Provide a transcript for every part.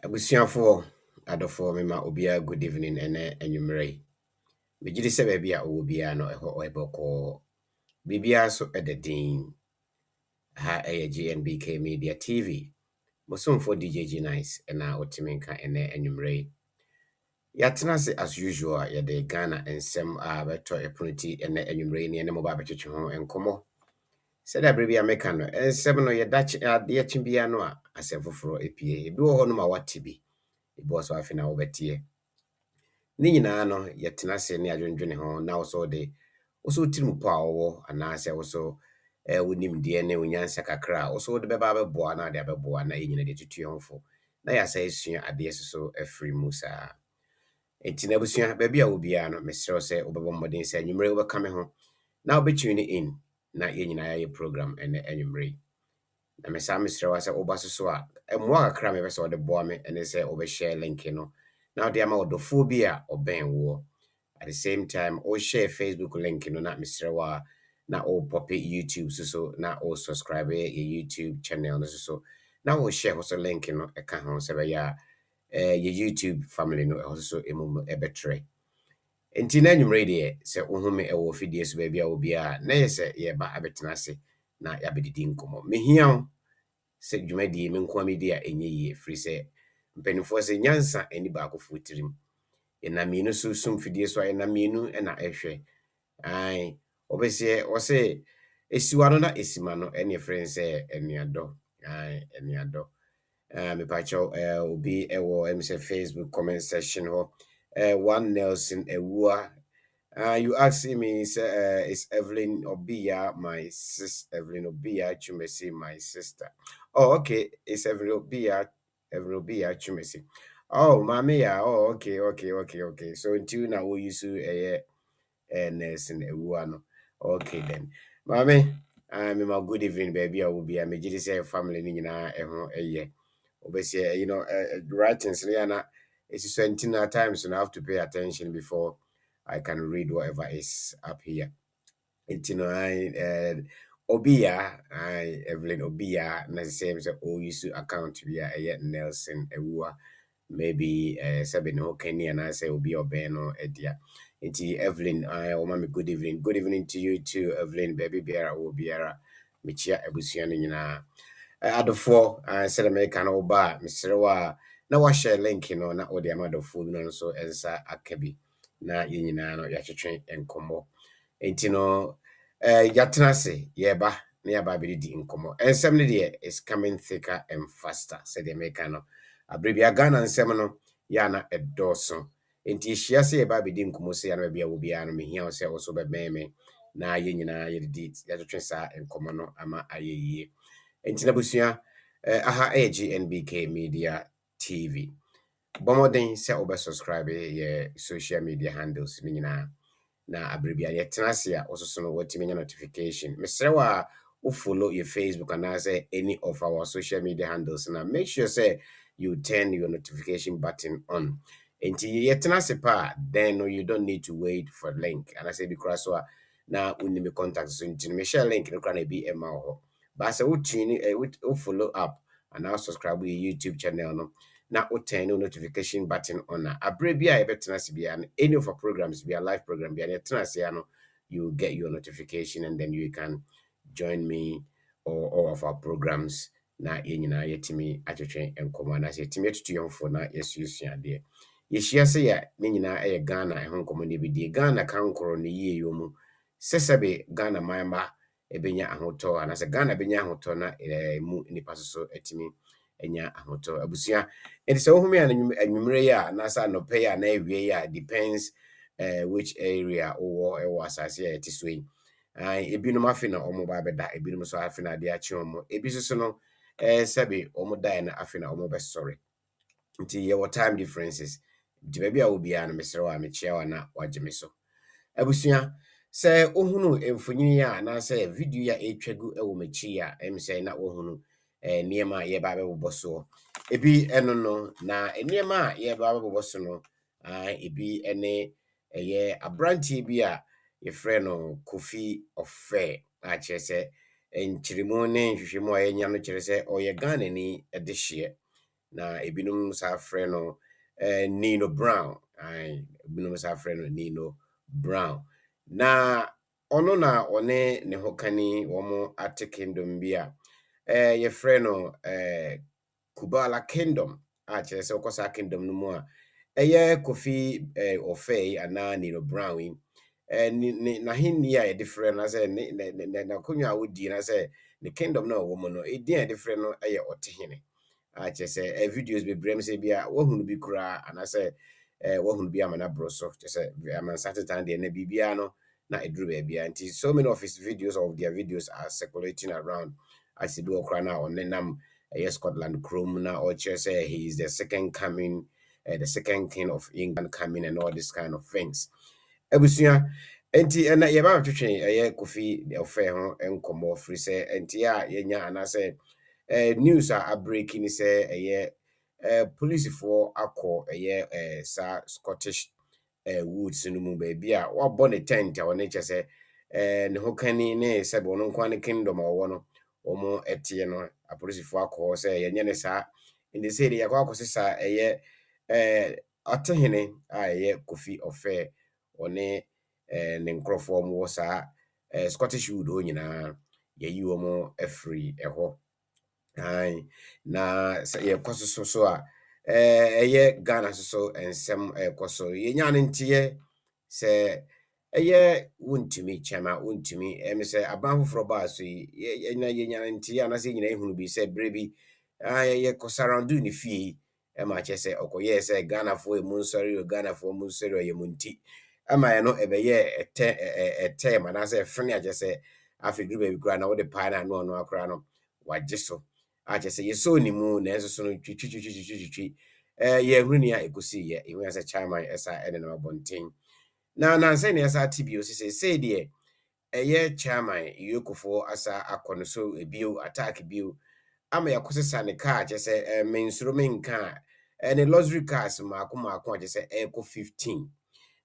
Abusuafo adofo mema obia good evening ene anwumere. Megidi se baabi a owo bia no eho eboko. Bibia so ededin. Ha GNBK Media TV. Bosomfo DJG Nice ena otimenka ene anwumere. Yatena se as usual ya de Ghana ensem a beto opportunity ene anwumere ne ene moba betwetwe ho enkomo. Se da brebia meka no ensem no ye dache ade chimbia no a asefoforo epie. Ebi wo ho no ma wate bi. Ebi wo so afina wo betie. Ni nyinaa no yɛtena se ne adwendwene ho na wo de wo so tirim po a wo anaasɛ wo so wonim deɛ ne onyansa kakra wo so de bɛba bɛboa na de abɛboa na yɛnyina de tutu yɛn fo na yɛasa esua adeɛ so afiri mu saa. Enti na busua baabi a wo bia no mesrɛ sɛ wobɛbɔ mmɔden sɛ anwummere wobɛka me ho na wobɛtune in na yɛnyina yɛ program ɛne anwummere. Na mesa mesrɛ wa sɛ woba so a mmoa kakra mebɛ sɛ wode boa me ɛne sɛ wobɛshare link no. Now the amount of phobia or ben war. At the same time, all share Facebook link, na Mr. Wa, na all pop it YouTube, so na all subscribe your YouTube channel, so now all share also link, a can say ya your YouTube family, no also a betre. Enti na nwumre de se wohome e wo fidie so bia wo bia na yese ye ba abetena se na ya bedidi nkomo mehia se dwumadi me nko amedi a enye ye free se mpanimfoɔ sɛ nyansa ani baako fo tirim ɛna mienu so sum fidie so ɛna mienu ɛna ɛhwɛ ai obesie ɔsɛ esiwa no na esima no ɛne frɛ sɛ enuadɔ ai enuadɔ me pacho obi ɛwɔ em sɛ Facebook comment section ho one Nelson Ewua you asking me say is Evelyn Obia my sis Evelyn Obia Chumesi my sister. Oh okay, it's Evelyn Obia Chumesi. Oh mommy yeah, oh okay. So until now we use to Nelson Ewua no. Okay then. Mommy, I'm my good evening baby I will be a major say family ni nyina eho eye. Obesi writings na it's 20 times and I have to pay attention before I can read whatever is up here. It's I Obia, I Evelyn Obia, na the same so all used to account be a Nelson Ewua, maybe Sabin no Kenny and I say Obi Obeno Edia. It's Evelyn, I oh mommy, good evening. Good evening to you too, Evelyn, baby beara Obiara, Michia Ebusian adofo said American oba Mr. Wa na share link na ode amado food no so ensa akabi na yenyina no yatwetwe enkomo enti no yatena se yeba na yaba bedi enkomo ensem ne de is coming thicker and faster said the American no abrebia Ghana nsem no ya na edoso enti hia se yeba bedi enkomo se ya na bia wo bia no mehia se wo so bebeme na yenyina yedi yatwetwe sa enkomo no ama ayeye. Enti na busua aha GNBK Media TV. Bomoden se obe subscribe ye social media handles ni nyina na abribia ye tenase a ososo no watimi nya notification. Mesre wa wo follow your Facebook and say any of our social media handles na make sure say you turn your notification button on. Enti ye tenase pa then no you don't need to wait for link. And I say because so na unimi contact so enti me share link no kra na bi ema ho. But say we tune we follow up and now subscribe to your YouTube channel no na we turn no notification button on na abre bia e betenase bia any of our programs bia live program bia e tenase no you get your notification and then you can join me or all of our programs na yenyina yetimi atwetwe enkomo na se yetimi atutu yonfo na yesusu ade yehia se ya ne nyina Ghana ho nkomo ne bi die Ghana kan nkoro ne yie yomu sesebe Ghana mayamba ebenya ahoto anase Ghana benya ahoto na mu nipa so etimi enya ahoto abusia enti se wohumi anwumre ya na sa no pay ya na ewie ya depends which area or asase ya tiswe ebinom afi na omo ba beda ebinom so afi na de achi omo ebi so no sebe omo dai na afi na omo be sorry nti ye time differences di baby a obi a no mesere wa mechia wa na wageme so abusua se ohunu emfonyini a na se video ya etwagu ewo mechi ya emse na ohunu niema ye ba bebo so ebi eno no na niema ye ba bebo so no ebi ene ye abranti bi a ye frɛ no Kofi Offeh a kyerɛ sɛ enkyirimu ne nhwehwemu a yenya no kyerɛ sɛ ɔyɛ Ghana ni de hye na ebinom sa frɛ no Nino Brown. Ebinom sa frɛ no Nino Brown. Na ono na one ne ho kani wɔn ate kingdom bi a yɛfrɛ no Kubala Kingdom. A kyerɛ sɛ wokɔ saa kingdom no mu a ɛyɛ Kofi Offeh anaa Nino Brown yi n'ahenni a yɛde frɛ no sɛ n'akonnwa a wodie na sɛ ne kingdom na ɔwɔ mu no ɛdin a yɛde frɛ no ɛyɛ ɔtehene. A kyerɛ sɛ videos bebree m sɛ bi a wahunu bi koraa anaasɛ wahunu bi ama n'aborɔ so kyerɛ sɛ amansa tetan deɛ na biribiara no na ɛduru baabia nti so many of his videos are circulating around as bi wɔ koraa na ɔnenam ɛyɛ Scotland kurom na ɔkyerɛ sɛ he is the second coming, the second king of England coming and all these kind of things. Abusua enti na yɛba twetwe ɛyɛ Kofi Offeh ho nkɔmmɔ firi sɛ enti a yɛnya anaasɛ news a breaking sɛ ɛyɛ policefoɔ akɔ ɛyɛ sa Scottish woods no mu baabi a wabɔ ne tent a ɔne kyɛ sɛ ne ho kani ne sɛ ɔno nko ne kingdom a ɔwɔ no ɔmo ɛteɛ no apolicefoɔ akɔ sɛ yɛnyɛ ne saa nti sɛ de yɛkɔ akɔsesa ɛyɛ ɔtehene a ɛyɛ Kofi Offeh ɔne ne nkurɔfoɔ mo wɔ saa Scottish wood hɔ nyinaa yɛyi wɔn afiri ɛhɔ. Na sɛ yɛkɔ so a ɛyɛ Ghana so nsɛm ɛkɔ so yɛnya no nteɛ sɛ ɛyɛ Wontumi Chairman Wontumi sɛ aban foforɔ baa so yi yɛnya no nteɛ anaasɛ nyina ehunu bi sɛ berɛ bi yɛkɔ surround ne fie ma kyerɛ sɛ ɔkɔyɛɛ sɛ Ghanafoɔ mu nsɔre Ghanafoɔ mu nsɔre yɛ mu nti ama yɛ no ɛbɛyɛ ɛtɛm anaasɛ ɛfene a kyerɛ sɛ afei duru baabi koraa na wode paa na ɔno akora no wagye so a kyerɛ sɛ yɛsɔ ne mu na ɛnso so no twitwitwitwitwi yɛhunu ne a ɛkɔsiiɛ ɛhu sɛ chairman ɛsa ɛne nam abɔnten na nansɛ ne ɛsa te bio sɛ deɛ ɛyɛ chairman EOCOfoɔ asa akɔ no so bio attack bio ama yɛkɔsesa ne car kyerɛ sɛ mensuro menka a ne luxury cars maako a kyerɛ sɛ ɛkɔ 15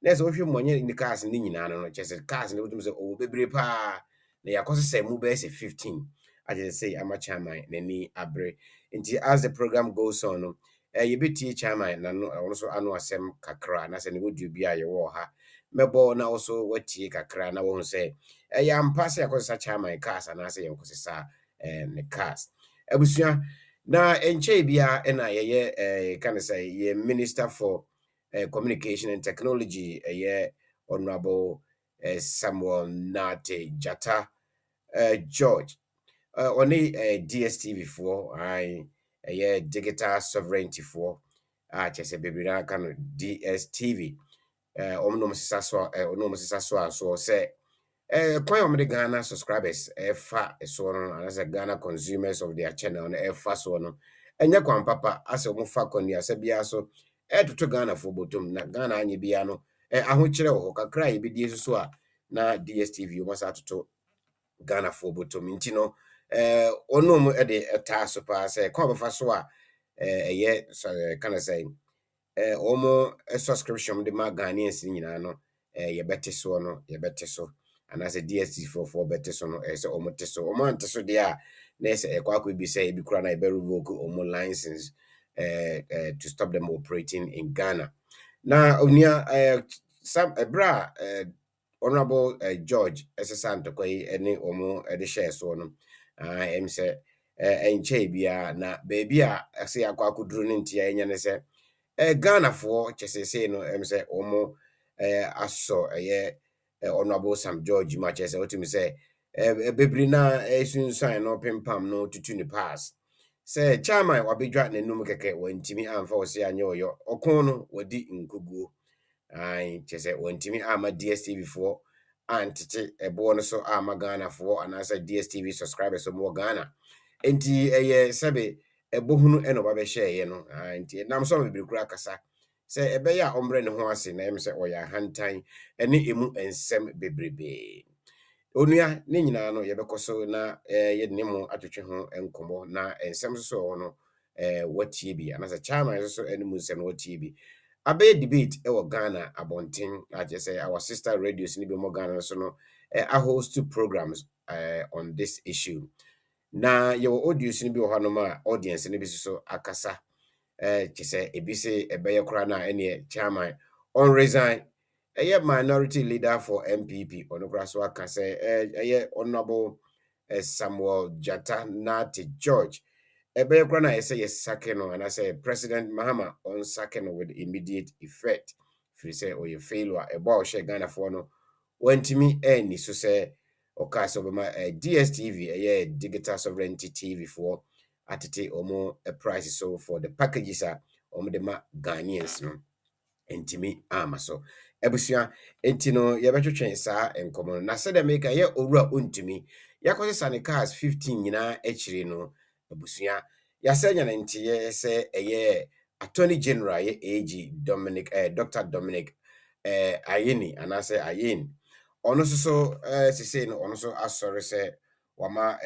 na sɛ wohwɛ mmɔnyɛ ne cars ne nyinaa no kyerɛ sɛ cars ne wotum sɛ ɔwɔ bebree paa na yɛakɔsesa mu bɛyɛ sɛ 15 I just say I'm a chairman nani abre nti as the program goes on no yɛbɛtie chairman na no also ano asɛm kakra na sɛ ne wodu bi a yɛwɔ ha mɛbɔ na also watie kakra na wɔn sɛ ɛyɛ ampa sɛ yɛkɔsesa chairman cars anaasɛ yɛnkɔsesa ne cars abusua na enkyɛ bia ɛna yɛyɛ kind of say yɛ minister for communication and technology ɛyɛ honorable Ho.Samuel Nartey George on DSTV for Digital Sovereignty for kyerɛ bebree na aka no DSTV ɔmo sisa so sɛ kwan ɔmo de Ghana subscribers ɛfa so no anasɛ Ghana consumers of their channel no ɛfa so no ɛnyɛ kwan papa asɛ ɔmo fa kwan asa bia so ɛtoto Ghana fo botom na Ghana anye bia no ahokyerɛ wɔ hɔ kakra yɛbɛdie so a na DSTV ɔmo sa atoto Ghana fo botom nti no onom de ɛtaa so paa sɛ kwan bɛfa so a ɛyɛ kind of say omo subscription de ma Ghanaians nyinaa no yɛbɛte so anaasɛ DSTV for bɛte so no sɛ omo te so omo ante so de a na sɛ ɛkɔ bi sɛ ebi kura na ɛbɛ revoke omo license to stop them operating in Ghana na onua some bra honorable George ntɔkwa yi ne omo de share so no em sɛ enkyɛ bia na baabi a ɛsɛ akɔduru ne ntia enya ne sɛ Ghanafoɔ kyesese no em sɛ omo asɔ ɛyɛ honorable Sam George ma kyesɛ otumi sɛ bebree na sunsan no pempam no tutu ne pass sɛ chairman wabedwa n'anum kɛkɛ wantimi amfa wo sɛ anyɛ ɔyɔ ɔkon no wadi nkuguo kyesɛ wantimi ama DSTV foɔ antete ɛboɔ no so ama Ghanafoɔ anaasɛ DSTV subscribers mo Ghana enti ɛyɛ sɛbe ɛbohunu ɛna ɔbɛhyɛɛ no enti nam so bebree kura kasa sɛ ɛbɛyɛ a ɔmbrɛ ne ho ase na ɛm sɛ ɔyɛ ahantan ɛne emu nsɛm bebrebe onua ne nyinaa no yɛbɛkɔ so na yɛde ne mu atwetwe ho nkɔmmɔ na nsɛm so wɔ no watie bi anaasɛ chairman so ɛne mu nsɛm no watie bi abɛyɛ debate ɛwɔ Ghana abɔnten agye sɛ our sister radios ne bi mo Ghana so no host two programs on this issue na yɛwɔ audios ne bi wɔ hɔ no ma audience ne bi so akasa Chise ebise ebeye kora na ene chairman on resign. Minority leader for MPP onokra so aka say honorable Samuel Nartey George. Ebeye kora na say yes sacking no, and I say President Mahama on sacking with immediate effect. If you say oye failure ebo she Ghana for no wantimi any so say oka so be DSTV Digital Sovereignty TV for atete omo price so for the packages omo de ma Ghanaians no entimi ama so ebusua enti no yebetwetwen saa enkomo na se de make ye owura ontumi yakose sane cars 15 nyina akire no ebusua yasanya na ntiye se Attorney General AG Dr Dominic Ayine anase Ayine ono so sese no ono so asore se wama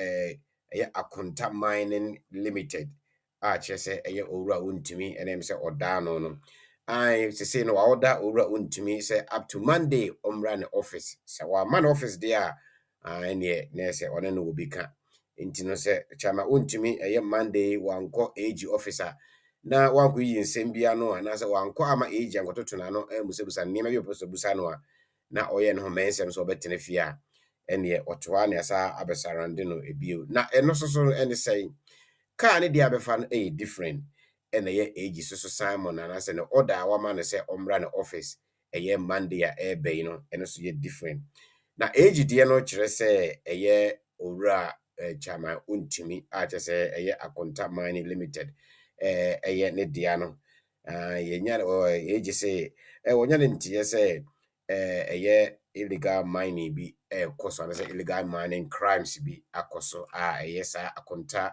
Akonta Mining Limited a chese owura ontumi enem se oda no I say no order over to me say up to Monday run office. So man office there and yeah, nurse on no will be can. Intino say chama untumi Monday one call age officer. Na one ku yin sembia no and as one call ama age and go to no musebusa nima bi posto busa no na oye no mensem so betene fia and yeah otwa na sa abesarande no ebio. Na eno so any say car ne dia befa no different and age so Simon and I said no order one man say run office Monday no and so different. Na age dia no kire say owura Chairman Wontumi a kire say Akonta Mining Limited ne dia no yenya age say wonya ne ntie say illegal mining bi koso na say illegal mining crimes bi akoso sa Akonta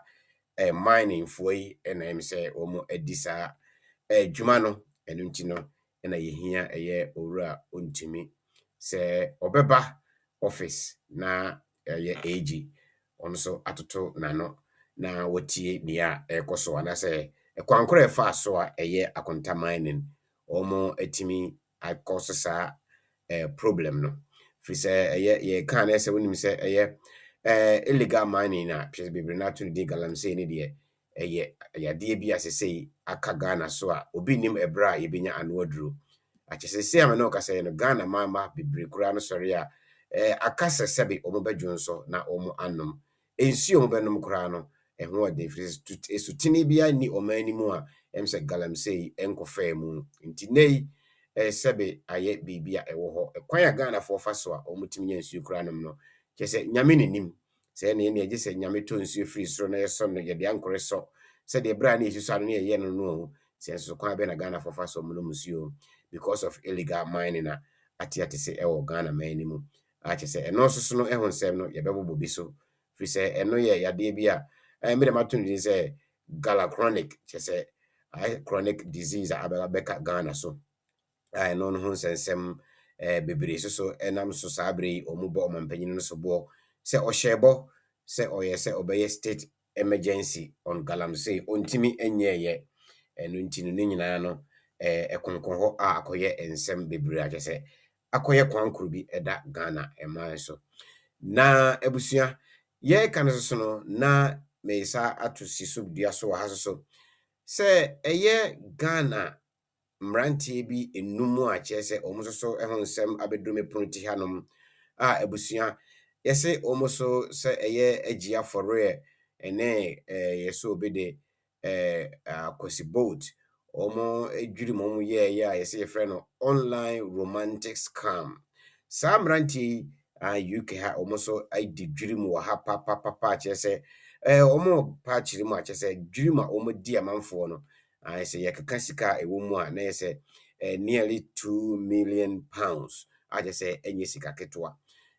mining for yi na em say omo edisa dwuma no eno nti no na yehia owura ontumi se obeba office na AG ono so atoto nano na wotie nia ekoso ana se kwankoro efa so a Akonta mining omo etimi akoso sa problem no fi se ye kan na se wonim se illegal mining na pese bebre na to de galamsey ne de yade bi asese aka Ghana so a obi nim ebra yebenya anoduro achesese am na okasa no Ghana mama bebre kura no sori a akasa sebe omo badwonso na omo anom ensi omo benom kura no ho ode fris esutini bia ni omanimu a emse galamsey enkofa mu nti nei sebe aye bibia ewo ho kwan ya Ghana for fa so a omo timi nsu kura nom no kese nyame nenim se ne ne age se nyame to nsu free soro na yeso no ye de ankore so se de bra na yesu no ye no no se so kwan be na Ghana for fa so mo no musuo because of illegal mining na ati se ewo Ghana man mu a che se eno so no ehun sem no ye bebobo bi so free se eno ye yade bi a me de mato ni se gala chronic che se chronic disease abega beka Ghana so no no ho nsensem bebre so enam so sabre omubo omampanyin no so bo se ohyebo se oye se obeye state emergency on galamsey ontimi enyeye eno ntinu ne nyina no ekonkon ho a akoye ensem bebre a se akoye kwankuru bi eda Ghana eman so na ebusua ye kan so no na meisa atosi so dua so ha so se Ghana mrantie bi enum a chese omoso ehonsem abedume pronti hanom a ebusua yese omoso se agia for ene yeso obede akosi boat omo edwiri mom ye a yese ye frɛ no online romantic scam sa mrantie UK ha omoso aidwiri mu ha papa chese omo pa chiri mu a chese dwiri ma omo di amanfo no I say yakaka sika ewo mu a na yese nearly £2 million. I just say enye sika ketwa.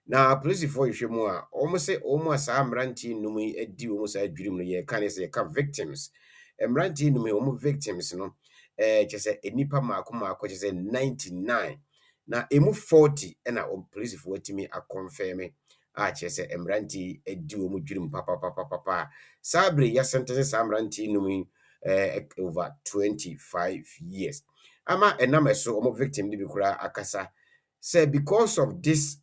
Na police for you mu a almost say almost a mranti num edi almost a dream no ye kan say ka victims. Mranti num omo victims no just say enipa maako just say 99. Na emu 40 na police for timi a confirm a just say mranti edi omo dream papa. Sabre ya sentence mranti num over 25 years. Ama enam so omo victim di bikura akasa say because of this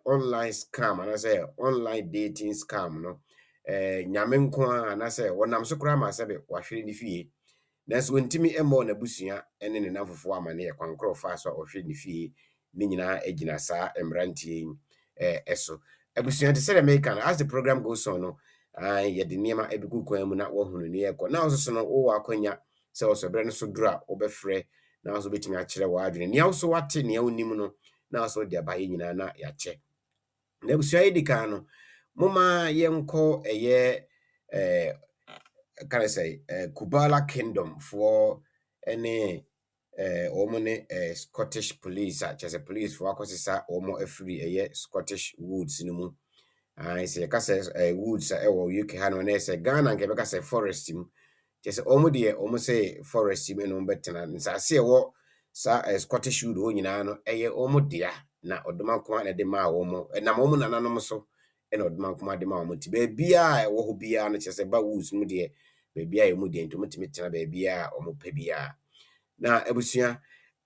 online scam and I say online dating scam no nyame nko ana say wonam so kura ma say wahwere ni fie nanso Wontumi emmo na busua ene ne namfofo amane ye kwankro fa so ohwe ne fie ne nyina agina saa emrantie eso abusua te say American as the program goes on no ye de niema ebigu kwan mu na wo hunu ne ye ko na so no wo akwanya se wo so bre no so dura wo befrɛ na so betimi a kyerɛ wo adwene ne wo wate ne wonim no na so de abaye nyina na ya che na abusua yi dikan no moma yenko eye can I say Kubala Kingdom for any omone Scottish police such as a police for akosisa omo afiri Scottish woods no mu I say ka say woods UK ha no na say Ghana nke be ka say forest mu just omo de omo say forest mu no betena nsase ewo sa Scottish wood ho nyina no omo dia na odomankoma na de ma omo na omo nananom so na odomankoma de ma omo ti be bia ewo ho bia no chese ba woods mu de bebia emu de nto mutimi tena bebia omo pa bia na abusua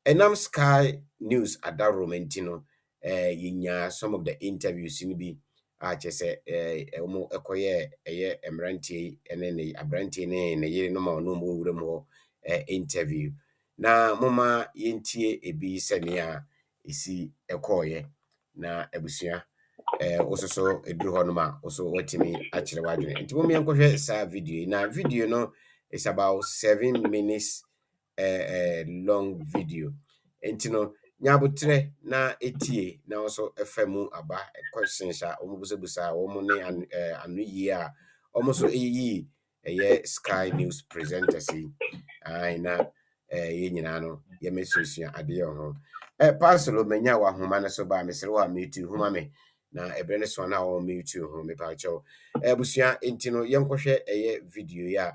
enam Sky News adaromantino yinya some of the interviews ni bi a chese omo ekoye emrantie ene ne abrantie ne yire no ma no mo wura mo interview na moma yentie ebi senia isi ekoye na abusua ososo eduru ho no ma oso watimi akire wadwene nti mo menkwohwe sa video na video no is about 7 minutes long video nti no nyabotre na etie na also efemu aba questions a omubusebusa omo ne anu yi a omo so eyi Sky News presenters ai na ye nyina no ye mesusua ade ho pasolo menya wa homa na so ba mesere wa metu homa me na ebre ne so na wo metu ho me pa cho busua enti no yenkwohwe video ya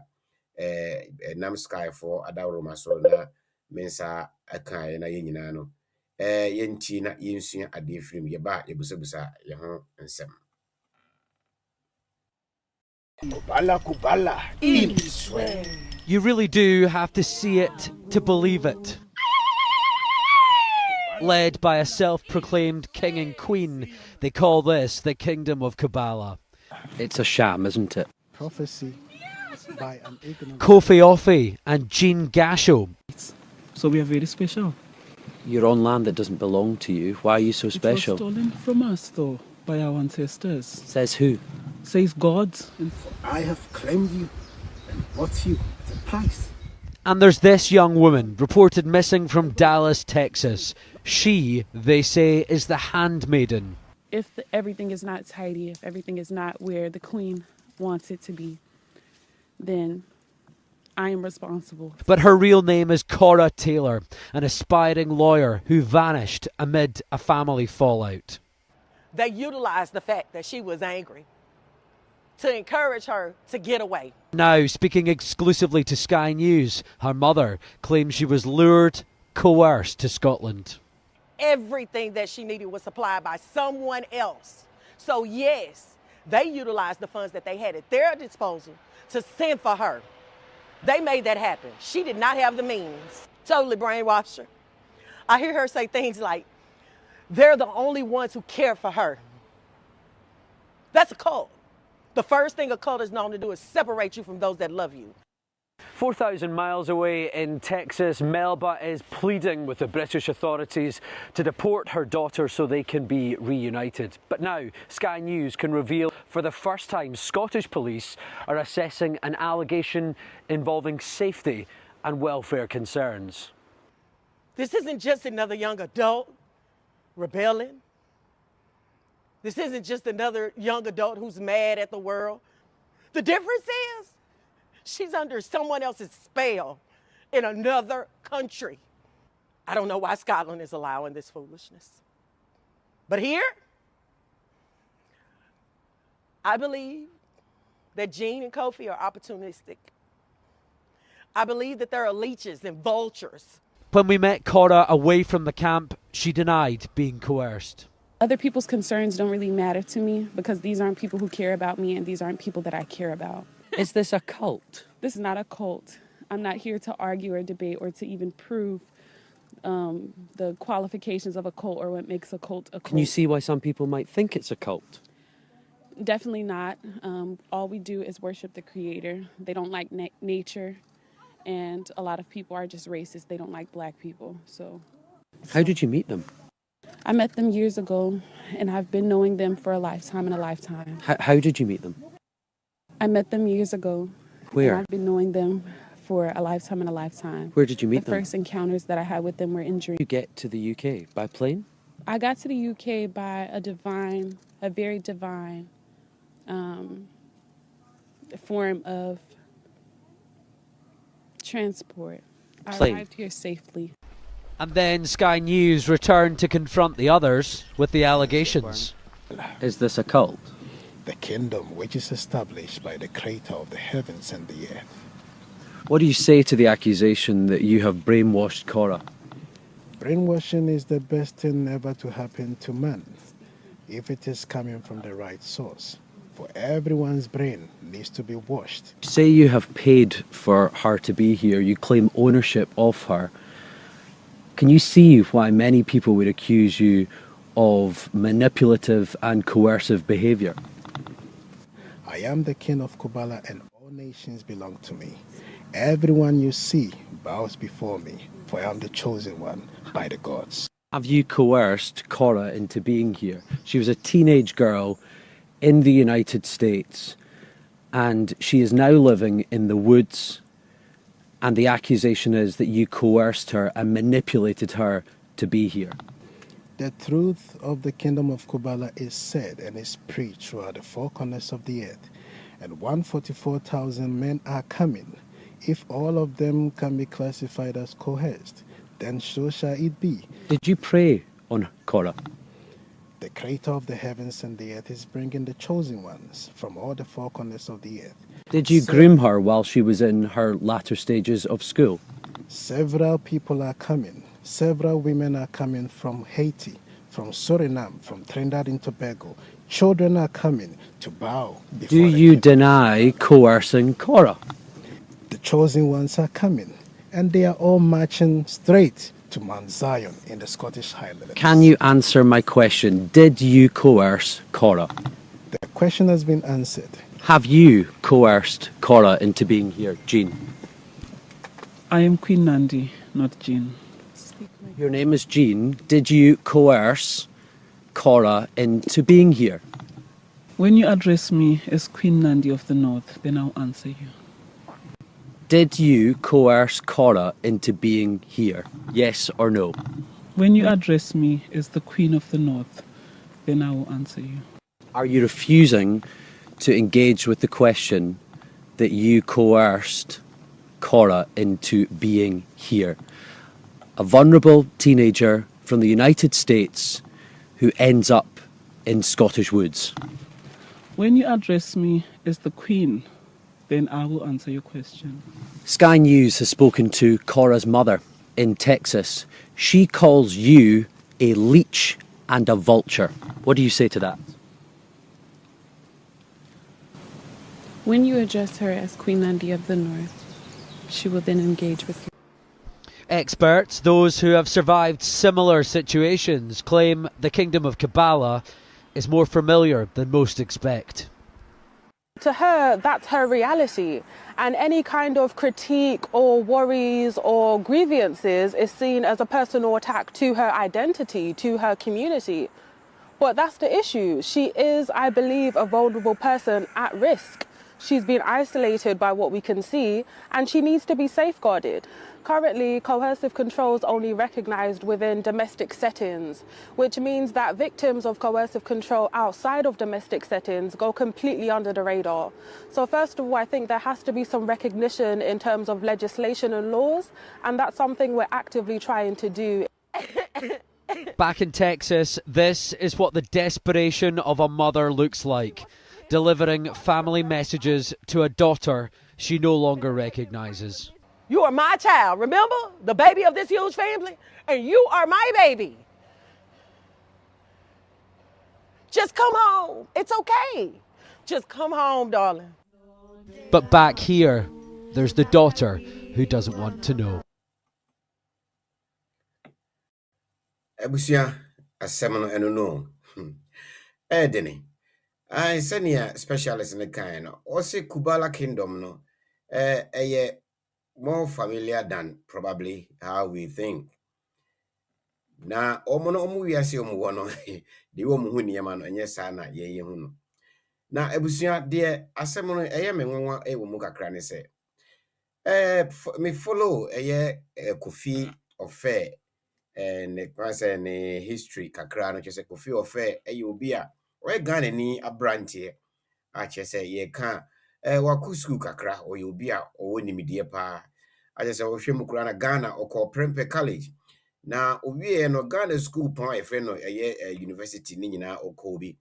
nam Sky for adawroma so na mensa akan na ye nyina no yenti na yensua ade firim ye ba ye busabusa ye ho nsem Kubala in Israel. You really do have to see it to believe it. Led by a self-proclaimed king and queen, they call this the Kingdom of Kubala. It's a sham, isn't it? Prophecy by an ignorant... Kofi Offeh and Jean Gasho. So we are very special. You're on land that doesn't belong to you. Why are you so special? It was stolen from us, though, by our ancestors. Says who? Says God. I have claimed you and bought you at a price. And there's this young woman reported missing from Dallas, Texas. She, they say, is the handmaiden. If everything is not tidy, if everything is not where the queen wants it to be, then I am responsible. But her real name is Cora Taylor, an aspiring lawyer who vanished amid a family fallout. They utilized the fact that she was angry to encourage her to get away. Now, speaking exclusively to Sky News, her mother claims she was lured, coerced to Scotland. Everything that she needed was supplied by someone else. So yes, they utilized the funds that they had at their disposal to send for her. They made that happen. She did not have the means. Totally brainwashed her. I hear her say things like, they're the only ones who care for her. That's a cult. The first thing a cult is known to do is separate you from those that love you. 4,000 miles away in Texas, Melba is pleading with the British authorities to deport her daughter so they can be reunited. But now, Sky News can reveal for the first time Scottish police are assessing an allegation involving safety and welfare concerns. This isn't just another young adult rebelling. This isn't just another young adult who's mad at the world. The difference is she's under someone else's spell in another country. I don't know why Scotland is allowing this foolishness. But here, I believe that Jean and Kofi are opportunistic. I believe that there are leeches and vultures. When we met Cora away from the camp, she denied being coerced. Other people's concerns don't really matter to me because these aren't people who care about me and these aren't people that I care about. Is this a cult? This is not a cult. I'm not here to argue or debate or to even prove the qualifications of a cult or what makes a cult a cult. Can you see why some people might think it's a cult? Definitely not. All we do is worship the Creator. They don't like nature And a lot of people are just racist. They don't like black people. So How did you meet them? I met them years ago, and I've been knowing them for a lifetime and a lifetime. How did you meet them? I met them years ago. Where? And I've been knowing them for a lifetime and a lifetime. Where did you meet The them? first encounters that I had with them were in dreams. You get to the UK by plane? I got to the UK by a very divine form of transport. Plane. I arrived here safely. And then Sky News returned to confront the others with the allegations. Is this a cult? The kingdom which is established by the Creator of the heavens and the earth. What do you say to the accusation that you have brainwashed Cora? Brainwashing is the best thing ever to happen to man, if it is coming from the right source. For everyone's brain needs to be washed. Say you have paid for her to be here, you claim ownership of her. Can you see why many people would accuse you of manipulative and coercive behaviour? I am the king of Kubala and all nations belong to me. Everyone you see bows before me, for I am the chosen one by the gods. Have you coerced Cora into being here? She was a teenage girl in the United States and she is now living in the woods, and the accusation is that you coerced her and manipulated her to be here. The truth of the kingdom of Kubala is said and is preached throughout the four corners of the earth, and 144,000 men are coming. If all of them can be classified as coerced, then so shall it be. Did you prey on Cora? The Creator of the heavens and the earth is bringing the chosen ones from all the four corners of the earth. Did you groom her while she was in her latter stages of school? Several people are coming. Several women are coming from Haiti, from Suriname, from Trinidad and Tobago. Children are coming to bow before Do the you king. deny coercing Cora? The chosen ones are coming, and they are all marching straight to Mount Zion in the Scottish Highlands. Can you answer my question? Did you coerce Cora? The question has been answered. Have you coerced Cora into being here, Jean? I am Queen Nandi, not Jean. Your name is Jean. Did you coerce Cora into being here? When you address me as Queen Nandi of the North, then I'll answer you. Did you coerce Cora into being here? Yes or no? When you address me as the Queen of the North, then I will answer you. Are you refusing to engage with the question that you coerced Cora into being here? A vulnerable teenager from the United States who ends up in Scottish woods. When you address me as the Queen, then I will answer your question. Sky News has spoken to Cora's mother in Texas. She calls you a leech and a vulture. What do you say to that? When you address her as Queen Nandi of the North, she will then engage with you. Experts, those who have survived similar situations, claim the Kingdom of Kubala is more familiar than most expect. To her, that's her reality. And any kind of critique or worries or grievances is seen as a personal attack to her identity, to her community. But that's the issue. She is, I believe, a vulnerable person at risk. She's been isolated by what we can see, and she needs to be safeguarded. Currently, coercive control is only recognised within domestic settings, which means that victims of coercive control outside of domestic settings go completely under the radar. So first of all, I think there has to be some recognition in terms of legislation and laws, and that's something we're actively trying to do. Back in Texas, this is what the desperation of a mother looks like, delivering family messages to a daughter she no longer recognises. You are my child, remember? The baby of this huge family, and you are my baby. Just come home. It's okay. Just come home, darling. But back here, there's the daughter who doesn't want to know. Abusia asɛm no ɛno no. Ɛdene. I send you specialist in the kind. Also Kubala Kingdom no. Ɛyɛ more familiar than probably how we think. Na omo no omo wiase omo wo no de wo mo hu niema no enye saa na ye hu no. Na ebusua de asem no eye me nwanwa e wo mu kakra ne se. Me follow Kofi Offeh ne kwase ne history kakra no chese Kofi Offeh obi a we Ghana ni abrante a chese ye ka waku school kakra o obi a owo nimidie pa a chese wo hwem kura na Ghana okọ Prempeh College na owie no Ghana school pon e friend no university ni nyina okọ bi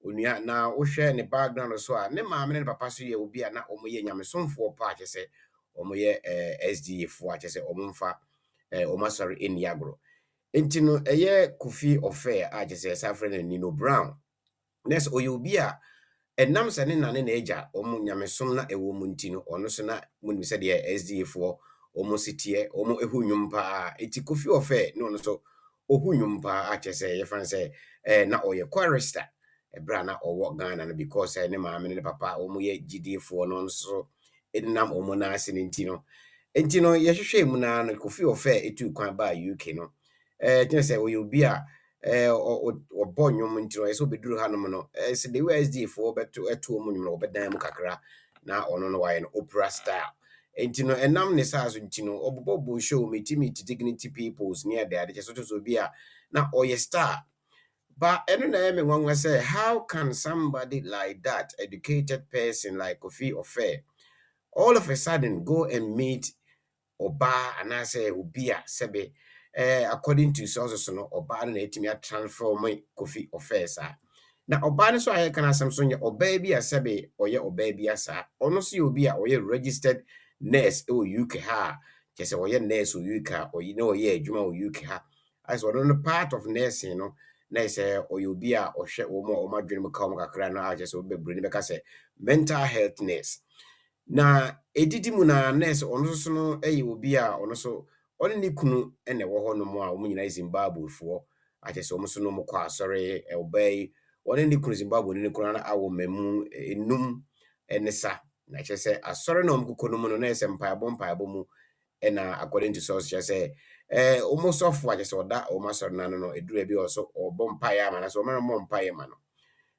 onua na wo hwɛ ne background so a ne maame ne papa so ye obi a na omoye nyamesomfo pa chese omoye SDA fo a chese omomfa omasori eniagro enti no Kofi Offeh a chese sa friend Nino Brown nes obi a enam se ne nane na eja omo nyamesom na ewo mu nti no ono so na munim se de SDA fo omo sitie omo ehunwum pa enti Kofi Offeh no ono so ohunwum pa a chese ye fan se na oye chorister ebra na owo Ghana no because ne maame ne papa omo ye GD fo no nso enam omo na ase nti no ye hwehwe mu na no Kofi Offeh etu kwan ba UK no tine se obi a obo nwom nti no so beduru hanom no se the USD fo beto eto omo nwom no obedan mu kakra na ono no waye no opera style enti no enam ne sa so nti no obobo show me dignity peoples near there de so bi a na oye star. But I don't know, say, how can somebody like that, educated person like Kofi Offeh, all of a sudden go and meet Oba and I say Ubia Sebe, according to sources, no Oba and Etimia transform Kofi Offeh, sir. Now Oba so I can Samson or baby a Sebe or your baby as honestly Ubia or your registered nurse or UK ha, just or your nurse or UK or Juma or UK ha. As one the part of nursing, na say obi a ohwe wo mo ma dwene mu ka mo kakra na a just obi bring be say mental health nurse na edidi mu na nurse ono so no obi a ono so ono ni kunu ene wo ho no mo a wo nyina Zimbabwe fo a just omo so no mo kwa sorry obey ono ni kunu Zimbabwe ni kunu na awo mamu enum ene sa na che say asori na omo kono mu no na ese mpaebo mu ena according to source just say almost off what just oda o maso na no eduru bi also obompa ya ma na so o bompa ya ma no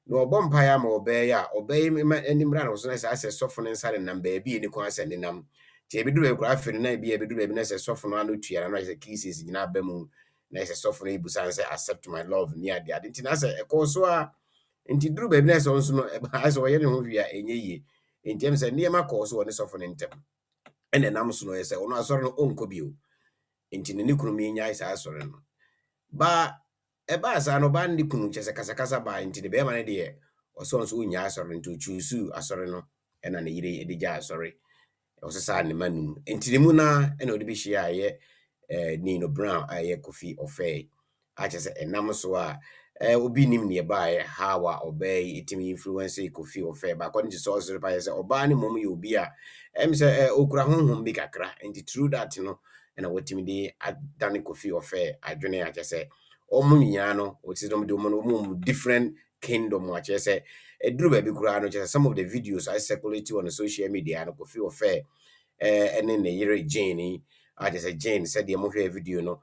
no obompa ya ma obey ya obey enimra no so na say sofo no nsare na baabi ni kwa sende nam ti ebiduru ekura afiri na bi ebiduru na say sofo no anu tua na say cases nyina ba mu na say sofo no ibusan say accept my love ni ade ade ti na say ekoso a nti duru baabi na say onso no as o ye ne ho wi a enye ye nti em say niema koso ne sofo no ntem ene nam so no say ono asoro no onko bio nti ne kunu mi nya isa asore no ba eba sa no ba ndi kunu chese kasa ba nti de be ma ne de osonso nya asore nti chusu asore no ena ne yire edija asore osesa ne manum nti ne mu na ena odi bi hia ye Nino Brown aye Kofi Offeh a chese enam so a obi nim ne ba ye how a obey itimi influence Kofi Offeh ba according to source pa ye se oba ne mom ye obi a em se okura honhom bi kakra nti through that no ena watimi de adane Kofi Offeh adwene a chese omo nyina no otidom de omo different kingdom a chese eduru ba bi kura no chese some of the videos I circulate on the social media no Kofi Offeh ene ne yere Jane a chese Jane said de mo hwe video no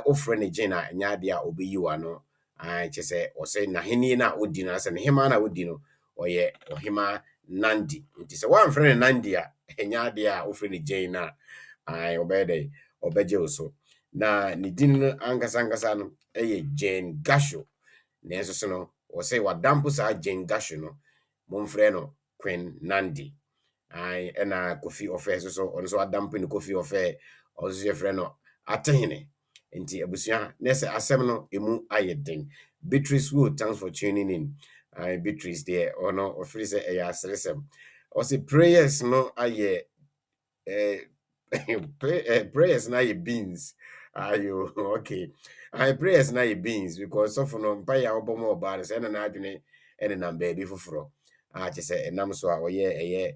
ofre ne Jane a nya de a obeyiwa no a chese o say na heni na odi no ase ne hema na odi no oye ohima Nandi nti se wan frɛ ne Nandi a nya de a ofre ne Jane na obede obeje oso na ne din no ankasa no Jane Gasho na enso so no o say wadampo sa Jane Gasho no momfrɛ no Queen Nandi ena Kofi Offeh so on so adampo ne Kofi Offeh o so frɛ no atehene nti abusua nese asem no emu ayeden Beatrice Wood, thanks for tuning in. Beatrice there ono ofri say asresem o say prayers no aye prayers na your beans. You okay? I prayers na your beans because so for no pay our bomb about say na adwene ene na baby foforo. Just say enam so a oye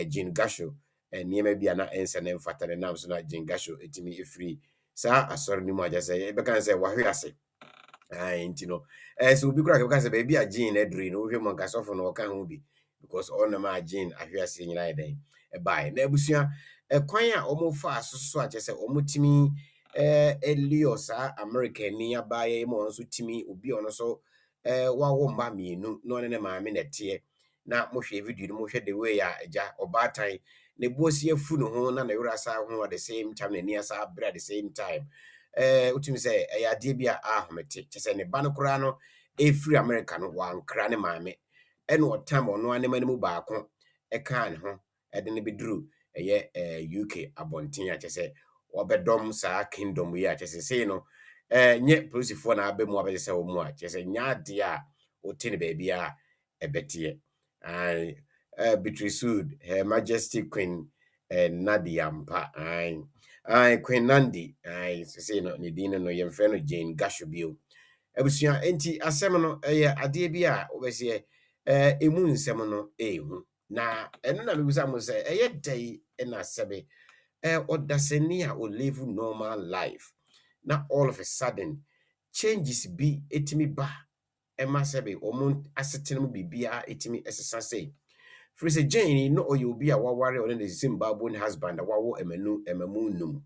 Jean Gasho niema bia na ensa na mfata na nam so na Jean Gasho etimi efri sa asori ni mu aja say e be kan say wahwe ase. Nti no so obi kura ka say baby a Jean edri no hwe mo nka so for no ka ho bi because all na ma Jean ahwe ase nyina eden e bai na abusua kwan a omo fa so a kyese omo timi elio sa American ni abaye mo nso timi obi ono so wawo mba mienu no ne maame nete na mo hwe video no mo hwe the way a eja obatan ne buosi afu no ho na yura sa ho at the same time na nia sa bra at the same time utimi say ade bia ahomete kyese ne ba no kura no free America no wankra ne maame ene otam ono anema ne mu baako kan ho de ne beduru UK abonten a kyese obedom sa kingdom yi a kyese sei no nye polisifo na abemu abese wo mu a kyese nya ade a otene ba bia ebete ai Beatrice Her Majesty Queen Nadia Mpa ai Queen Nandi ai sei no ne din no yemfre no Jane Gashobio abusua enti asem no ade bia obese emu nsem no ehu na eno na mebusa mo se dai na sebe odaseni a o live normal life na all of a sudden changes be etimi ba ema sebe omo asetene bibia etimi esesa sei for say Jane no obi a waware on the Zimbabwean husband a wawo emamu num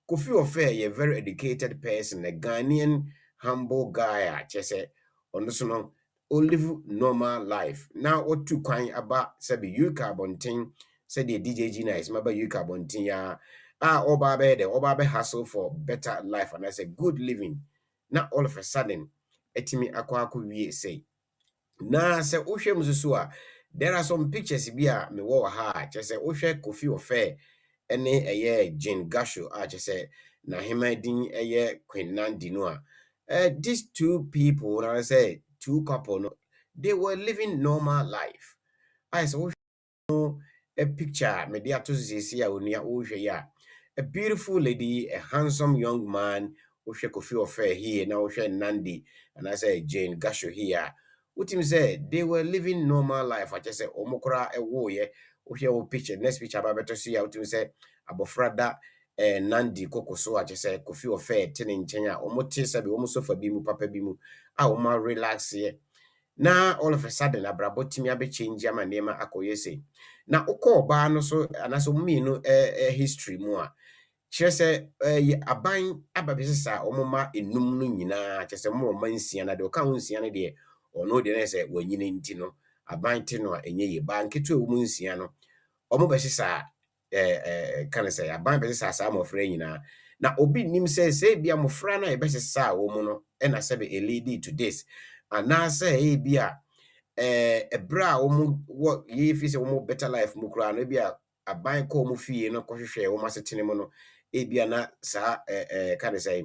Kofi Offeh a very educated person, a Ghanaian humble guy, chese on so no live normal life. Now what to kwan about sabi yuka bontin said the DJ nice maba yuka bontin ya oba be hustle for better life and I say good living. Now all of a sudden etimi akwa wie say. Na se ohwe mususu a there are some pictures bi a me wo ha chese ohwe Kofi Offeh ene Jane Gasho a chese na hemadin Queen Nandi no a these two people na say two couple no they were living normal life. I say a picture me dia to sisi a onia ohwe ya a beautiful lady, a handsome young man ohwe Kofi Offeh here na ohwe Nandi and I say Jane Gasho here. Utim say they were living normal life. I just say omokora ewo ye ohwe wo picture next picture ba beto see utim say abofrada Nandi kokoso I just say Kofi Offeh tene nchen a omote sabi omo sofa bi mu papa bi mu a omo relax ye na all of a sudden abrabo timi abe change ama nema akoye say na ukọ ba no so anaso mi no history mu a kyerɛ sɛ aban ababesesa omoma enum no nyinaa kyerɛ sɛ mo ma nsia na de oka ho nsia no de ono de na sɛ wanyine nti no aban te no a enye ye ba nketo wo mu nsia no omo besesa kan sɛ aban besesa sa amofra nyinaa na obi nim sɛ bia mofra na e besesa wo mu no na sɛ be a lady to this ana sɛ bia ebra wo ye fi sɛ wo better life mu kura no bia aban ko mu fie no kɔhwehwɛ wo masetene mu no ebia na sa kind of say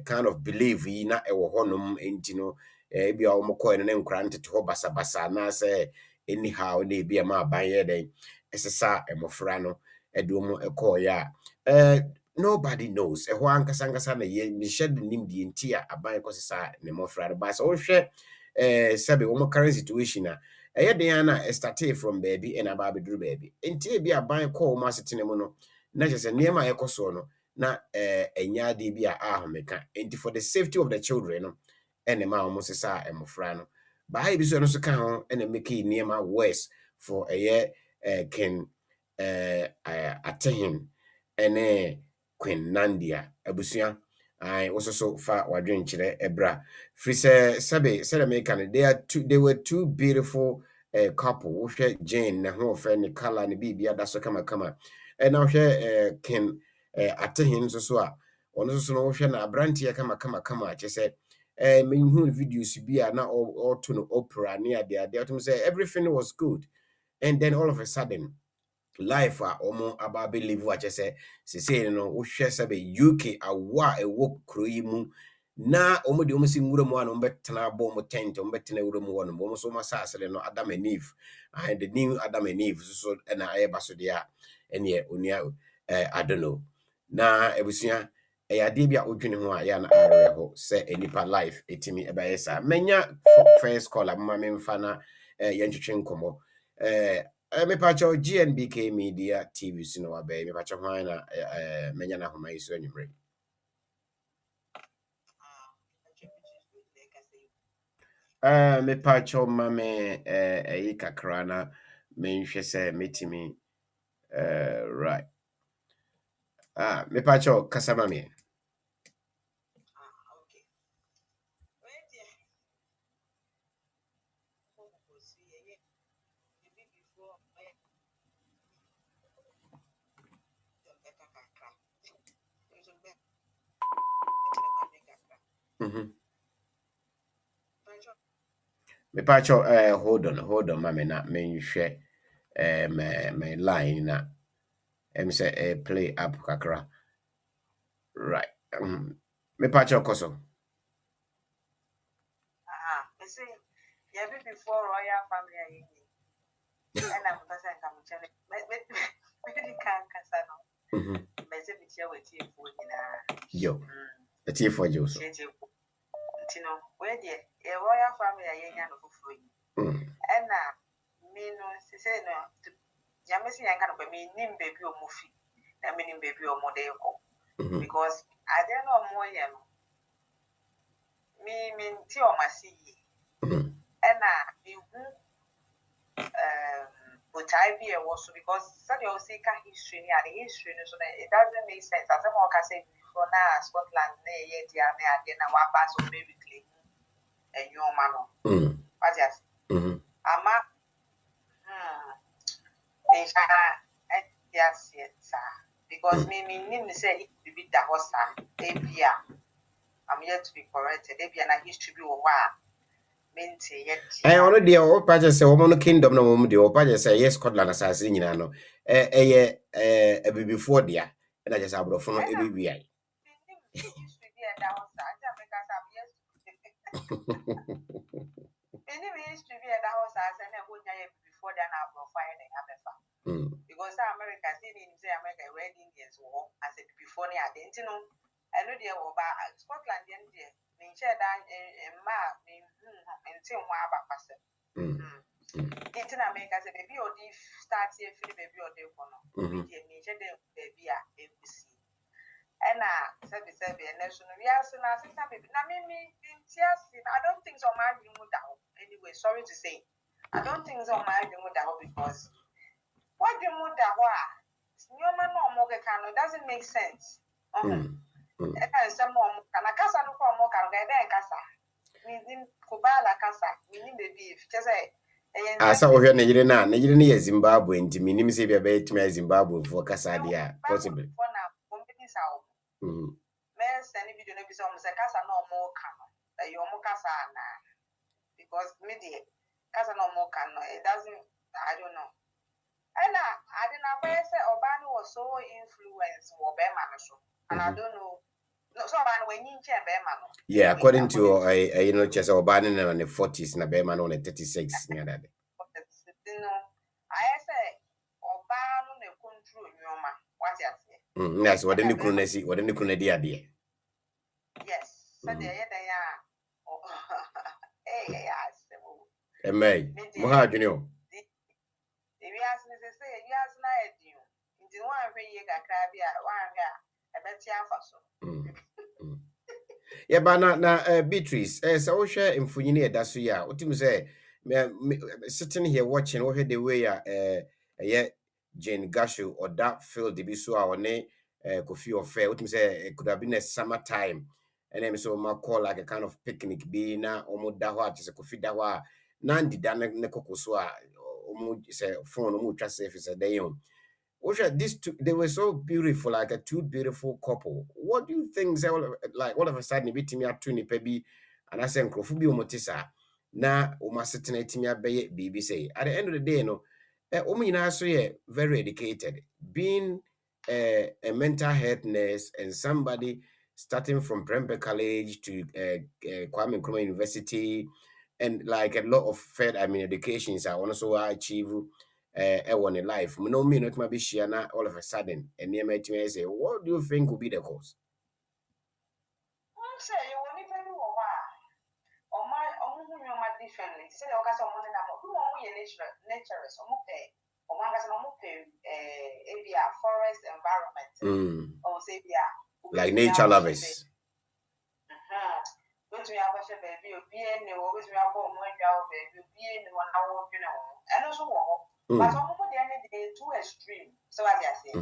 kind of believe yi na ewo honom enti no ebia wo mkɔ no ne nkra ntete ho basa basa na say anyhow na ebia ma aban ye den esesa emofra no edo mu ekɔ ya nobody knows ho ankasa na ye ni shed nim di enti a aban kɔ sesa ne mofra no ba so wo hwɛ sabi wo current situation a den na started from baby and aba beduru baby enti ebia aban kɔ wo masetene mu no na just niema ekoso no na enya de bi a ahomeka enti for the safety of the children no ene ma omo sesa emofra no ba ha bi so no so ka ho ene make niema worse for ken atehim ene Queen Nandia abusua I also fa wadwen kire ebra free sabe make they were two beautiful couple wo hwe Jane na ho fe ne color ne bibia da so kama na hwɛ Ken atehim so a ɔno so no hwɛ na abrantie kama kyɛ sɛ menhu videos bi a na auto no opera ne ade atom sɛ everything was good and then all of a sudden life a omo aba be live a kyɛ sɛ sesei no wo hwɛ sɛ be UK awa ɛwɔ kuro yi mu na omo de omo si nwura mu a no betena bɔ omo tent omo betena nwura mu wɔ no omo so ma sa asele no Adam and Eve and the new Adam and Eve so na ayeba so de a ene onia I don't know na ebusua ade bia odwene ho a ya na arɛ ho sɛ enipa life etimi ebaye sa menya first call amama memfa na yɛntwetwe nkɔmɔ me pacho GNBK Media TV sino wabe me pacho hwan na menya na homa iso anwumre me pacho mame kakra na menhwɛ sɛ metimi Right. Me pacho kasama me. Me pacho hold on mama na me nhwe my line na say play up kakra. Right. Me pacho koso. I see, yeah, before royal family, and I'm person come tell it. Maybe can't casano. Maybe it's your way for Yo. A tea for you. Tino, where the a royal family I ain't no for you. And now, me no, she said no. Jamesi I can't be nim baby or movie. I mean baby or model because I don't know more yam. Me mean tea or my see. And now, you but I be also because some you see history and the history so that it doesn't make sense. As I'm can say before now Scotland yet now one pass of baby claim and your man. What just ama yes sir. Because me say it be the horse I'm yet to be corrected. They be an history be over. Ono de o paje se wo no kingdom no mo de o paje se yes Scotland asase nyina no before dia na just abrofo no ebewi ai because America say America red Indians war as a before near identity I know they were Scotland there me share that ma me until one about person it's in America say baby or the start here feel baby or they kono me share the baby a see and said and national we are saying assistant baby na me I don't think so my anyway sorry to say I don't think so my because what the mother your man no more can doesn't make sense and some more can a casa no more can get there casa meaning Kubala casa meaning baby just say asa wo hwe na yire na ye Zimbabwe nti minim se bia be timi Zimbabwe for casa dia possibly for na company sao me send video no be so say casa no more can you more casa na because me the casa no more can it doesn't I don't know. And I didn't know say Obama was so influenced or Bema and I don't know. No, so when you change Bema. Yeah, according to you know, just Obama in the 40s na Bema on the 36 near that. I say Obama no control your man. What you say? Yes, what any kunesi, what any kunedi idea. Yes, so they are. Hey, yes. May, Moha Junior. Yeah, but na Beatrice, so we share mfunyini edaso ya. Otim say sitting here watching what the way yeah Jane Gashu or that field the biso a one Kofi Offeh. Otim say it could have been a summer time. And then so ma call like a kind of picnic be na omo da ho a Kofi da ho a na ndida ne kokoso a omo say phone omo twa safe is a day on. These two, they were so beautiful, like a two beautiful couple. What do you think? Say, like all of a sudden, bit me up to ni pebi, and I say, "Krofubi omotisa." Na umasitene timia beye bibi say. At the end of the day, no, so yeah, very educated, being a mental health nurse and somebody starting from Prempeh College to Kwame Nkrumah University, and like a lot of educations I also achieve. One in life. No, me not maybe Shiana all of a sudden. And near my team say, what do you think would be the cause? Say you won't even know or my differently. Say, okay, someone who are naturalists or area forest environment. Or say, like nature lovers. But we have a baby, be always we are born when you are baby, be in 1 hour, and also but the end of the day, too extreme. So what I say?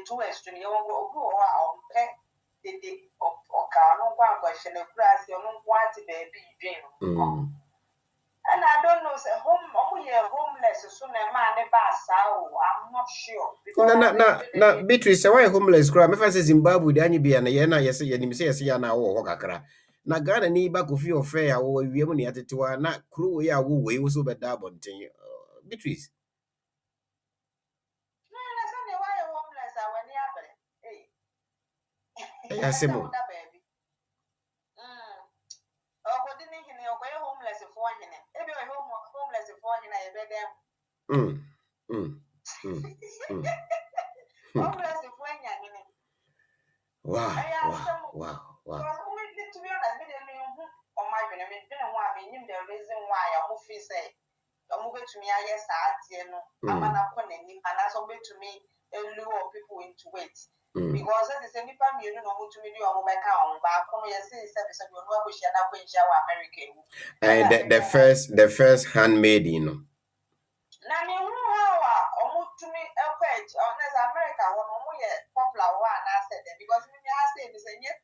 Two extreme, you won't go on pet the no one question of grass, you don't want to baby dream. And I don't know, say homeless as soon as man I'm not sure. Na Beatrice, why homeless crowd? Me fancy Zimbabwe the anyi bia na ye na yesi ye nim say yesi ya na wo kakra. Na Ghana ni ba Kofi Offeh ya wo wie mu ne atetewa na kru we ya wo we wo so beda abonten. Beatrice. No, that's only why homeless are when you are. Hey, asemo. Homeless for him. Maybe homeless for him. I bet them. Homeless for him. Wow. To be honest, on my the reason why I'm say I'm going to me. Yes, I'm an opponent, and that's going to me lure people into it. Because as I said, if I'm you know to me, I'm back on back on your service of your work, we shall not win American. And the first handmaid, you know. Now, you know how to me a page on as America when we popular one, I said that because me, I said this and yet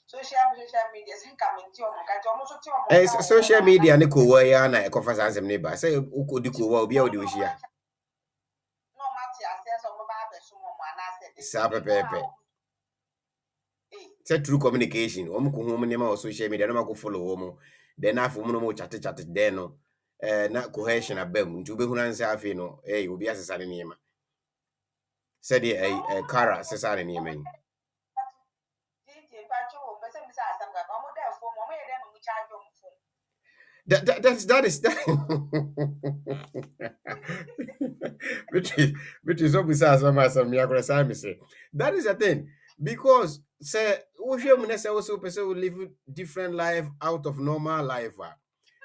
social media coming to almost social media, Nico, why I confess as a neighbor. Say, who could you be able to share? No matter, I said, some about the Pepe. It's a true communication. Home social media, no go follow home. Then after no chat then no. Not cohesion a bem to be who no, will be as a name. Said a cara, Cesar name. That is which is what we say that is the thing, because say also person will live different life out of normal life.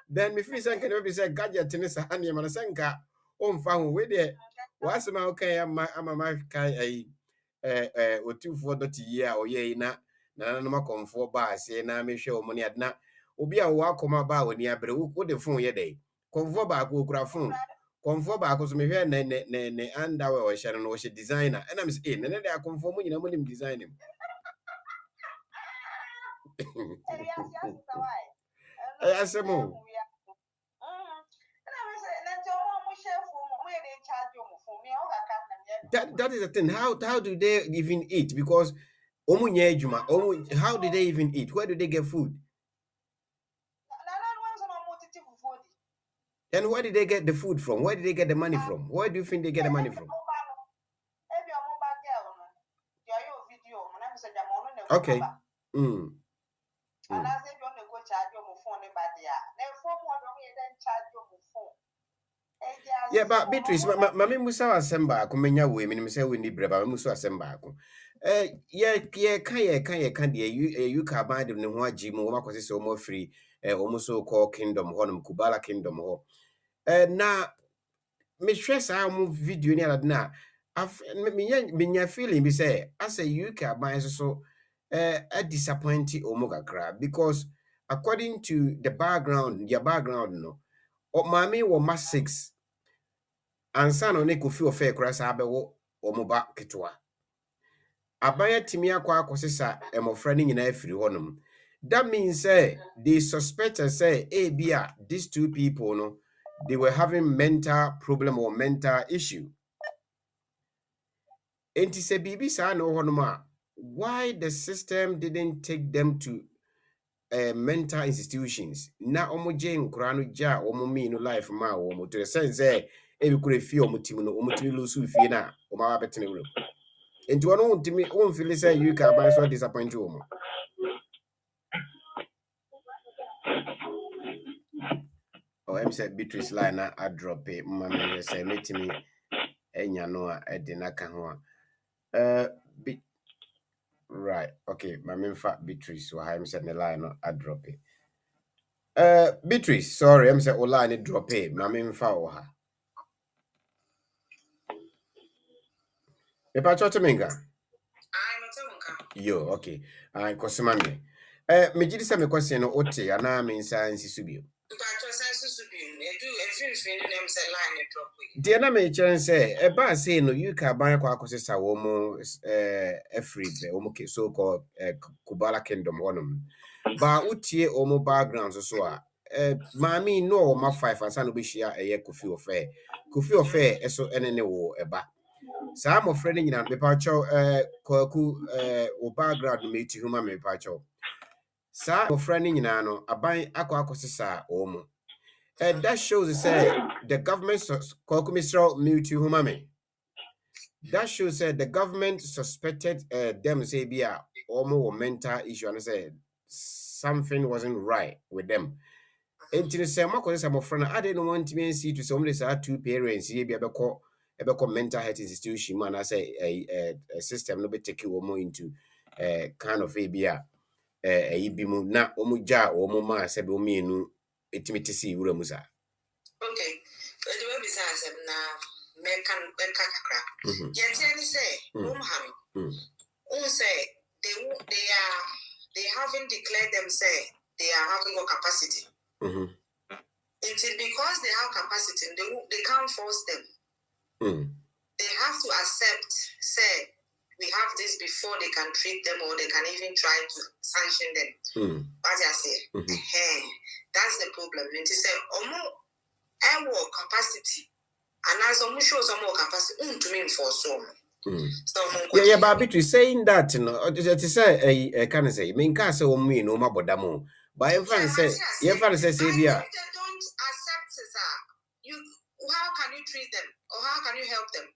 Then me feel say can be say gadget ni sa hane man senka on fa ho we de was ma okay am ma kai otufo dot year oye na no ma komfo ba ase na me hwe o mo ne adna obi a wo akoma ba woni abre wo de phone ye dey komfo ba ko kura phone komfo ba ko so me hwe ne underwear o hye no o hye designer and am say ne de akomfo mo nyina mo nim design him. That is the thing. How do they even eat? Because how do they even eat? Where do they get food? And where did they get the food from? Where did they get the money from? Where do you think they get the money from? Okay. Yeah, but Beatrice, Mammy Musa Assemba, Comenia women, say we need Breba Musa Assemba. Can't you can buy the Noa Jim, Wako is more free, almost so called Kingdom, Honum, Kubala Kingdom. Now, Miss Stress, I move video near that now. I've been feeling, be say, I say you can buy so a disappointing Omoga crab because according to the background, your background, no, or mammy or my 6. Ansa no ne Kofi Offeh kura sa abewo omoba ketwa abaya timi akwa akosesa emofra ni nyina afiri honum. That means they suspect say bia these two people no they were having mental problem or mental issue. Enti se bibi sa no honum a why the system didn't take them to mental institutions na omoje nkura no ja omomi no life ma omo to the sense ebi kure fie omutimi no omutimi lusu fie na omawa betene wuro enti wono untimi won feel say you can buy so disappoint you omo em say Beatrice line na a drop e mama me say metimi enya no a ede na ka ho right okay mama fa Beatrice so I'm say the line no a drop e Beatrice sorry em say o line drop e mama fa o ha Epa chotemenga yo okay I kosimame me gidi se me kwese no ote ana me nsa nsisubio Dear na me chan say e ba say no you can buy kwa akosesa wo mo free be wo ke so called Kubala Kingdom wonum ba utie o mo background so a mami no ma 5 ansa no be hia Kofi Offeh eso ene wo eba sa mo friend nyina me pa chow kwaku wo background me ti huma me pa chow sa mo friend nyina no aban akosesa o mo. That shows the government that shows the government suspected them say be a almost mental issue and said something wasn't right with them. And to say my cousin some friend I didn't want to see to some say two parents here be a mental health institution man I say a system no be take you more into kind of a bimu na omuja omuma se be omienu etimiti si wura musa. Okay. The way besides now, Mekan Kakra. Yet, say, say they haven't declared them say they are having no capacity. It's because they have capacity, they can't force them. They have to accept, say, we have this before they can treat them or they can even try to sanction them. What I say, that's the problem. And to say, capacity, and as a show some more capacity to mean for some. Yeah, but between saying that, you know, to say I can say, mean can't say me no more bodamo. But if I say, if I say, they don't accept you. How can you treat them or how can you help them?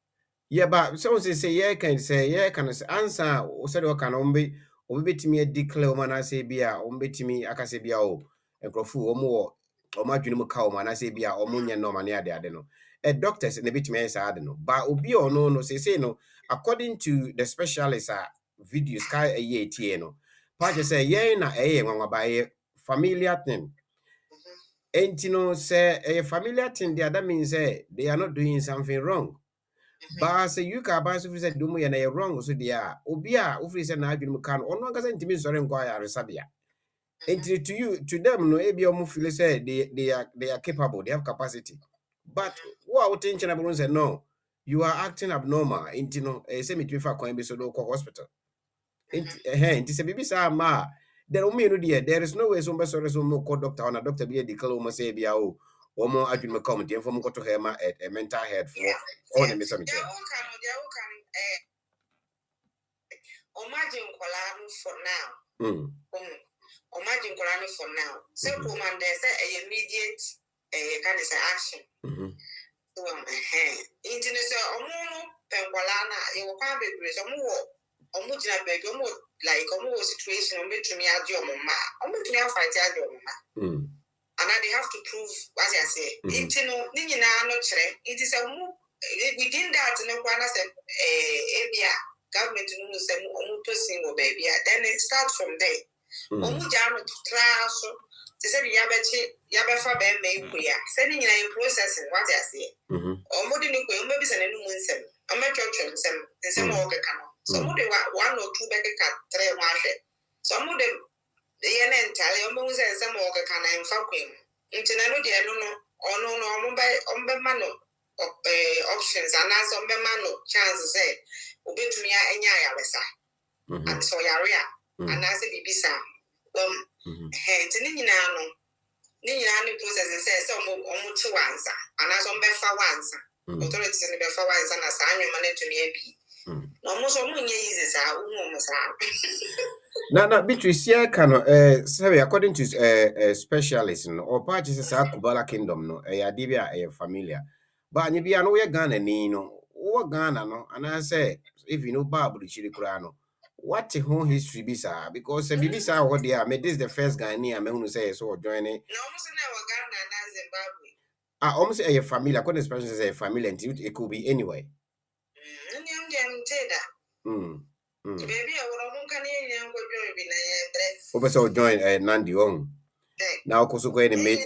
Yeah, but someone say, yeah, can answer or said, or can be to me a declare man, I say, be a to me, I can say, be a crofu or more. Or my dream cow man, I say be a omunya no mania de adeno. Doctors in the bit me I don't know. But obi or no say no. According to the specialists videos sky a year tieno. Paja say yeah na one by familiar thing. And you know say a familiar thing there that means they are not doing something wrong. But say you can buy so said do and wrong so they are obia ufri say na adwum kan ono anga say ntimi sore nkwa ya resabia. And to them no ebi omo feel say they are capable, they have capacity. But what I would think about say no, you are acting abnormal. Into no, say me to kwan be so do hospital. Into say bibi sa ma. There there is no way so call doctor on a doctor be declare almost say be o more adwuma come the inform go to her a mental health for all the miss me. Imagine for now. Imagine Korano for now. So, woman, there's an immediate kind of action. So, internet, Pengolana, you will come with some more. Like a situation on which me at your mamma, on which me fight at your mamma. And they have to prove what I say. Internet, Nina, not it is a move within that. No one has a government to say, single baby. Then it starts from there. Jam to class, to say Yabafa Ben may we are sending in processing what I say. Or more than maybe send a new winsome. A metro some the same organ canal. Some of them one or two back at 3 market. Some of them the end almost and some organ can and fucking. Internal, or no, mano options and as on mano chances say, obey to me any ayalesa. And so Yaria. And as a bibisa, Nini process and says some almost 2 answer, and as on Befa answer, authorities in the Befa answer, and assign your money to me. Almost all is almost Now, Beatrice, here can sorry, according to specialists or parties are Kubala Kingdom, no, a Adibia, a familiar. But you be an oya Ghana, no, or Ghana, no, and I say, if you know Babu Chirikurano. What the whole history be sir? Because the BBC what they are made this the first Ghanaian man who say so join it. I almost say a family, according to expressions say a family and it could be anyway. Baby, I join Nandi on. Now because go and make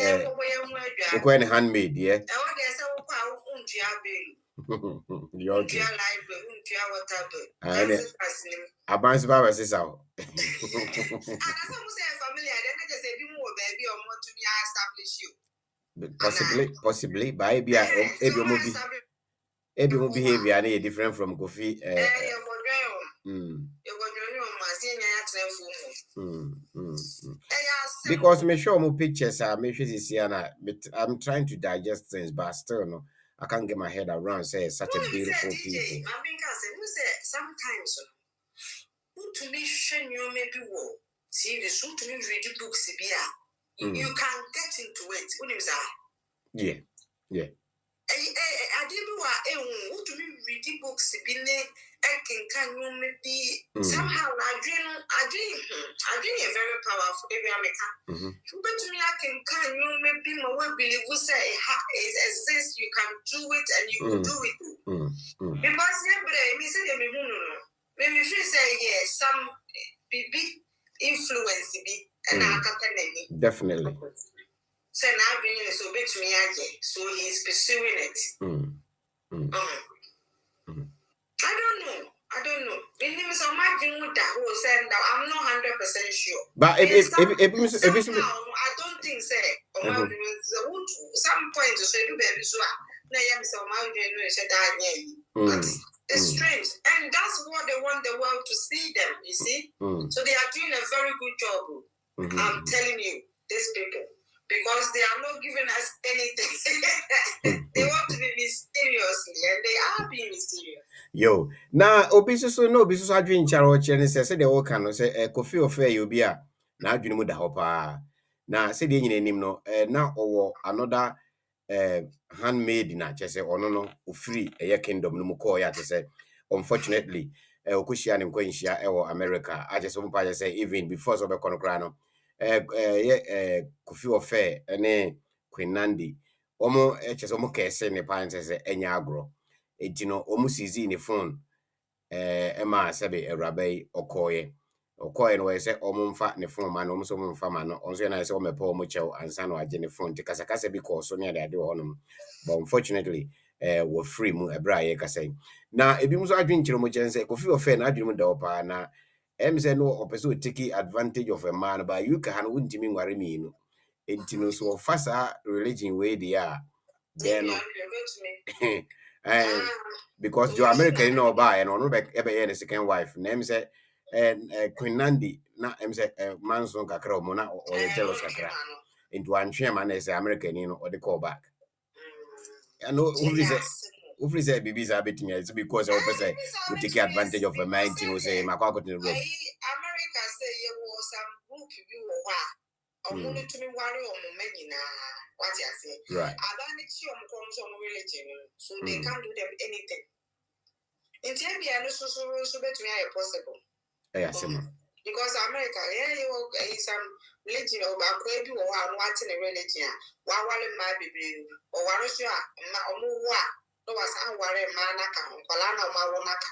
go and handmade, yeah. You're okay. Abans Baba says out. Possibly, but maybe behavior is different from Kofi. Because me show more pictures, I'm trying to digest things, but still no, I can't get my head around. Say such a beautiful people. Sometimes, to me, you maybe will see the suit to me read books. You can get into it. Yeah. I didn't want to read books. Can maybe somehow I dream a very powerful baby America. But to me, I can you maybe my way believe we say it exists, you can do it and you will do it. Because me say maybe she say yes, some big influence be and I can definitely. So now being so big to me, so he is pursuing it. I don't know. I'm not 100% sure. But if I don't think so. Some point to say baby so but it's strange. And that's what they want the world to see them, you see? So they are doing a very good job. I'm telling you, these people. Because they are not giving us anything. They want to be mysteriously, and they are being mysterious. Yo, now obiso adwin charo chere say the work can say Kofi Offeh you be a na adwin mu da hopa na say de nyina nim no na owo another handmade na chese ono no ofiri eye kingdom no mu call ya say unfortunately okoshia ne nkwanhia ewo America I just want to say even before so be konokra no Kofi Offeh ene Queen Nandi omo chese omo kese ne pan say enya agro etino omo Seize ne phone ema sebe erabai okoye no we say omo mfa ne phone ma no omo so mfa ma no onso na say omo pa omo chew ansa no age ne phone ti kasa because so ne ade honum but unfortunately we free mu ebra ye kasa na ebi mu so adwen kire mo chen say Kofi Offeh na adwen mu da opa na say no opeso take advantage of a man but you can wuntimi nware mi no etino so fasa religion we dia then because the American no buy and on back ever the second wife name say Queen Nandi na say manson kakra mo na or jealous kakra into one chairman as American or the call back. I know who say babies are betting it's because of say we take advantage of a man to say my to the room. America say you was some book you only to me worry on many what you say. Right. I don't need some religion, so they can't do them anything. In Zambia, no so bet me possible. Yes, because America, you some religion or baby or watching a religion. Why my baby or what is your no was I worry manaka, Palana Maronaka.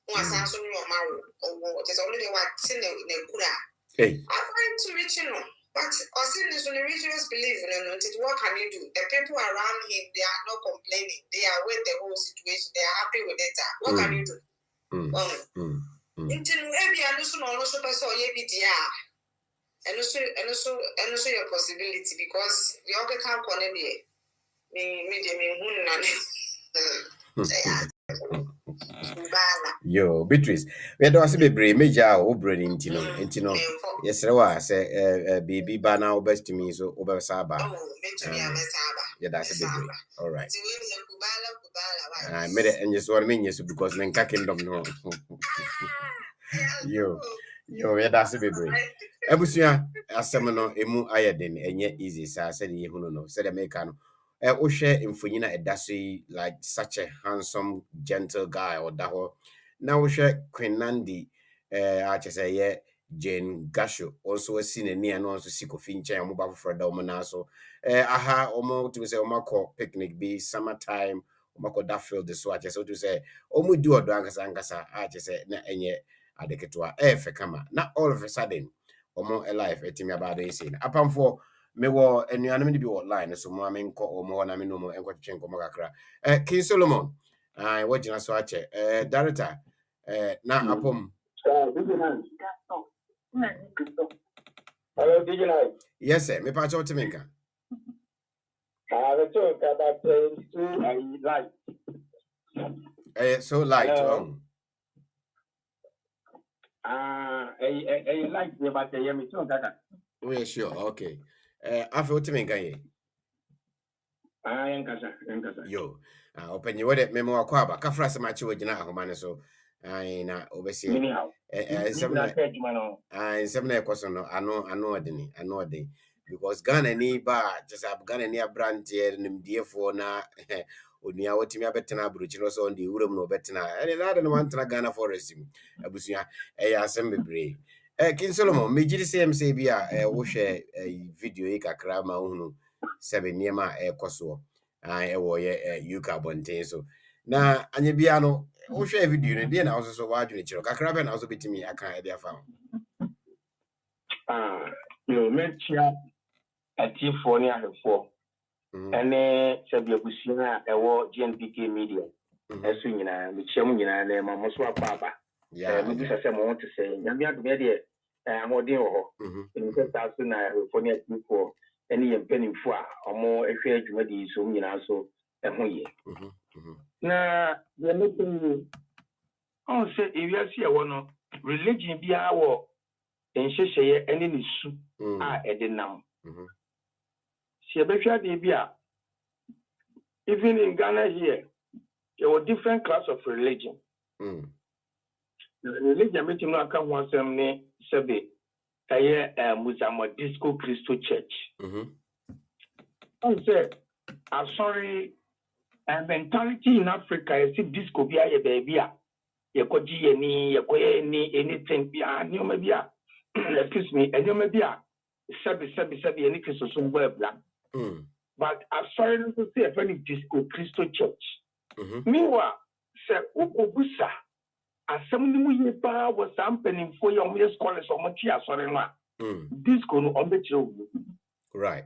Was answering your marrow or what is only what's in the Kura. I find to reach but Osin the religious belief in it. What can you do? The people around him, they are not complaining. They are with the whole situation. They are happy with it. What can you do? Until maybe I also know also person and also your possibility because the other can't connect Yo, Beatrice, we don't see be major obre intino. Yes, rewa say baby ba na obest to me so obe saba. Yeah, that's a bit. All right. I made it and just what I mean yes because then kingdom no. Yo, yeah, that's a bit. Ebusia asem no emu ayeden enye easy sa said ye hunu no said America no share infonyina edase like such a handsome gentle guy or daho now share Queen Nandi say yeah Jane Gasho also a seen near no also see Kofi nchen mo for da mo na so aha omo to say omo picnic be summertime omo that field the so so to say omo do odo ankasa say na enye adeketwa efe kama na all of a sudden omo life etimi abado isi apam for me wo enuanam bi online so mo amenko omo na me no mo enko twetwe nko kakra King Solomon what you so ache director na apom hello Digital. Yes sir me pa cho temenka The talk about light. So light. Light about the yummy talk. We sure. Okay. After what me gaye. Yo. Open you what memo kwaba. Kafra se machi wajina ahomane so. Na obesi. Anyhow. Nsɛm na ɛkɔ so no ano ɔden because Ghana ni ba just Ghana ni abranteɛ nimdiefoɔ na onua wɔtumi abɛtena aburokyiri no so on the wuram no bɛtena ɛne na no wantena Ghana forest mu abusua ɛyɛ asɛm bebree King Solomon megiri sɛm sɛ bi a wohwɛ video yi kakra ma wohunu sɛbe nneɛma a ɛkɔ so ɛwɔ yɛ UK abɔnten so na anya bia no wohwɛ video no deɛ na wo so wadwene kyerɛ kakra bɛ na wo so betimi aka ɛde afa ho mentia atifoɔ ne ahwɛfoɔ ɛne sɛbi abusua a ɛwɔ GNPK media ɛso nyinaa mekyia mu nyinaa na ma mo so akɔ mebisa sɛ mo ho te sɛ nyame adom deɛ ahoɔden wɔ hɔ ɛnim sɛ saa so na ahwɛfoɔ ne atifoɔ ɛne yɛ mpanimfoɔ a ɔmo ɛhwɛ adwumadi so mu nyinaa so ɛho yɛ na deɛ mɛtumi ɔn sɛ ewiase ɛwɔ no religion biara wɔ nhyehyɛeɛ ɛne ne su a ɛde nam sɛ yɛbɛhwɛ adeɛ bi a even in Ghana here there were different class of religion religion mɛtumi no aka ho asɛm ne sɛbe ɛyɛ Musammadisco Christo Church ɔn sɛ asɔre mentality in Africa yɛsi disco bi ayɛ baabi a yɛkɔgye yɛni yɛkɔyɛ ni anything bi a nneɛma bi a excuse me nneɛma bi a sɛbe yɛni Kristo so mbɔ abla but asɔre no nso sɛ yɛfɛ ne disco Christo Church meanwhile sɛ wokɔbusa asɛm no mu yie paa wɔ saa mpanimfoɔ yɛ ɔmo yɛ scholars ɔmo te asɔre no a disco no ɔmo bɛkyerɛ wo right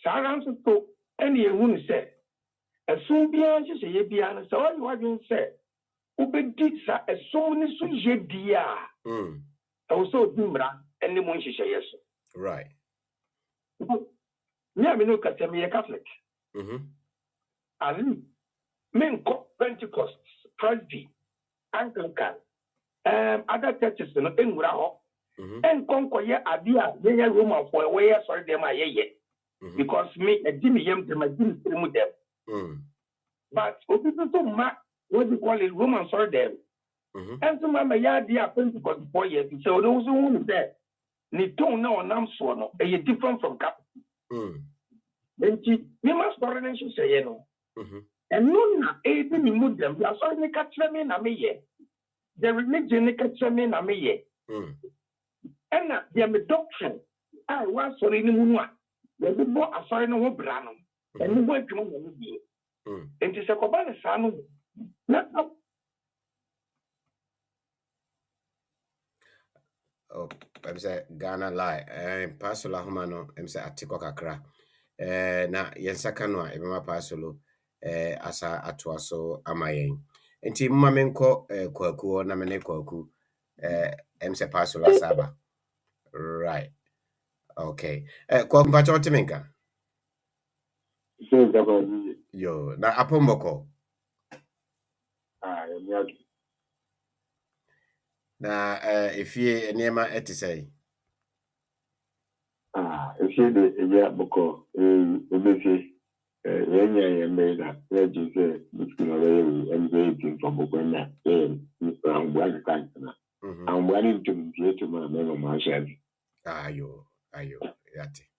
saa ara nso so ɛne yɛhu no sɛ ɛsom biara nhyehyɛeɛ biara no sɛ ɔyɛ wadwen sɛ wobɛdi sa ɛsom no so yɛ die a ɛwɔ sɛ ɔdi mmara ɛne mu nhyehyɛeɛ so right me a me no kasa meyɛ Catholic ali menkɔ Pentecost Presby Anglican other churches no ɛnwura hɔ ɛnkɔnkɔyɛ adeɛ a yɛyɛ Romanfoɔ ɛwɔyɛ sɔre dɛm a yɛyɛ because me ɛdi me yam dɛm ɛdi me siri mu dɛm but obi so ma what we call it Roman sɔre dɛm ɛnso ma yɛ adeɛ a Pentecost foɔ yɛ fi sɛ ɔno nso hu sɛ ne tone na ɔnam soɔ no ɛyɛ different from Catholic nti me ma sɔre ne nhyehyɛeɛ no ɛno na ɛdi me mu dɛm asɔre ne ka kyerɛ me na meyɛ the religion ne ka kyerɛ me na meyɛ ɛna deɛ me doctrine a ɛwɔ asɔre ne mu no a yɛde bɔ asɔre no ho bra no ɛno bɔ adwuma wɔ no bie nti sɛ kɔba ne saa no na I'm say Ghana lie pasolo ahoma no I'm say atiko kakra na yensaka no a ebema pasolo asa atoa so amayen nti mma menko kwaku na mene kwaku I'm say pasolo asaba right okay kwa mpacho timenka yo na apomboko na efie nneema etisai efie de eya boko obefi yenya yemeda register biskuna wewe MJ from Bogona ngwa kankana angwani ntumtie tuma mema mashadi ayo yate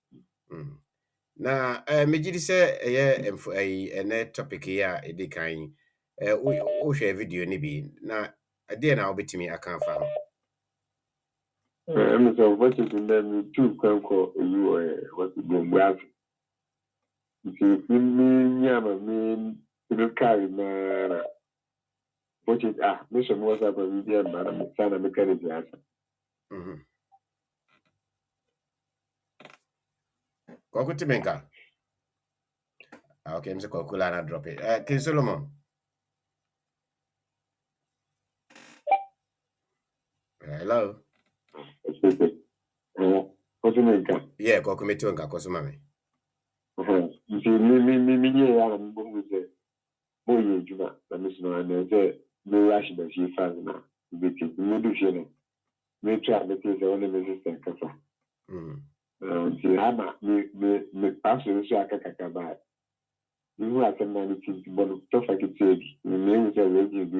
na mejidi se eye ene topic ya edikan wo hwe video ni bi na ade na obetimi aka fa ho so what is in them two kanko you what the bomb if me nyama me the carry na what is mission was up with the man sana mechanic ya Koku timenka okay mse koku la na drop it King Solomon hello koku menka yeah koku metu nka kosu mame see me I'm going to say, boy, Juma, the Miss Noan, no rational she found now. Because we do share. Me try because the only resistant kafa. See, me pass the shaka kakaba. You are some money to but tough I could say, me was a radio do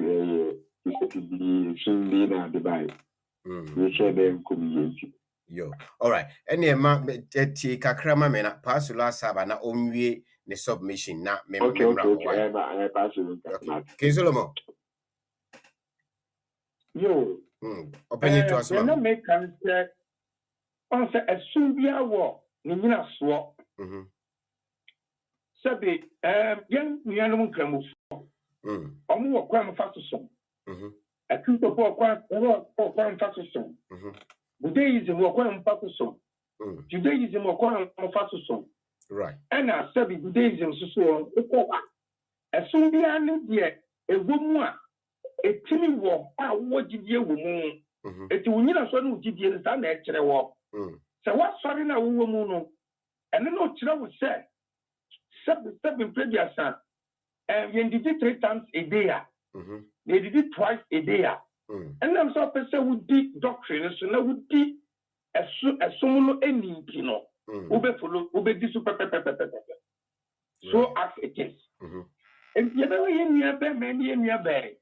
a soon be now the buy. We share them community. Yo, all right. Any ma kakrama me na pass last saba na onwie ne submission na me Okay. I pass it. Okay. Kinsolomon. Yo. Open it to us, man. Then make can say on say assume be a war. Ni nyina so. Sabi yen nuanom kramu. Omo wo kwa mfa so. Akunto po kwa mfa so. Buddhism wo kwa mfa so. Judaism wo kwa mfa so. Right. And I said Buddhism so assume be an de ewomu a etimi wo a wo gidie wo mu. Eti wunyina so no gidie ne sa na e kire wo. Se wa sori na wo mu no ene no kire wo se seven previous and you did it 3 times a day. They did it twice a day. And I'm so person would be doctrine, so now would be a solo any kino. Ube follow, ube di super so as it is. And you know, in your bed, many in your bed.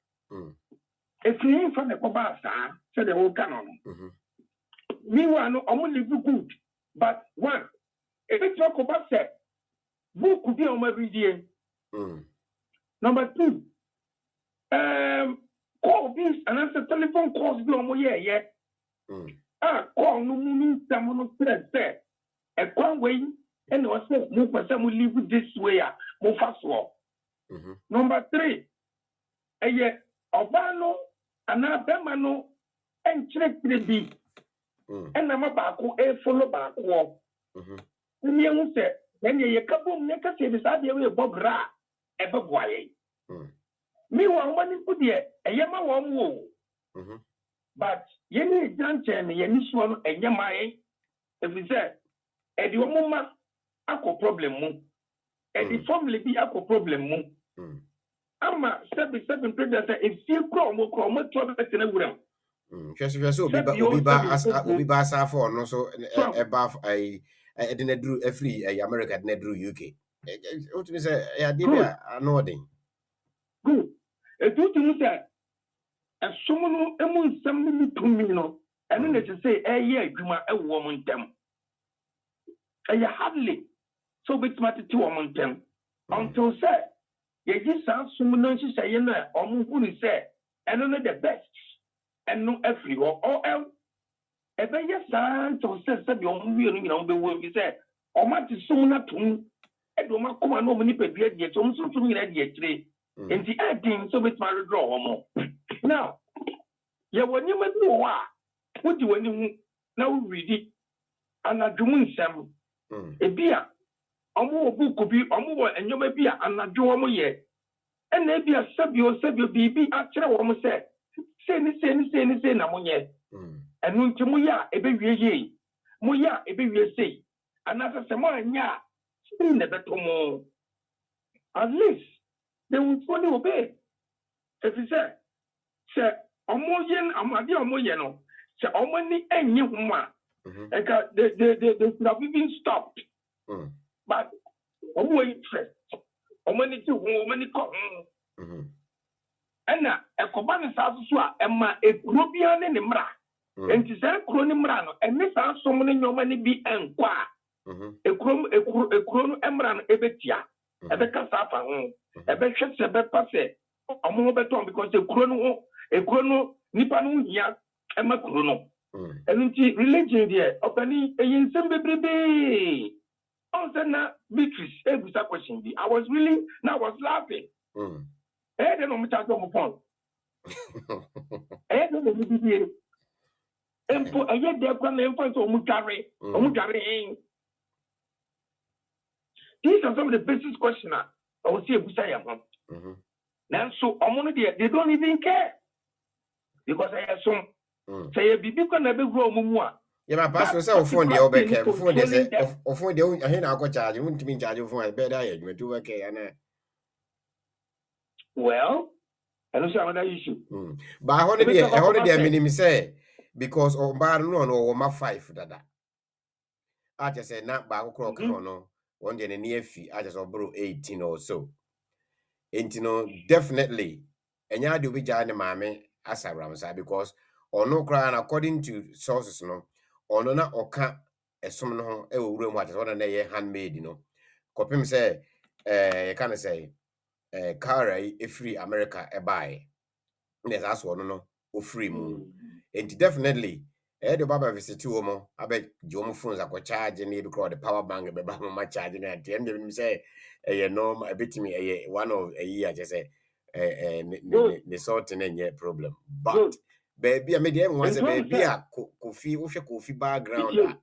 If you ain't from the Kobasa, said the whole canon. Meanwhile, no, only good. But one, if it's your Kobasa, who could be on my video? Number 2, call this and answer telephone calls no more yet. Call no means someone said, a one way and was move for some will live this way, move fast walk. Number 3, a yet Obano and Abemano and check the beat. And I'm about to follow back walk. And you said, then you couple make us say this idea of Bob Ra, ever quiet. Meanwhile, when you put here, a yama one woo. But Yenny Janchen, Yenny Swan, and Yamai, if we said, and your mama, Ako problem, and the family be Ako problem. Ama 77 previous, if you come, will trouble in a room. So be ba sa for no so above I didn't do a free America didn't do UK. What me say ya dey anodin. Good. E do to say and someone emu nsam to me no and then to say ye adwuma e wo mo ntem. E hardly so bit matter to wo mo ntem until say ye ji san sum no nsi say na omo hu ni say and no the best and no every or else if I yes to say be omo wi no nyina be wo bi say o ma ti sum na tum e do ma kuma no mo ni pe bia die to so tum nyina die kire. And the ending so with my draw more. Now, you when you met no what do you now read it and I doing some a beer. Omo book could be omo and you may be and I do omo yet. And maybe a sabio baby actually almost said, say no yet. And when to Muya a baby ye, Muya a baby say, another Samoan ya, still never to more. At least. They will fully obey. If you say, Omoyen, Amadi Omoyeno, say, Omani and Yuma, they could have even stopped. But Omo interest, Omani to Omani come. And now, a Kobana Sasua, Emma, a Rubian and Mra, and to say Cronimrano, and this house so many no money be and qua. A chrono Emran Ebetia, a Becasapa. A better passe, a more beton because a chrono, Nipanu ya, and Macrono. And religion there, opening a yin baby. Also, now, Beatrice, every question. I was really, now I was laughing. I don't know much I don't phone. I don't know. And for a year, they're going to influence Omugari. These are some of the basic questions. I will see a Busaya. Now, so they don't even care because I have some say a bibi can never grow more. Yeah, my pastor said, phone the overcare, phone they say, of phone the I hear charge, wouldn't mean charge of my bed. I went to work. Well, and also another issue. But I holiday, minimum say, because on bar no, my 5 dada. I just said, not back o'clock, no, one day in a near fee, I just borrow 18 or so. And definitely, and ya do be jane mammy as a ramsa because or no crying according to sources, no, or no, not or can't a summon home, a room what is one and a handmade, Copim say, can I say, Kara, a free America, a buy. Yes, that's one, no, free moon. And definitely, the Baba visit to Omo, I bet Jomo phones are charging me because the power bank, the Baba my charging at the end of him say, no, I bet me one of a year, just say, the sort in problem. But, baby, I made them once a baby, Kofi background.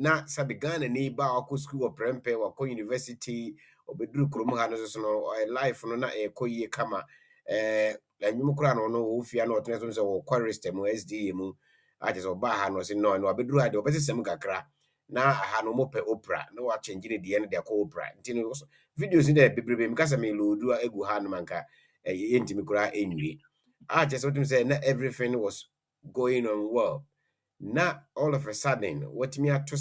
Na sabi Ghana ni ba ako school or prempe or university or bedru krom ha no so no life no na e koyie kama anyum kura no no ofia no otene so wo quarist mu SDA mu ati so ba ha no se no no bedru ha de obese sem kakra na ha no mo pe opera na wa change ne de ne de ko opera ntino videos ni de bebrebe mkasa me loadu egu ha no manka entimi kura enwie just what say na everything was going on well. Na all of a sudden, what me at to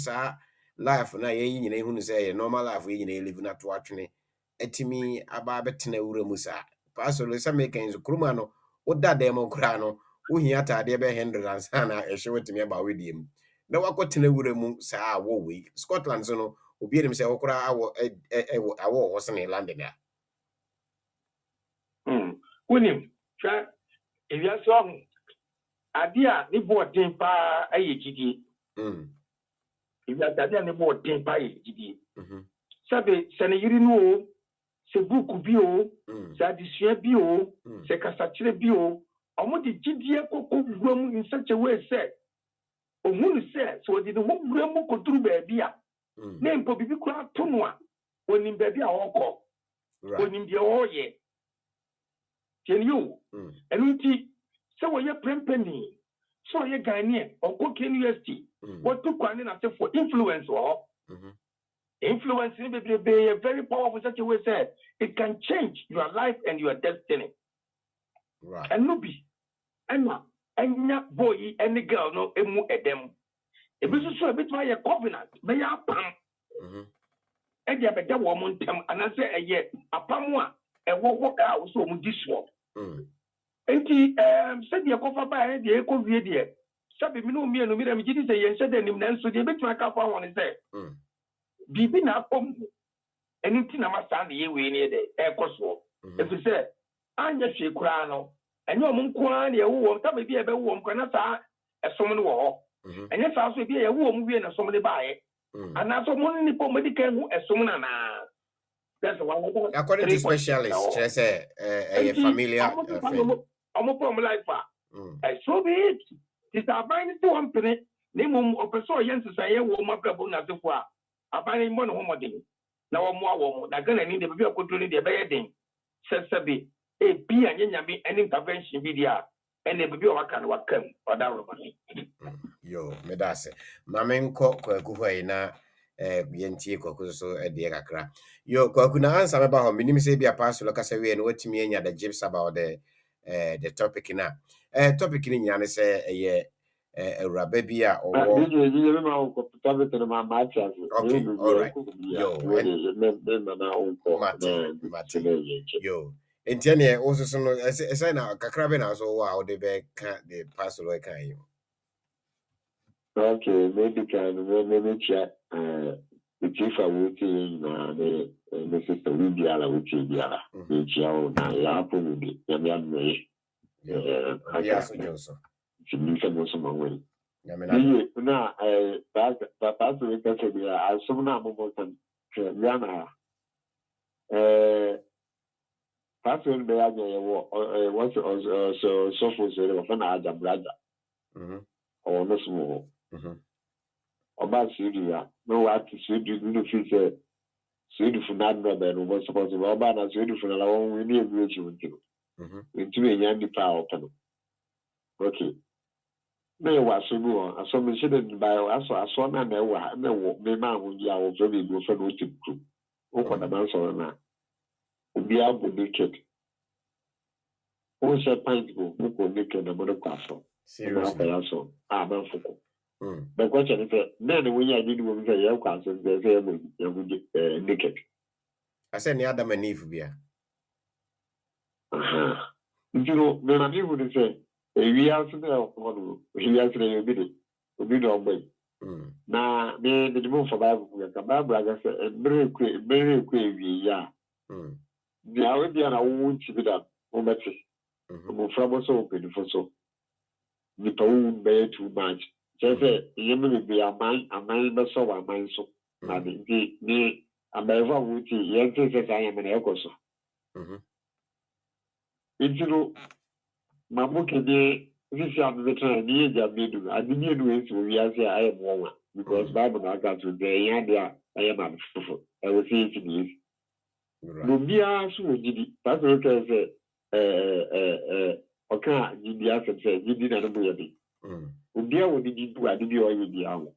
life na ye nyina ehunu say normal life ye nyina live na to atwene etimi aba betena wura musa pastor le make en kruma no woda dem kra no wo hia taade be 100 ansana ehwe wetimi aba wediem na wakotena wura mu saa wo we Scotland so no obi dem say wokra awo wo sene London ya Unim twa evia so adia ni boarding pa ayejidi evia adia ni boarding pa ayejidi sabe sene yiri no se book bi o se adisua bi o se kasachire bi o omo de gidie kokko buam in such a way say omunu say so de no buam koduru ba bia na mpo bibi kura to no a onim ba bia okọ onim de oye tell you enuti so we prempeni so ye Ghanaian or Kofi University what to kwane na say for influence or influence be a very powerful such a way said it can change your life and your destiny right and no be anya boy any girl no emu edem e be so bit my covenant be ya pam e dia be da wo mo ntem anase eye apam a e wo ka so mo diswo enti said the cover by the eco video sabi mi no mi no mi dem gidi say yen said nim na nso de betuma ka fa won say bibi na pom enti na masa na ye we ni de e koso if you say anya hwe kura no enye om nko an na ye wo ta bi e be wo nko na sa esom no wo enye sa so bi e wo om wie na som ne baaye ana so mo ni pom di kan hu esom na na. That's one. According to specialists, say a familiar thing. I'm from life. So be it. It's a binding to one penny. Name of person, yes, I will my brother as a fois. A binding one home. Now, more woman, they're going to need the people controlling the bedding. Says Sabi, a be and yammy and intervention video, and the baby can work or that money. Yo, medase. Mamen ko na yentie kwaku so de kakra yo kwaku na answer me ba ho minim say bia pass lo kasa we no watimi anya the gips about the topic na topic ni nyane say awuraba bi a owo okay all right yo entiane also so no say na kakra be na so wa de be ka the pass lo kan yo. Okay, maybe check the chief of working the sister will be ala which is the other, which you now laugh will be Yamian. Yes, Joseph. She needs a most of my way. Now, Papa, I saw now more than Yana. Pastor Beaga was also so for an Adam brother. Or no small. About Syria, no what to Syria, no future. Syria for not brother, and was supposed to about a Syria for a long we need to with you. Into a young power. Okay. me was so more, as some shouldn't buy us, I saw no me man would be our very good for no tip group. Open the man so now. Be out with the kid. Also, pint go, who could make a mother castle. Seriously, also, I'm a focal. The question is, then when I did with the young council, there's a naked. I said, the other man, if we are. You know, then I would say, we are to the he has a bit of way. Now, the move for Bible, I said, very quick, yeah. The Arabian, I won't see that. I'm from so open for so. The pound bear too much. Just say, you may be a mind, so a mind so. I'm never with you. Yes, I am an EOCO. You know, my book is this year, the time, I didn't do it, we are I am one because Bible I got to the idea I am I will see it in this. We are so did it. That's what I say. Okay, you have to say, you didn't know it. We are what did you do? I did you already the hour.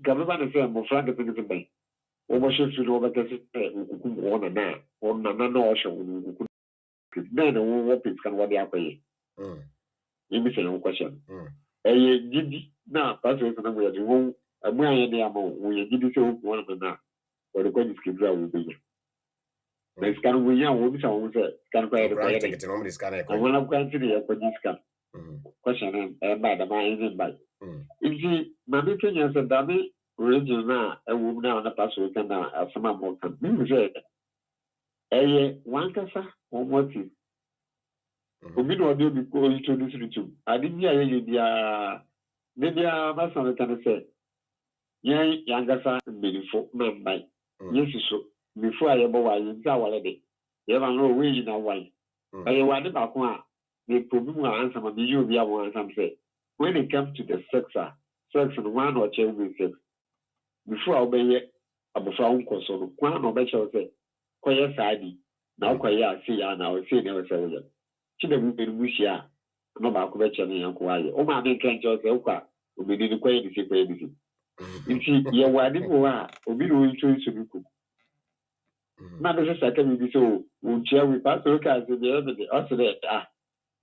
Government is saying, my friend, the thing is a bank. Almost should know that one and now, one and no ocean. Then what is can what they are paying. You miss no question. Diddy now, that's what we are doing. I'm wearing the amount we did so one of them now. Or the question is will be. Next can we are what someone said, can buy the price to normally scan. I want to go to the question and by the mind by. If you, Mammy Kenya said, Dammy, region a woman on the password can now have some more can be said. One casa or what is. We know they be going to this YouTube. I didn't hear you. Maybe I must have said, yeah, younger son, before man by. Yes, so before I ever was in Zawalade. You have no way in a way. I want about one. They probably answer my you be able to say. When it comes to the sex and one or two with sex. Before I obey it, I'm a phone console. One or better say, quiet side. Now, quiet, see, and I will see never say. Chile in Lucia, no back veteran and quiet. Oh, my man can't just help. We didn't quite the same. You see, you're wading over, or be doing to you. Not as a second, be so. Won't share with us, look at the other day. Also, that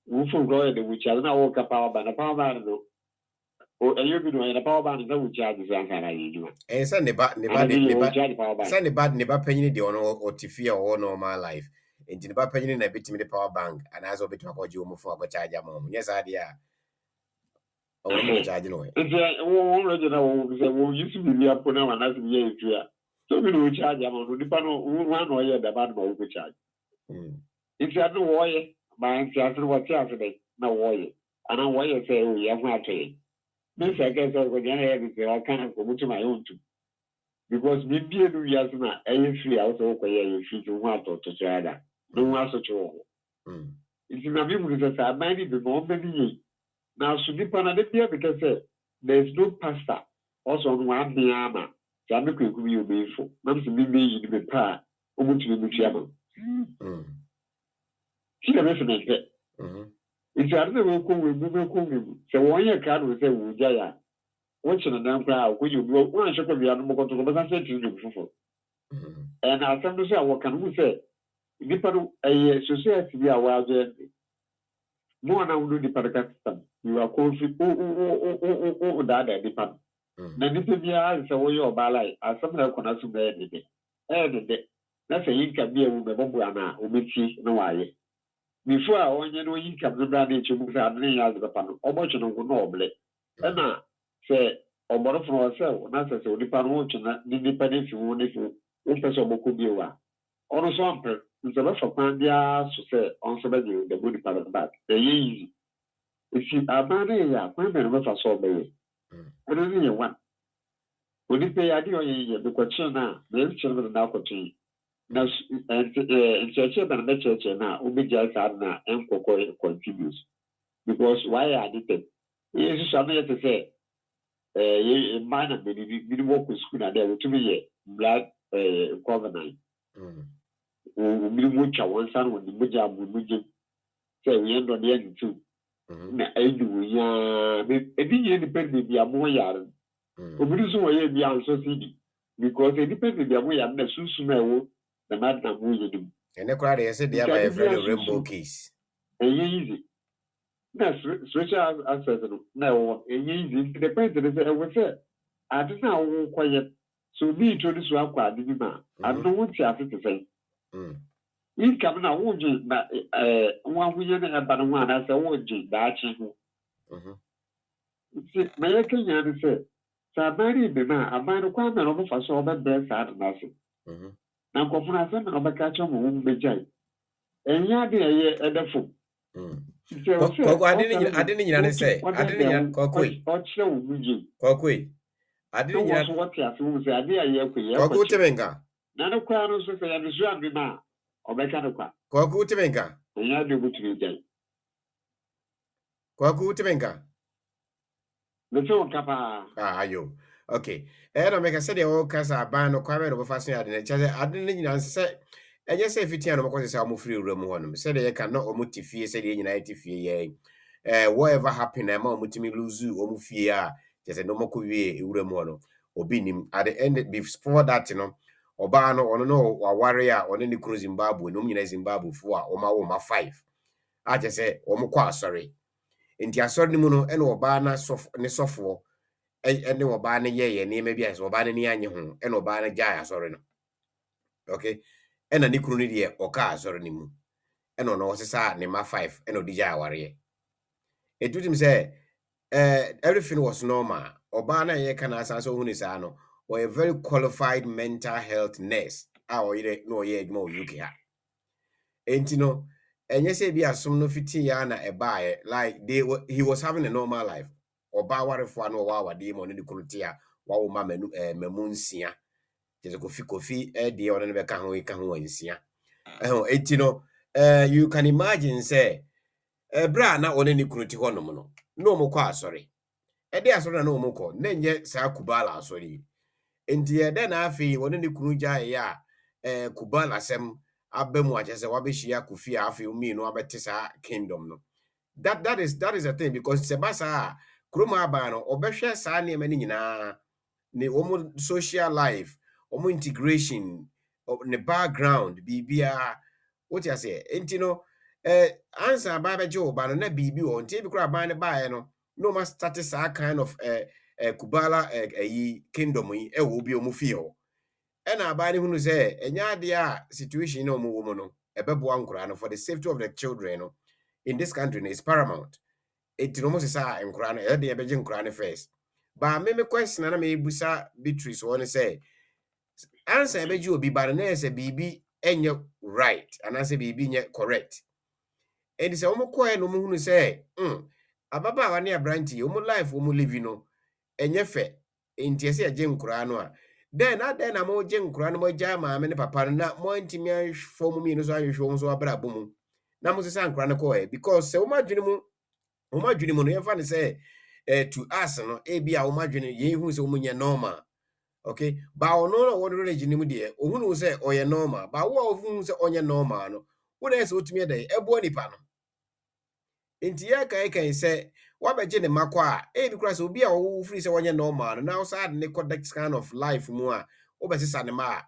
we forgot which I now walk up power by the power band. Or a year ago, in a power band, no charges and I do. And send the bad, send the bad, never penny the honor or Tifia or normal life. Into the penny in a bit in the power bank, and as of it about you for a charge your mom. Yes, idea. Oh, I'm charging away. It's a used to be up on one as a year. So we will charge them on the panel one way the bad boy will charge. If you have no warrior, my answer was yesterday, no warrior. And I want to say, we have not trained. This I guess I was I can't go to my own too. Because maybe we have not any free out of a free to want to try that. No one such a it's in a because I might be more many. Now, should be panadipia because there's no pastor. Also, on one the armor. Jamaica could be beautiful. Not to be made in the power. Almost to be chairman. She never finished it. It's another way to so 1 year card will say, Jaya. Watching a damn crowd, when you go, one should be animal control, but I said to you before. And I come to say, what can we say? Depend a society be a wild more now do the Pakistan. You are called that depend. Then if you are so your ballet, as some of the consumer every day. That's a income be a woman who makes no way. Before I want you know income the brand to move out of the panel, or much of noble. And now say, or more from ourselves, not as a depend watching the independence you want if person could be one. On sample, it's a lot of Pandia to say on somebody the good part of the back. The easy. If you are married, women with a soul baby. I don't need one. When you pay idea, the question now, the children now continue. Now, in church and the church now, we just have now and continues. Because why I did it? It is something to say, a man and the work with school and there were 2 years, black covenant. We watch our one son when the Mujab would say we end on the end too. na ayu ya edi ye depend bi amo yare obiri so ye bi anso sidi because it depends bi amo yare na susu na ewo na madam mo ye dim ene kwa de say dey my friend rainbow case easy na social access no na ewo easy it depends on the ewo say ade na wo kwaye so bi introduce akwa ade bi ma ado wo ti ase te say income na wo ji na wo ahunye na ba no ana say wo ji da chi ho see me Kenya ni say sabari be na abanu kwa me no fa so obe sa ade na se na nkofo na se na obeka cha mo wo mbejai enya de eye edefo Koko ade ni nyina ne say ade ni nyina kokoi o chire wo buji kokoi ade ni nyina so what ya so say ade aye koye koko temenga na no kwa no so say ya bisu ade na obeka no kwa koko temenga enya de butumi jai koko temenga me so kapa ayo okay no make say dey o kasa ban no kwa me no fa so ade na chese ade ni nyina say enye say fitia no mako say amofiri ura mu hono say dey ka no omutifie say dey nyina etifie ye whatever happen na ma omutimi lose omufie a chese no mako wie ura mu hono obi nim at the end before that no oba no ono no waware a ono ni kru Zimbabwe no nyina Zimbabwe fo a oma wo ma 5 a chese omukọ asori enti asori ni mu no ene oba na sofo ene oba na ye ne ma bia so oba na ni anye ho ene oba na gya asori no okay ena ni kru ni de oka asori ni mu ene no sesa ne ma 5 ene odi gya aware etutim say everything was normal oba na ye kana asanso hu ni sa no or a very qualified mental health nurse or no ye mo UK ha enti no enye say bi asom no fiti ya na ebae like he was having a normal life oba warefo no wa wade mo ne kurutia wa wo ma mamu nsia je kofi de ono ne be ka ho ansia enti no you can imagine say bra na one ne kuruti honom no mo kwa asori de asori na mo ko na nye sa Kubala asori enti den afi one ne kunu gyae ya Kubala sem abemu achese wabehia Kofi afi umi no abetisa kingdom no that is a thing because sebasa kroma aba no obehwe sa ne mani nyina ne omo social life omo integration ne background bibia what you say enti no answer ba beje oba no na bibi o enti bi kura ba ne bae no must start sa kind of Kubala kingdom yi e wo bi omo fie ho ena aba ne hunu say enya ade a situation no omo wo mo no ebebo ankura no for the safety of the children no in this country is paramount it no must say ankura no e de ebeje ankura no first ba me question na me busa Beatrice won say answer ebeje obi ba na say bibi enye right and I say bibi nye correct and say omo ko e no mo hunu say ababa wa ne abranti omo life omo live no enye fe enti ese eje nkura no a then na mo je nkura no mo ja maame ne papa no na mo ntimi ahwefo mu mi no so ahwehwe so abra bomu na mo sesa nkura no ko e because se o madwene mu no yefa ne say to us no e bia o madwene ye hu se o munye normal okay ba ono no wo religion ni mu de o hunu se o ye normal ba wo hunu se onye normal no wo na se otumi de ebo nipa no enti ya kai say wabeje ne makwa bi kura se obi a wo free se wonye normal no now sad ne that kind of life mu a obesesa ne ma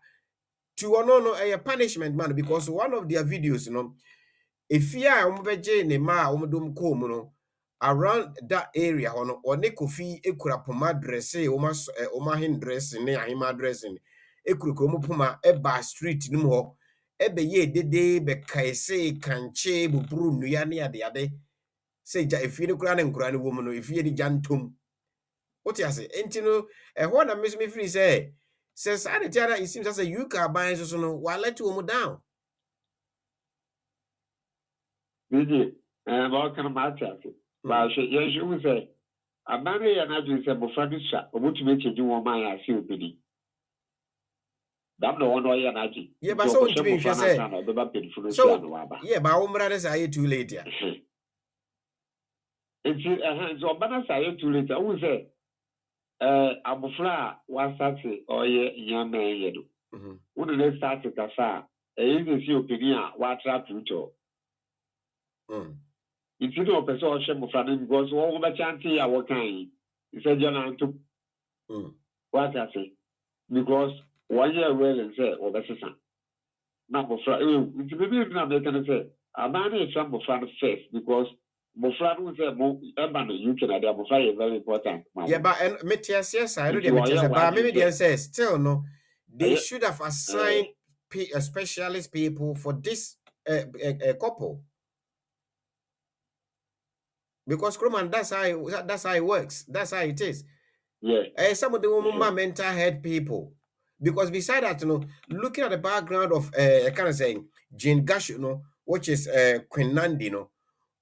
to ono no punishment man because one of their videos if ya omobeje ne ma omodom ko mu no around that area hono one Kofi ekura poma dress oma hin dress ne ahima dress ne ekura ko mu poma ba street nim ho be ye dede be kaise kanche buburu nuya ne ade say ja if you kura ne nkura ne wo mu no if you di jantom what you say enti no ho na me free say sanity that it seems as a you can buy so no wa let you down Didi ba kana ma ati ba she ye ju say abane ya na ju say bo fradu sha obutumi cheji wo man ya se obedi dam no one ya na ji ye ba so ntimi hwe say so ye ba wo mra ne say too late ya so bana say too late wo say abufra wa sate oye nyama ye do wo ne start kasa e yin si opinion wa tra tuto It's not a person or shame of because all the chanting our kind. He said, John, to what I say. Because 1 year well and say, oh, that's a son. Now, it's maybe not making say, a man is some of fun first because Bofra will say, you can have a very important. Yeah, but and Metias, yes, I know the Metias, but maybe the answer is still no. They should have assigned specialist people for this couple. Because Roman, that's how it works. That's how it is. Yeah. Some of the women mental health people. Because beside that, looking at the background of kind of saying Jane Gash, which is Queen Nandi,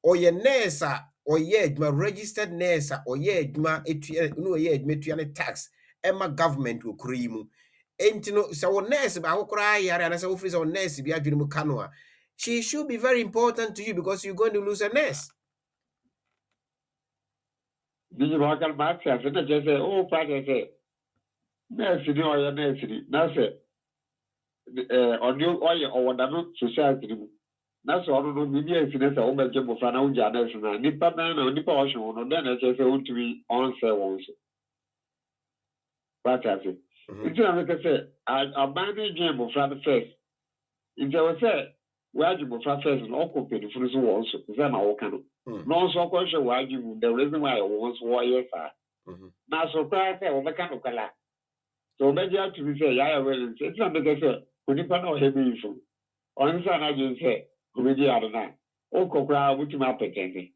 or your nurse, or my registered nurse, or tax, Emma government will cream. And so nurse, but how cry, and as office or nurse, be a she should be very important to you because you're going to lose a nurse. Did you walk on my self? And I just say, oh, Father, say, nursery or your nursery. Now, say, on you or whatever society. That's all. No, maybe I finish a woman job of an old Janus and Nippa man or Nippa Ocean, or then I just want to be on sale also. What I say? It's like I said, I'll buy the game of Father first. If I was said, where you will first and all company for this also, because I'm a worker. No, so question why you the reason why I was warrior. Now, so prior to the kind of color. So maybe I have to say, I will say, it's not because when you put no heavy info. On Sun, I just say, who be out of that. Oh, Cocra, which my pretending.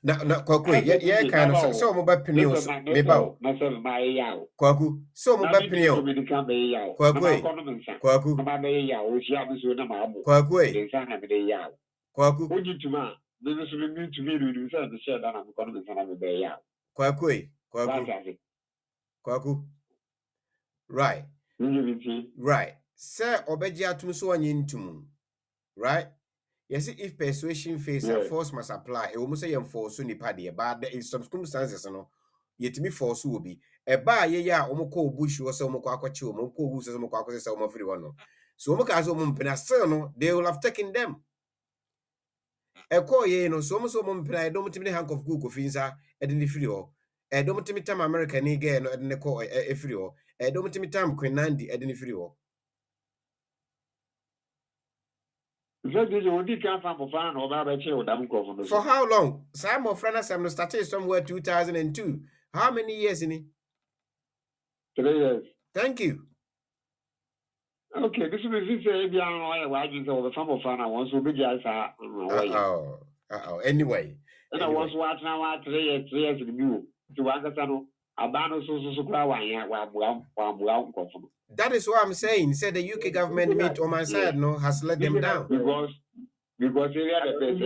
No, Kwaku, yeah, kind of so mobile pinions, maybe myself, my yaw. Kwaku, so mobile pinion, become a yaw. Kwaku, my yaw, which yaws with a marble. Kwaku, the son of a yaw. Kwaku, would you to ma? This is mean to me, you said the shed on a condom son of a yaw. Kwaku, Kwaku, right, right, sir, Obeja to so an intum, right? Yes, if persuasion phase and force must apply, it almost say enforce ni paddy, but there is some circumstances, yet me force will be a bar, omoko bush or some quachu, moko who's a moko, some of everyone. So Mokazo Mumpenasono, they will have taken them. A call ye no so much mumpena, don't me hank of Google Finza, and in the frio, a don't me time American again, and the call a frio, a don't me time Queen Nandi, and in the frio. For how long? Some of friends have started somewhere 2002. How many years in it? 3 years. Thank you. Okay, this is why you know the family fan. I want to be just Anyway. And I was watching now 3 years in the new to understand about so that is what I'm saying. Said the UK government meet on my side, has let them down. Because they are the best.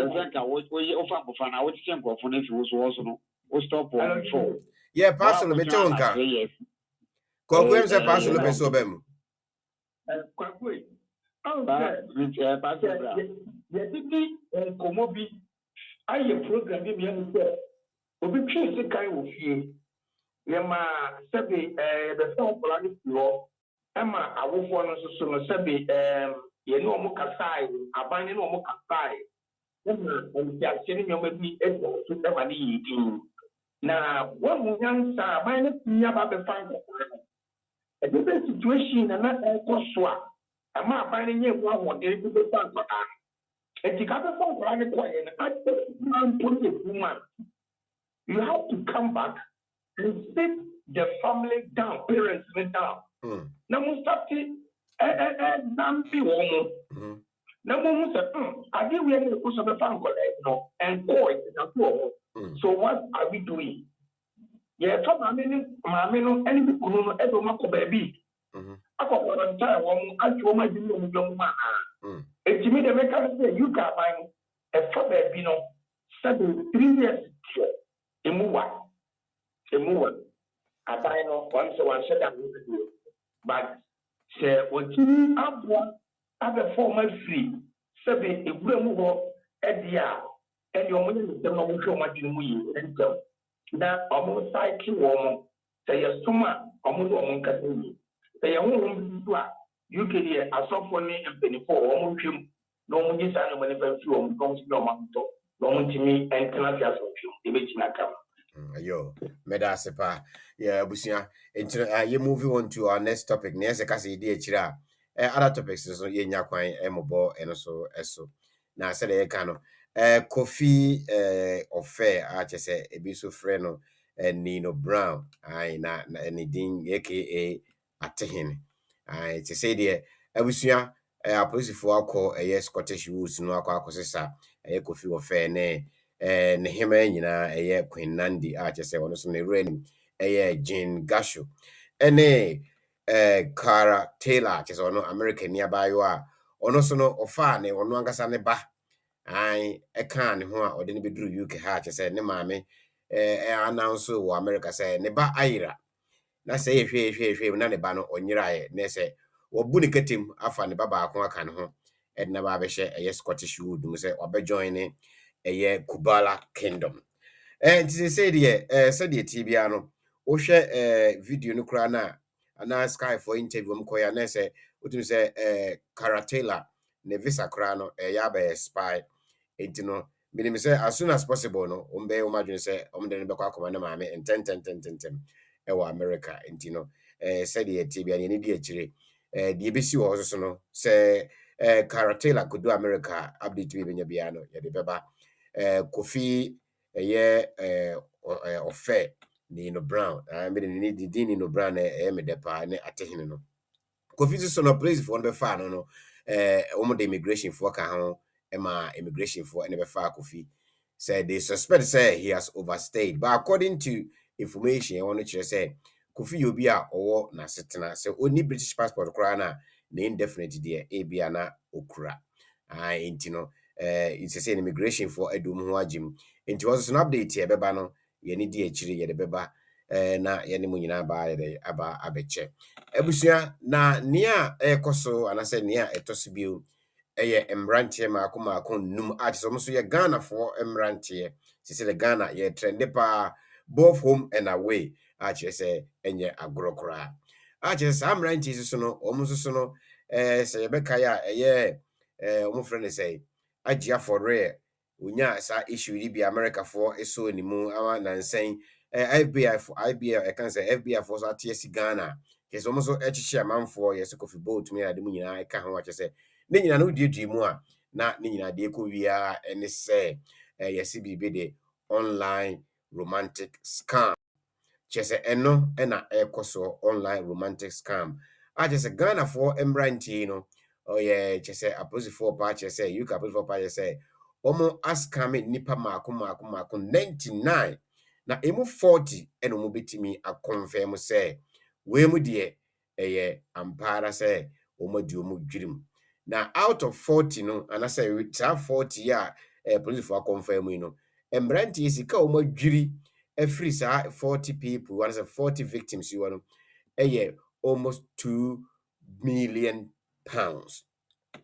We offer for now, which came for was stop on before. Yeah, Pastor Metonka. Kokwem se Pastor Besobem. Kwakwe. Pastor Bra. Didi Komobi. Aye program bi me say. Obi twe se kan wo fie. Ye ma sebe the phone plan fi ho. Ema awofo no so no sebe ye no mo kasai aban no mo kasai ya cheni nyoma bi eto so ema ni yiti na wo mu nyansa aban ne tia ba be fan ko a different situation na ko so a ama aban ne nye wo ahode bi be fan ko a etika be fan ko ne ko ye na put the woman. You have to come back and sit the family down, parents down. Now Mustati Nampi woman. Now Musa, I think we are going to the family and boy. So what are we doing? Yeah, some mamino, any people know ever mako baby. I got one time I told my young man. It's me the mechanism you can find a for baby, 3 years. A mover. I buy no one set up with you. But say what you have one other formal free. Say a good move at the hour. And your money is the moment you want to move and tell. That almost psyche woman. Say a summer, almost woman can say a woman you can hear a soft money and penny for almost him. No one is animal if you comes to your mouth. na ɔmo ntumi ɛntena fi asomdwem ebɛgyina kam. Ayo, meda sepa. Yeah, busia. You moving on to our next topic. Next, kasi idea chira. Other topics so ye nyakwan mobo and so eso. Na said e kano. Kofi Offeh a say ebiso freno Nino Brown. Ai na anything aka Atehin. Ai to say there abusia apolisifoɔ akɔ Scottish Woods no akɔ akɔsesa Kofi Offeh ne hema nyinaa Queen Nandi a kyerɛ sɛ so ne wuranim Jane Gasho ne Cara Taylor kyerɛ sɛ ɔno American ni abaayewa a ɔno so no ɔfaa ne ɔno ankasa ne ba ɛkaa ne ho a ɔde ne bɛduru UK ha kyerɛ sɛ ne maame announce wɔ America sɛ ne ba ayera na sɛ yɛhwɛ na ne ba no ɔnyeraeɛ na sɛ wɔbu ne katem afa ne ba baako aka ne ho ɛde na ba bɛhyɛ Scottish Wood mu sɛ ɔbɛjoin ne Kubala Kingdom. And to say the said the TBA no, o share video no crana and Sky for interview mkoya na say what you say Karatela ne visa crano yabe spy no meaning say as soon as possible no umbe imagine say de be kwa komanda maame and 10 ewa America no said the TBA ni di akire the ebesi wo so no say Karatela could do America update we benya bia no ye de beba Kofi Offeh Nino Brown. I mean, need the Nino Brown me depa ne Atehin no. Kofi so no place for be fa no the immigration for ka ho immigration for ne be fa Kofi said they suspect say he has overstayed, but according to information I want to say Kofi obi a owo na setena say only British passport kra na indefinite there ebia na okura intino it's a say immigration for edum ho agim into was an update here beba no ye ni di akire ye de beba na ye ne mu nyina ba ye aba abeche ebusua na nia ekoso anase nia etoso bio emrantie maako num ati so ye Ghana for emrantie se the Ghana ye trend pa both home and away achi say enye agrokra achi say emrantie so no omuso no se ye beka ya omo friend say agia for rare unya sa issue ni bi America for eso ni mu awa nansen FBI I can say FBI for so atie Ghana ke so so echichi amanfo yes Kofi boat me ade mu nyina ka ho ache say ne nyina no die mu a na ne nyina de ko wia ene say yes bi de online romantic scam chese eno na ekoso online romantic scam ache Ghana for emranti no chese apostle pa chese you can apostle pa chese omo askame nipa mako 99 na emu 40 eno mo betimi akonfirm say we mu de ampara say omo di omo dwirim na out of 40 no and say we 40 ya police for confirm you know emranti isika omo dwiri every 40 people one say 40 victims you want almost 2 million pounds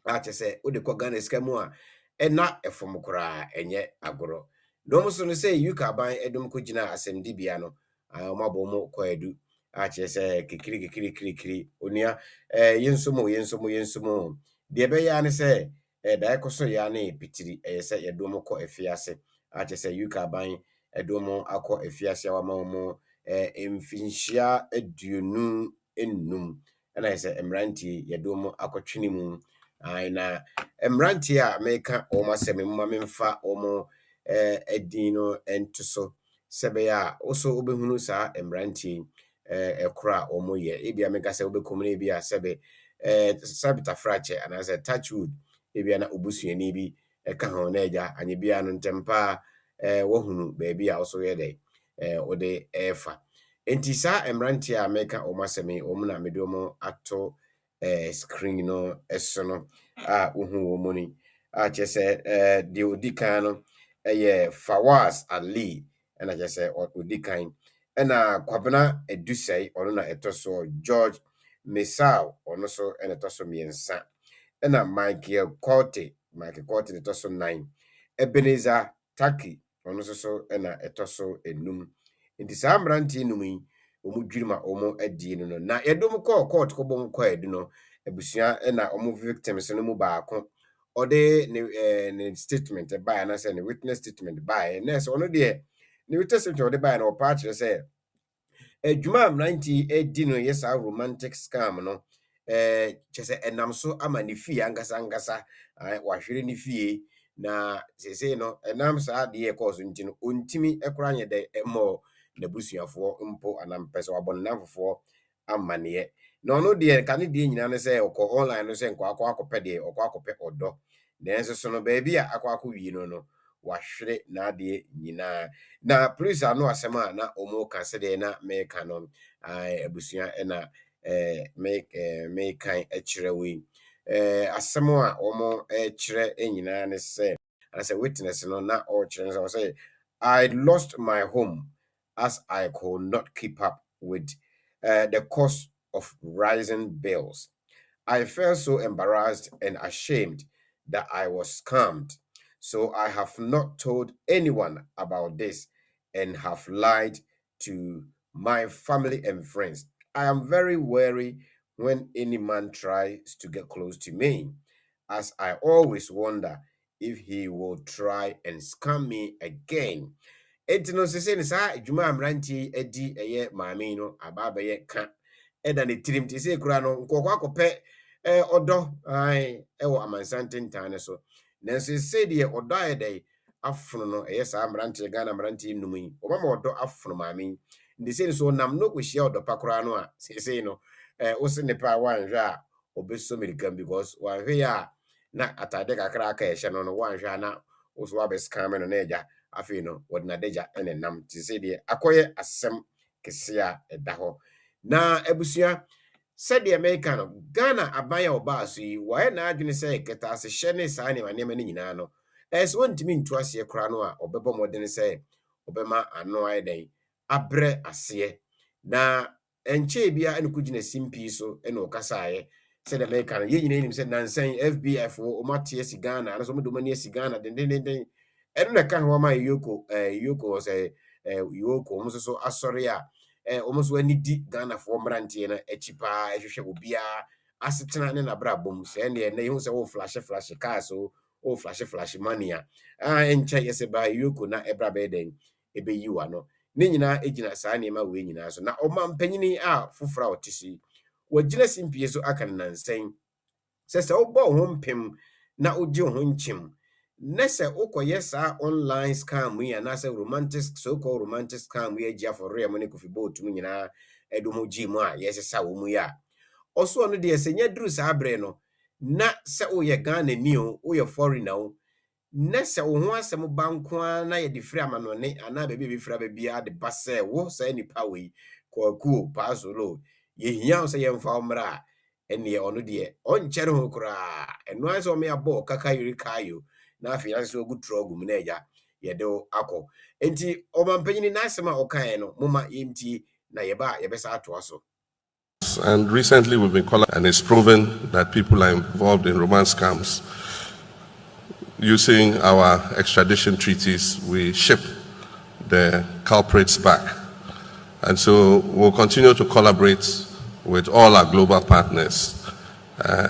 ache say o de ko Ghana skamu a na efom kora enye agoro no so no say you ka ban edum ko gina asem dibia no omabo mo ko edu ache say kikiri onia yensomo de be ya ne say da ekoso ya na pitiri say yedum ko efiase ache say you ka ban edum akọ efiase wa ma mo emfinhia aduonu enum na say emranti yedum akọtwene mu na emranti a meka o masem mma memfa o edin no ento so sebe ya oso obehunu sa emranti ekra o mo ye ebia meka se obekomune bia sebe sabita frache ana se touchwood ebia na obusuani bi eka ho na eja anye bia no ntempa wohunu ba bia oso ye de ode efa enti sa emranti a meka o masem o mu na medomo ato screen no eso no uhu wo moni chese de odikan no Fawaz Ali na chese odikan na Kwabena Edusei ono na etoso George Mesau ono so na etoso miensa na Michael Corte na etoso 9 Ebenezer Taki ono so na etoso enum nti sa mranti enum yi omu dwirima omu adi no na yedom court ko bom kwa edu no abusua na omu victims no mu baako or the statement by and I say the witness statement by and that's one of the witness statement or the by no part say Juma 98 no yes a romantic scam no chese enam so ama ne fie angasa wahwere ne fie na sese no enam sa de cause ntino ontimi ekora nye de emo na busuafo mpo anam pese wabonnamfo amane na ono de kane de nyina ne se okọ online no se nkwa akọ de okọ akọpẹ odo na enso so no baby a akọ wi no wahwere na de nyina na police ano asema na omo kasede na me kanon abusua na me kan ekire we asemo a omo ekire nyina ne se as a witness no na all children so say I lost my home as I could not keep up with the cost of rising bills. I felt so embarrassed and ashamed that I was scammed. So I have not told anyone about this and have lied to my family and friends. I am very wary when any man tries to get close to me, as I always wonder if he will try and scam me again. Enti no sese ne saa adwuma amranti adi eye maame no aba ye ka eda ne tirim ti se kura no nkokọ akọpẹ odo ai ewo amansanten tane so na sese de odo ayede afono no eye saa amranti Ghana amranti num yi obama odo afono maame ndi se so nam no kwehia odo pakura no a sese no wo se ne pa wanhwe a obeso medicam because wanhwe ya na atade kakra aka ehye no wanhwe na wo so abescam no na eja afi no wodna deja ene nam ti se de akoye asem kese a eda ho na abusua se de America no Ghana abaya oba so yi wae na adwene se keta ase hye ne saa ne manema ne nyina no so wontimi ntu ase kora no a obebo modene se obema ano ayeden abre ase na enche bia ene kugina simpi so ene okasaye se de America no ye nyina nim se nansan FBI fo o matie si Ghana na so modo mani si Ghana den eno na ka ho ma EOCO say EOCO omo so asori a omo so ani di Ghana fo mrantie na echipa ehwehwe obia asetena ne na bra bom se ne na hu se wo flash car so wo flash money a encha yese ba EOCO na ebra be den ebe yiwa no ne nyina ejina saa ne ma we nyina so na omampanyini a fofora otisi wagina simpie so aka nansen se wo bo ho mpem na oje ho nchim nese ukoye sa online scam ya na se romantic so-called romantic scam ya gia for real money Kofi botu nyina edomo jimu a yes sa wo mu ya oso no de se nya duru sa abre no na se wo ye Ghana ni o wo ye foreigner o nese wo ho asem banko na ye de free amanone ana bebe be free bebia de base wo sa nipa we kwaku pasolo ye hia se ye mfa omra ene ono de onchere ho kura eno aso me abo kaka yiri kayo na afi ya so good trogum na eja yedo akọ enti omampanyini na asema okae no moma yenti na yeba yebesa ato aso. And recently we've been calling, and it's proven that people are involved in romance scams. Using our extradition treaties, we ship the culprits back. And so we'll continue to collaborate with all our global partners.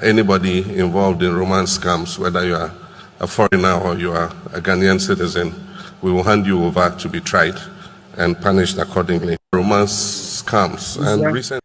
Anybody involved in romance scams, whether you are a foreigner or you are a Ghanaian citizen, we will hand you over to be tried and punished accordingly. Romance scams and recent.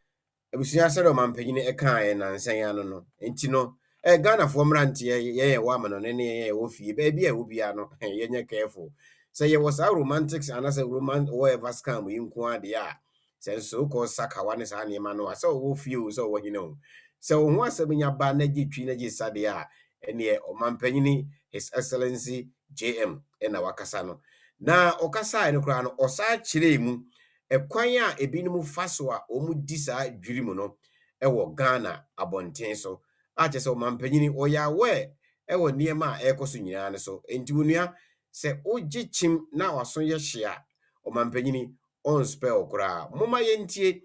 Abusia sero mampanyini ekae na nsan no enti no Ghana fo mrante ye wa ma no ne ye wo fie ba bia wo bia no ye nya careful say ye was a romantics and as a romance whatever scam yi nko ade a say so ko saka wane sa ne ma no so wo fie so wo hine o so wo asem nya ba na gitwi na gisade a ene o mampanyini His Excellency JM na wakasa no na okasa ene kra no osa kire mu ekwan a ebinum faso a omudi saa dwirimu no ewo Ghana abonten so a chese omampanyini oyawe ewo niema ekoso nyina ne so enti wonua se ogichim na waso ye hia omampanyini on spell kra moma yentie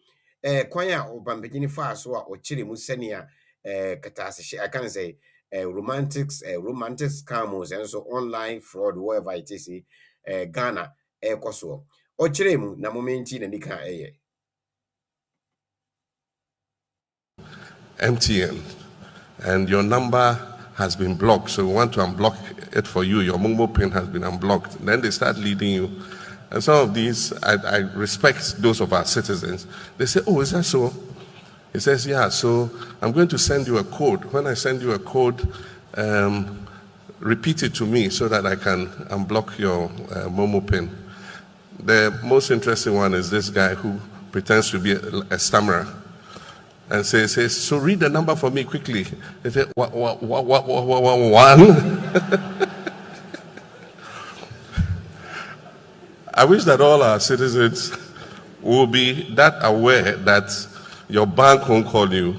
kwan a omampanyini faso a okire mu senia katase I can say romantic scams and so online fraud whatever it is Ghana ekoso ochiremu na momenti na nika eye MTN, and your number has been blocked, so we want to unblock it for you. Your Momo pin has been unblocked. Then they start leading you. And some of these, I respect those of our citizens. They say, oh, is that so? He says, yeah, so I'm going to send you a code. When I send you a code, repeat it to me so that I can unblock your Momo pin. The most interesting one is this guy who pretends to be a stammerer and says, so read the number for me quickly. They say, one. I wish that all our citizens will be that aware that your bank won't call you,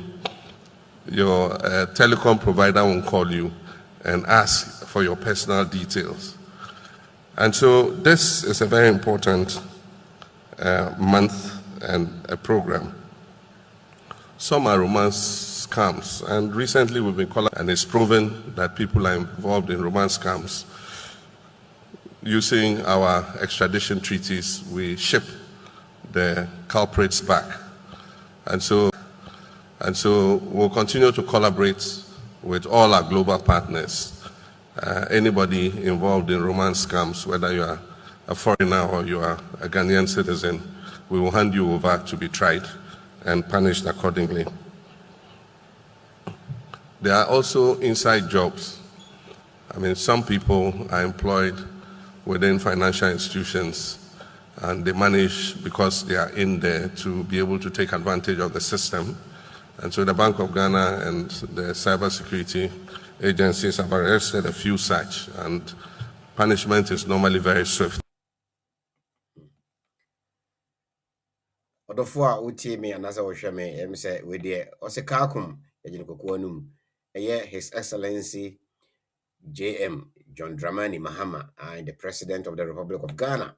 your telecom provider won't call you and ask for your personal details. And so this is a very important month and a program. Some are romance scams, and recently we've been calling, and it's proven that people are involved in romance scams. Using our extradition treaties, we ship the culprits back. And so we'll continue to collaborate with all our global partners. Anybody involved in romance scams, whether you are a foreigner or you are a Ghanaian citizen, we will hand you over to be tried and punished accordingly. There are also inside jobs. I mean, some people are employed within financial institutions and they manage, because they are in there, to be able to take advantage of the system. And so the Bank of Ghana and the cybersecurity agencies have arrested a few such, and punishment is normally very swift. Odofo a wotie me anasa wo hwe me em se we de osekakum yagine kokoa num eye His Excellency JM John Dramani Mahama, the President of the Republic of Ghana,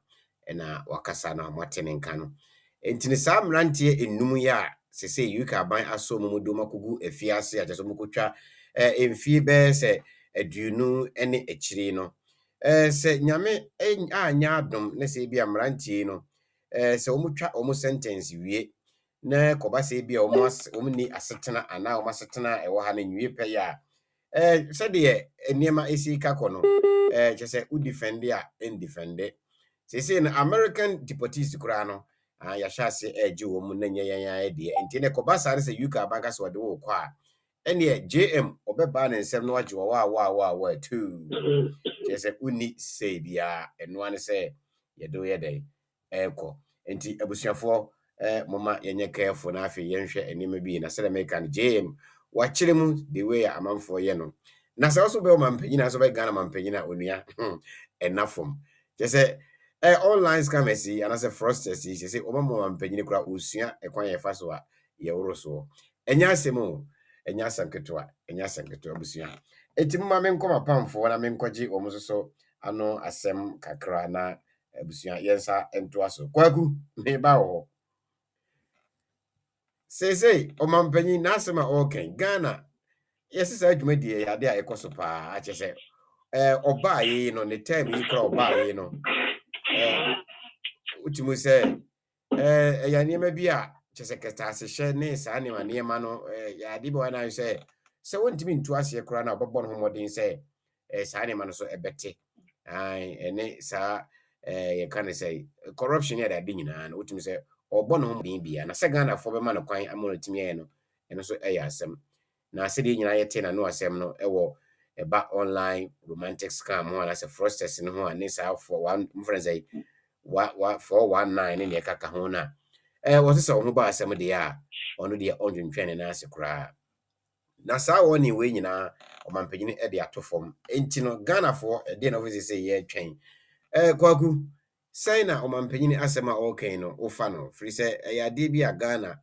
and wakasa na mwatene nka no entini saa mrantie enum ya sese yuka ban aso mudo makugu efiase ajeso mukotwa emfie be se aduonu ene echiri no se nyame anya adom ne se bia mrantie no se omutwa omu sentence wie na koba se bia omni asetena ana omasetena ewo ha na nwie pe ya said the Niema AC Kakono, just say, who defend ya and defend it. Say, an American deportees grano, Yasha say, a Jew woman, idea, and Tina Kobasa say, Yuka Bagas or the war qua. And yet, JM, Obeban and Seven Watch, wow, too. Just say, who need say, bia, and one say, you do ya day, echo, and T. Abusia for, Mama, you're careful, Nafi, Yensha, and you may be in a American JM. Wachire mu the way amanfo ye no na se also be o mampanyina so be Ghana mampanyina onua enough from je say online scammers and as a fraudsters say o mampanyina kura osua ekwan ye fa so a ye woro so enya asemo enya sanketo abusua etimma menkoma pamfo na menkwaji o musoso ano asem kakra na abusua yensa ento aso kwaku me ba wo say omampanyi nasema okay Ghana yes say adwumadi ya de ekoso pa a chese obaye no ne time yi kra obaye no utimu say ya niema bi a chese keta se hye ne sa ne niema no ya de bo na say se wontimi ntu ase kra na obobbo no homodin say sa ne ma no so ebete ene sa ye kan say corruption ya da de nyina na utimi say obo no homodin bia na se Ghana fo be ma no kwan amonotimi ye no eno so asem na se de nyina yete na no asem no ewo eba online romantic scam ho na se fraudsters no ho ani sa for one friends ay 419 ne kaka ho na wo se ho ba asem de a ono de ondwentwe ne na ase kura na sa woni we nyina omampanyini e de atofom enti no Ghana for de na ofisi say ye twen kwaku sai na omampanyini asema okay no ofa no free say ya de bi a Ghana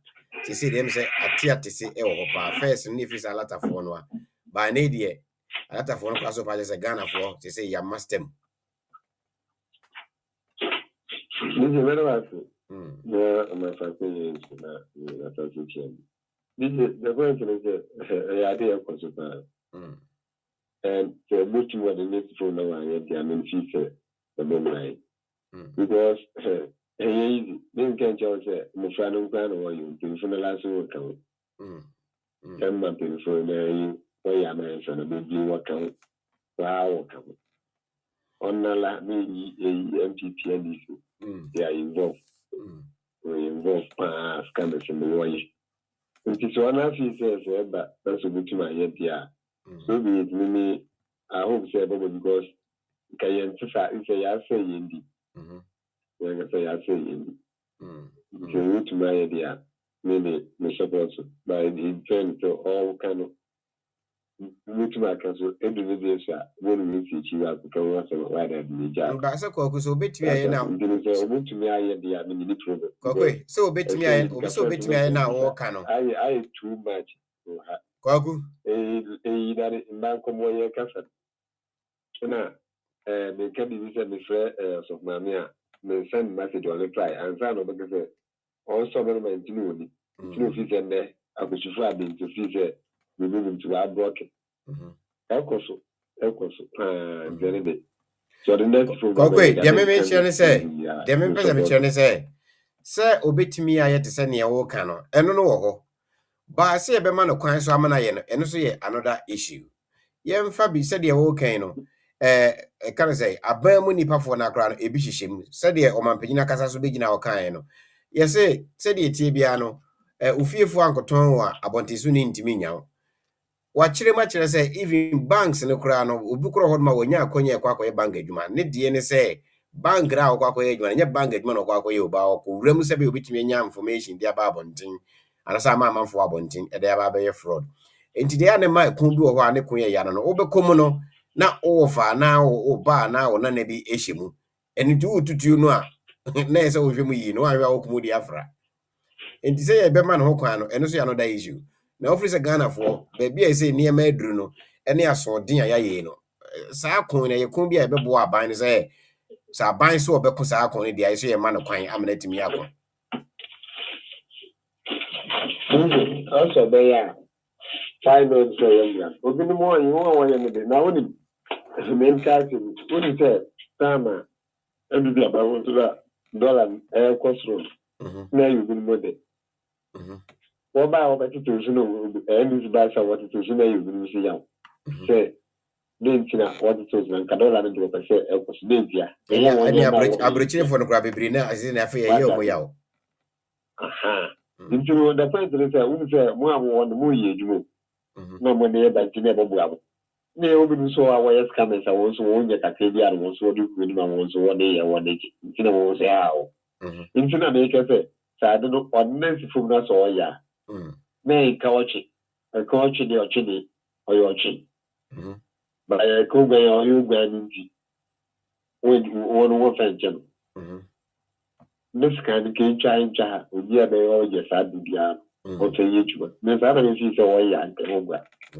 say dem say atiate say e wo pa first ni free say alata for no a ba na de alata for no kwaso pa say Ghana for say ya master This is very well. My family is this is the question is the idea of consultant. And the much more than this for now, I am future the moment. Because then can just say, my friend, I'm going to want you to the last one. I'm not for you. where I mentioned a baby worker. Wow, on the MPP they are involved. We involve scammers in the way. It is one of his says, but that's a good to my head, yeah. So be it, Mimi. I hope so because Kayan Tisa is a say indeed. When I say I say indeed. It's a root to my idea. Maybe the support by the turn to all kind of root my council individuals when we teach you how to come once and why that the job. But so so bit me now. Root to my idea, I mean, Okay, so bit me now all canon. I too much. Kwaku. That in Bancomoya Castle. They can be visited of Mamia. They send message on reply and son of the also very much new. Fees and there, I could have been to fees we move into our broken. Elcoso, so the next program. Okay, the mention say, the mention say, Sir, obit me, I had to send you all canon, and no. But I say a man of Quine Samana, and so another issue. Yem Fabi said your volcano. Can I say, a Bermuni Pafona ground, a bishishim, said ye, or Mampina Casas begin our kind. Yes, said ye, Tibiano, Ufio Uncle Tonwa, Abontisuni Intimino. What much say, even banks in the crown of Ubukro Hodma, when ya conya quaco bankage man, need the NSA, bank grau quaco man, your bankage man or quaco about, who remusabi with me information, dear Babonting, and as a mamma for Abonting, and their baby fraud. Enti de ane mai kundu ho ane kunya ya no obekomu no na ofa na oba na ona na bi ehyimu eni tu tutu no a na ese wo hwemu yi no anwa okumu di afra enti se ye be ma no ho kwan no eno so ya no da issue na office Ghana for be bia ese niam aduru no ene asodin ya ye no saa kon na ye kon bia be bo aban no se sa aban so obeko saa kon no dia ese ye ma no kwan amana timi akon also be ya 5 months young. Open the morning, you want to now only main casting. What is that? Tama, and the about $1 air cost room. Now you've been with it. What about what it is? And this bass what it is, you've been missing out. Say, didn't you know what it is? And Cadola into a percent, it was Lydia. I'm reaching for the grabby brina as in a fair yo. Aha. Into the point is that we say, one the movie. No money by Geneva Bravo. They open so our scammers. I was one that Acadia was what you could was 1 day and 1 day. You know, say how. Into make a say, so I don't know what nice from us or ya. May couch it, a coach in your chili or your chin. But I could be or you going when you want to work at Jim. This kind of game change, would be a very old yes, I do. Okay, YouTube. There's other issues away and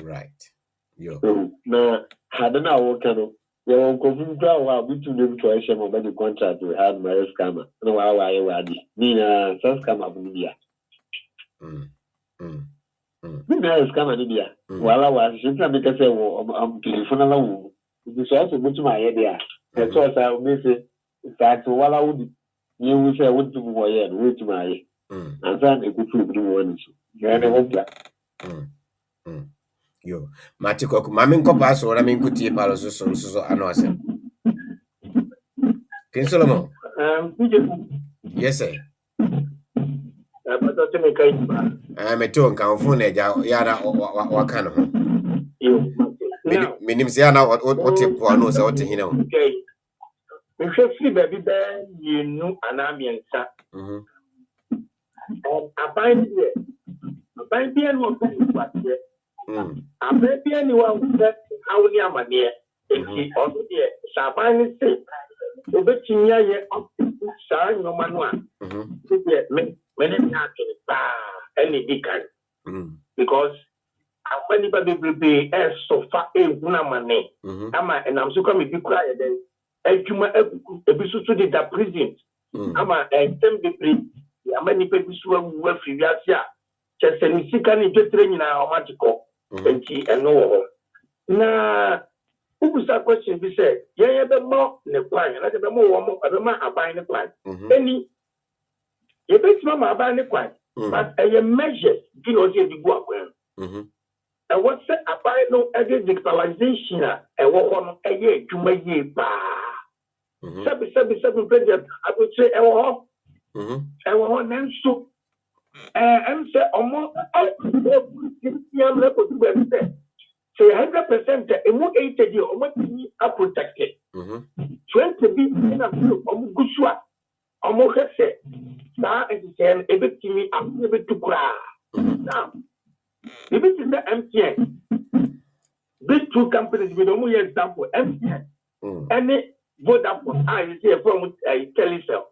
right. Yo. Now, I don't know what kind of your uncle between them to a shame of the contract we had my scammer. No, how I had Nina, some scammer of India. Nina scammer India. While I was, she can make a say, I'm telephone alone. It is also good to my idea. That's what I will miss it. That's what I would. You will say, I want to move away and wait to my. And then a good one. Yo, Matiko, Mamin Copas or I mean, good tea palos so annoying. King Solomon? Yes, sir. I'm a tongue, California, Yada or kind of. Minimziana, what you knows out to him. If you see baby bear, you know, an ambience. I find it. I find the one who I may be anyone who said how near my dear. If he also dear, Sabine is sick. The betting ya up to sign no man one. Many actually, any deacon. Because anybody will be as so far in money. And I'm so coming to cry then. And you might episode to the prison. I'm a temporary. Many people who were free. Just any sick and just training our magical. And no. Now, who was that question? We said, yeah, the more the plan, like the more of the man are buying the plan. Any, you bet Mamma buying the plan, but a measure, you know, if you go up well. And what's the about no digitalization? And what one a year to my year? Seven president, I would say, and one then so. And say, almost say 100%, and what 80 years, almost are protected. 20 billion of Gusua, almost say, now it's saying, a bit to me, I'm able to cry. Now, if it is the MTN, these two companies, we don't know example, MTN, and Vodafone, I say from a telecell.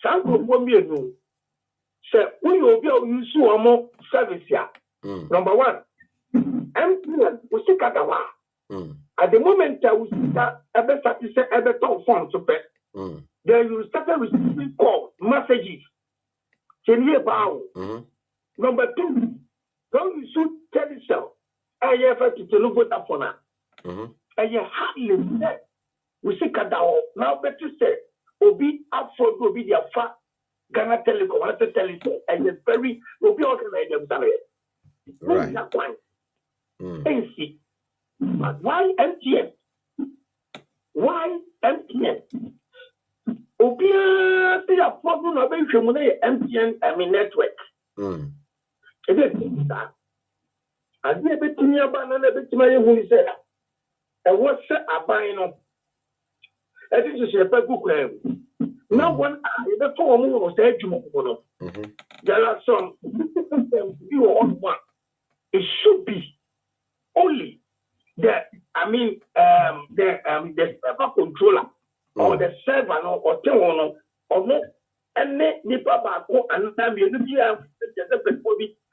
Some of what we do, say, we will be use more service here. Number one, MTN, we see Katawa. At the moment, we see that every satisfied, every top phone to pay. Then you start receiving calls, messages. Number two, don't you shoot telecell. I have to tell you what that for now. And you hardly said, we see Katawa. Now, better say, Obi upfront will be their fat Ghana Telecom, I say telecell, and it's very, will be organized themselves. Right. That one. See. But why MTN? Why MTN? Obi, see a problem of MTN, network. It is that. And we have been to about another bit to my who is there. And what's a buying of? I think you should have a now, one the form was said to there are some systems you on one. It should be only the server controller or the server or telephone or no, and then the papa and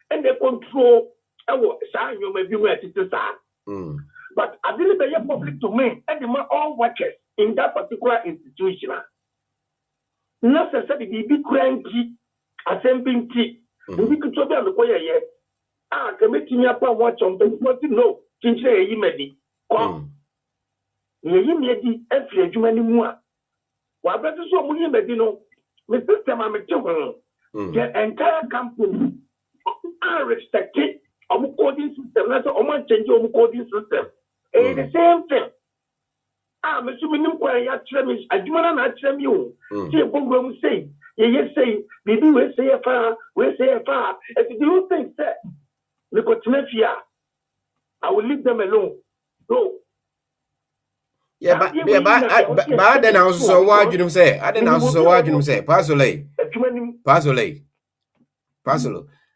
and they control our sign you may be where it is. But I believe the public domain and all workers in that particular institution. Not necessarily the big cranky assembling tea. We could talk about the way yet. Can make me up and watch on the no, since you made it. Come. You made it every human more. While better so many medino, Mr. Tamameto, the entire company are respected of coding system. That's all my change of coding system. And the same thing. I'm assuming you quite a tremendous. I do not tell you. See a program say, yes, say, maybe we say a far, we say a far. If you think that, because I will leave them alone. Go. Yeah, but then I was so what you say. I didn't also so what you say. Pasole.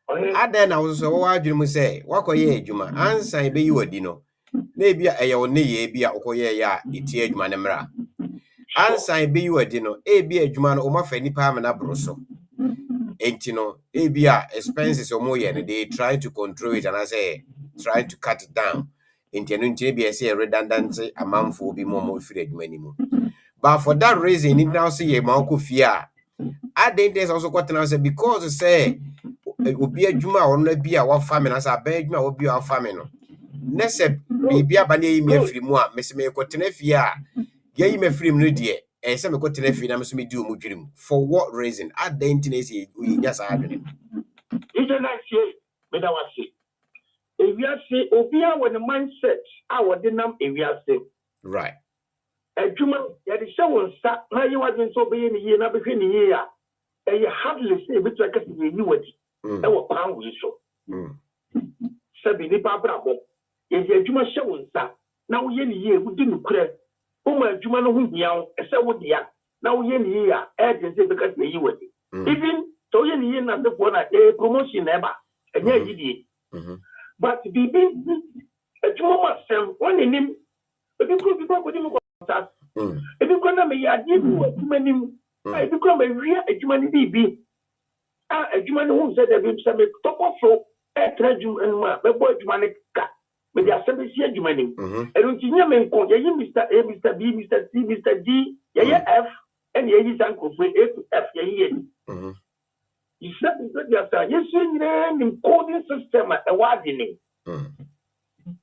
I then I was so what you say. What could ye, Juma? Answer be you a dino. Maybe a yoni be a okoye ya itie jumanemra. Answer be you a dino. A be a juman or my fanny palm and abroso. Entino, a be a expenses or more, and they try to control it, and I say, try to cut it down. Into be a say redundancy amount for be more free minimum. But for that reason, it now see a manco fear. I think there's also got an answer because say it will be a juma or not be our famine as a bedroom will be our famine. Nesse be a banny me free more, Miss May Cotinefia. Yea, me free no dear, and some Cotinefia must me do mujrim. For what reason? I didn't say we just arguing. It's a nice year, but I was sick. If we are say, Obia when the mindset, our dinam, if we are say, right. A Juma, there is someone sat, now you wasn't so being a year, not between a year, and you hardly say which I can be new. That was pound with so. Sabini Papa, if you Juma showing sat, now we in a year, we didn't crack. Oh, my Juma, who meow, and so would ya. Now we in a year, agency because they you would. Even so, in a year, not the one a promotion never, and yeah, you did. But the a Juma self, one in him, but you could be back with him. If you come a idea, if you come a real human baby, a human who said that we some top of so a tragedy and my boy Humanic cat with the assembly human. And when you mean, Mr. A, Mr. B, Mr. C, Mr. D, F, and Ya's uncle for A to F. You said that you're seeing them coding system at a widening.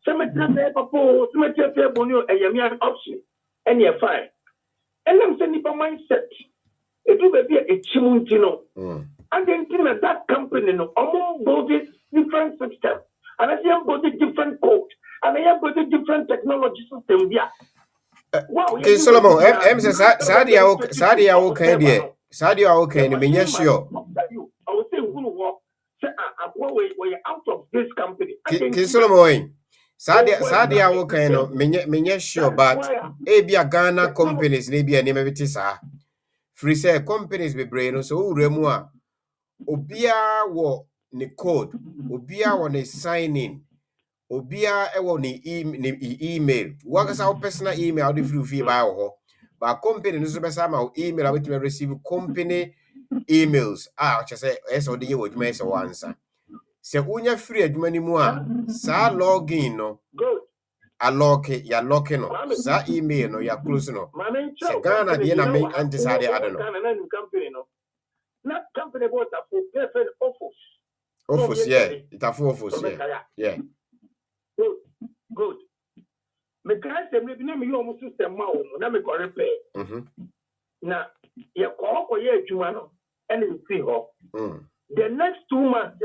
Cemetery Papo, Cemetery Bonio, a Yamian option, and you're fine. And I'm sending for mindset. It will be a chimuntino. And then that company, almost both different systems. and I see body different code, and I have body different technology system here. Wow, King Solomon, em say Sadia okay there. Sadia okay, no me sure. I will say who work say we out of this company. King Solomon, Sadia okay no me sure, but e bia Ghana companies ni bia name biti sa. Free say companies be brain so wure mu a obia wo ne code, obia wo ne sign in. Obia ewo ni email wakasa wo personal email de free ba ho ba company no so be sama wo email about to receive company emails che say eso de ye wo dwuma eso wansa se unya free adwuma ni mu a sa login no a lock no sa email no ya close no se Ghana de na me anti sa de ado no na company bought a for perfect office yeah it a for office yeah good. Me can't say maybe me almost system ma o na me ko repair. Na ye ko ye adwuma no and you see ho. The next 2 months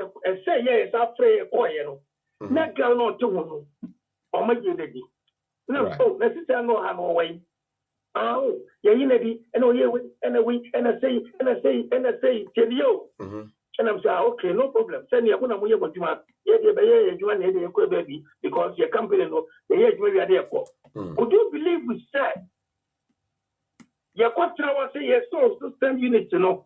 say yes after ko ye no. Na girl no to ho. O ma je dey. Na so na sister no ha no way. Ye yinedi and o ye and I say tell you. And I'm saying, okay, no problem. Send me a good amount of money. Because your company, no, the age where you are there for. Could you believe we said? Your question was say, yes, so system unit, you know.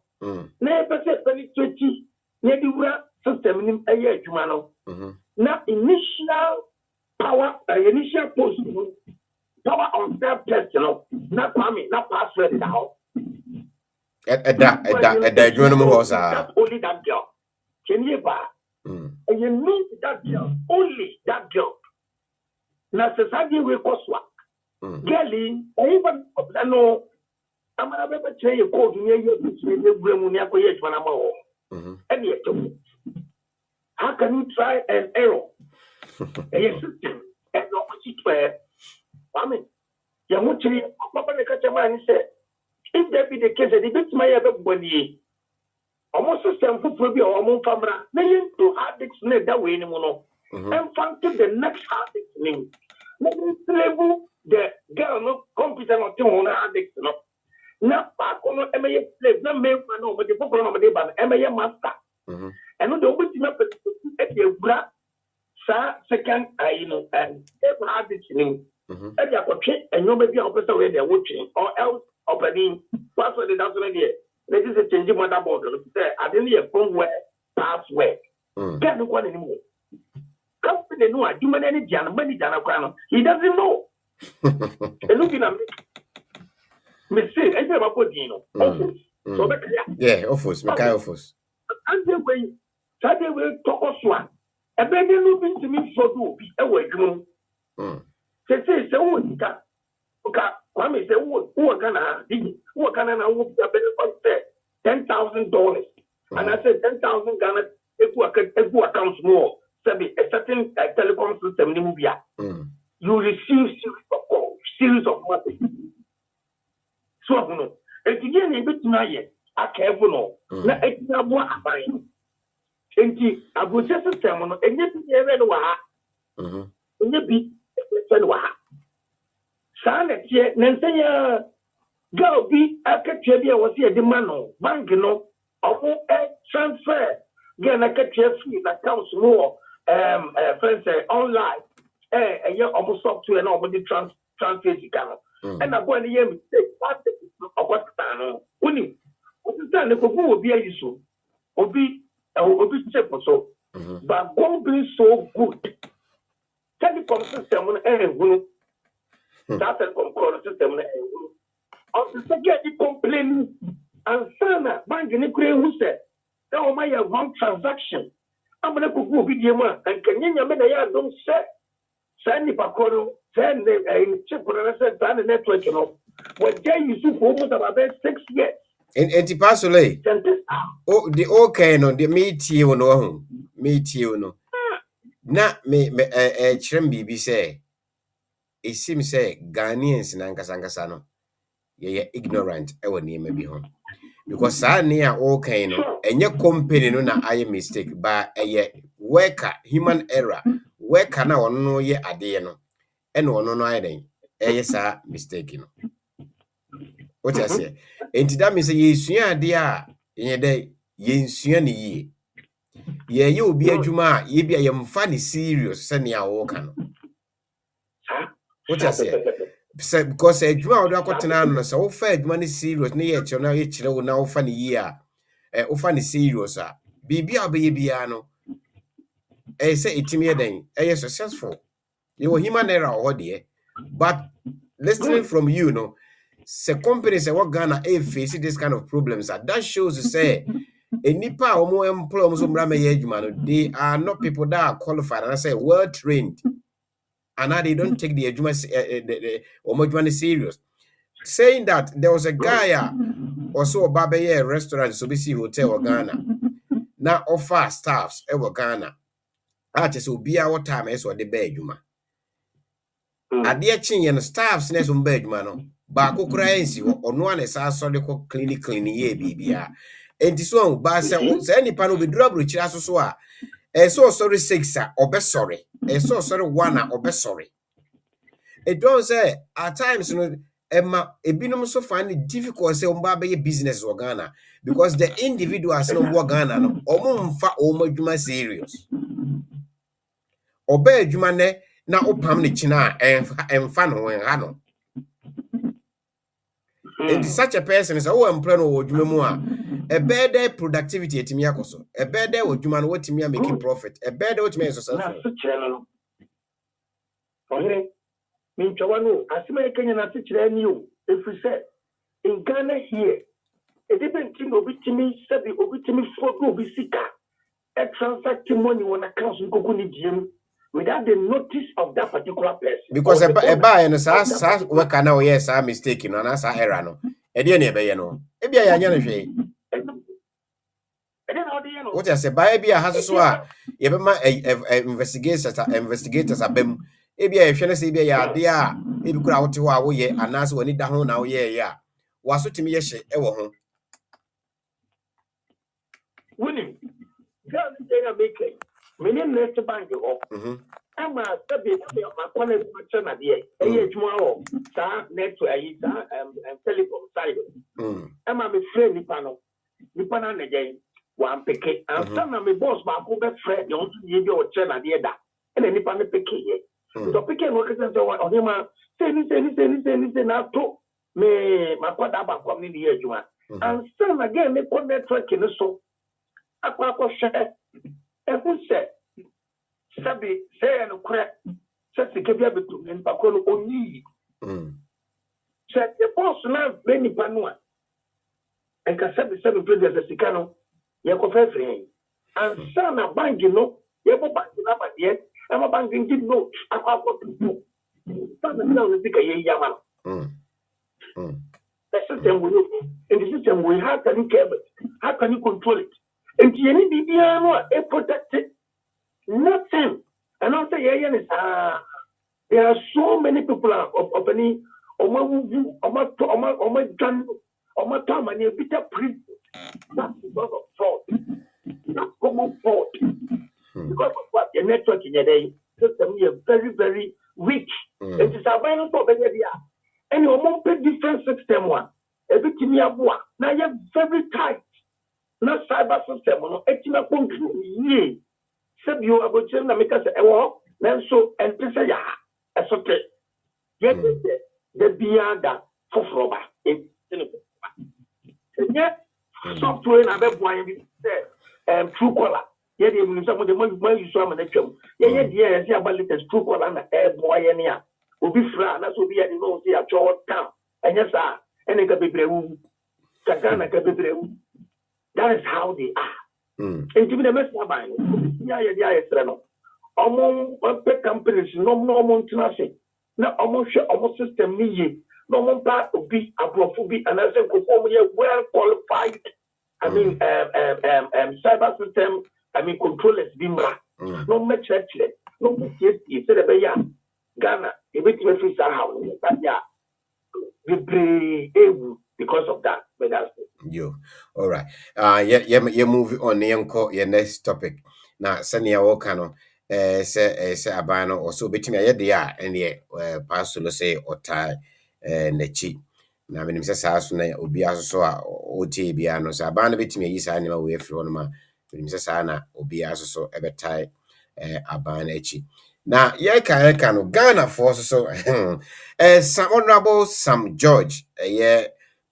Never said 2020, near system in a year, you know. Now, initial power, initial post, power on self test, you know. Not coming, not password now. That only that girl. Can you buy? And you need that girl, only that girl. Now, society will cost what? Girlie, even no, I'm going to tell you, call you, and yet, how can you try an error? A system, and opposite I mean, you want to catch a man said. If that be the case, the bit my other body almost the same for be our own family. They to addicts net that way anymore. And found to the next addict name. Level the girl no competent or two addicts no. Not back on MA slave, not make no, but the book on the ban, MA master. And the witch up at the bra, second, and every addicts name. And you have and you may be opposite where they're watching or else. Opening password is not there. This is a changing motherboard. I didn't hear from where password. Can't do one anymore. Company know I do many jana. He doesn't know. And looking at me, Mister, I never put office. So yeah, office, office. And the way Saturday will talk us one. And then they look into me for do be away. Say so okay. Kwame say who Ghana now $10,000. And I said 10,000 Ghana if accounts more. A certain telecom system in Libya. You receive series of calls, series of money. So no. If you get a bit now yet, I can't know. Na it's not what I find. And I will just system and you be and you be Sanet ye Nansaya girl be a catcher was here demand bank no or transfer get a catcher free that counts more friends online a almost up to an already transfer and I'm going to hear me say what of what winning what is that will be a issue will be cheap so but won't be so good telecom system and that's a control system. Of the second complaining and Sana banking who said, "Oh, my wrong transaction. I'm going to go with you, and can you don't say, send the Pacoro, send the chip for the network, you know. What day you do for almost about 6 years. And Tipasole, oh, the okay, no, the meet you no. Not me, Chrimby say. It seems say Ghanaians nankasa no ye ignorant e woni ma bi ho because sa ne a all kind no enye company no na aye mistake ba eye worker human error worker na ono no ye ade no ene ono no ayeden sa mistake no what I say enti that means yesua ade a yede yensua ne yie ye obi adwuma a ye bia ye mfa ne serious se ne a wo ka no what I say because adwuma wo akotena no se wo fa adwuma ne serious ne ye kire na ye kire wo na wo fa ne yie a wo fa ne serious a bibia obeye bia no say itimi eden successful you human error or there but listening from you no say companies what Ghana face this kind of problems that shows to say enipa omo employ omo so mra me adwuma no they are not people that are qualified and I say well trained and now they don't take the adwuma omo adwuma serious saying that there was a guy also a restaurant so BC hotel or Ghana now offer staffs e Ghana just obia what time is what the bed adwuma ade chinye no staffs na so mba adwuma no ba kokora ensi ono ane sa so de ko clinic ye bibia enti so ba se nipa no bedura brochira so a so sorry 6 a obesore so sorry 1 a obesore it don't say at times no emma ebinom so find it difficult say omba be business or Ghana because the individuals no wo Ghana no omo mfa omo adwuma serious oba adwuma ne na opam ne china emfa no ha no and such a person is oh employ no adwuma mu a better productivity etimi akoso a better adwuma no watimi make profit a better watimi successful na so kire no ohere min chawanu asima Kenya na so kire ni o if we say in Ghana here it depends on obitimi sabi obitimi photo obisika a transact money when account go ni diem without the notice of that particular person. Because a buy and sa work now yes I mistake no na sa error no e dey na ebe ye no e bia ya nya no hwe what I say buy bia has so a ye be ma investigators abem e bia ye hwe na say bia ya de a e bi kura wote ho a wo ye anase wani da ho na wo ye ya waso timi ye hye e wo ho winning God say na make many next bank go ama sabi ma kwana ma na de e adwuma ho sa network ayi sa telecom side ama me friend nipa na nagye wan peke after na me boss ba ko be friend you want ye bi o che na de da e nipa ne peke ye so peke no ka say o hima say ni na to me ma kwada ba kom ni ye adwuma and still again me ko network ni so akwa hwe e hu se sabi say no kra say sike bia betu nipa ko no oni say the boss na be nipa no a en ka sabi president sika no ye ko free and sana bank no ye bo bank na ba de e ma bank ngi no akwa ko sana na no sika ye yama the system in the system we how can you care it how can you control it and you need bibia no e protect it nothing. And also, there are so many people of any that's because of fraud. That's common fraud. Because of what the network in your day system is very, very weak. It is a violence of any idea. And you won't pay different system one. Everything you have one. Now you're very tight. Not cyber system, no, it's not control. Said you are going to make us a walk, then so and this ya a sort of yet the beyond that for rubber. Yet software and other boy true color. Yet some of the money you saw on the chum. Yet, yes, about latest true color and a boy and ya will be flat, that's will be at the nose here, George town. And yes, sir, and it can be brave. Sakana can be brave. That is how they are. And to be the best of mine, almost companies, no multinational, no almost system, no part of be a prophobi, and as a well qualified, I mean, cyber system, I mean, controllers, Bimba, no much actually, no much yes, you said about Ghana, a bit of free house, but yeah, we pray because of that, but that's you all right. Yeah, move on. Your next topic. na sɛnea wɔka no sɛ aban no ɔsɛ obɛtumi ayɛ deɛ a ɛneɛ pastor no sɛ ɔtaa n'akyi na menim sɛ saa so na obi asoso a ɔtie bia no sɛ aban no bɛtumi ayi saa nneɛma wɔ afiri hɔ no ma menim sɛ saa na obi asoso ɛbɛtae aban no akyi na yɛka no Ghanafoɔ so Honorable Sam George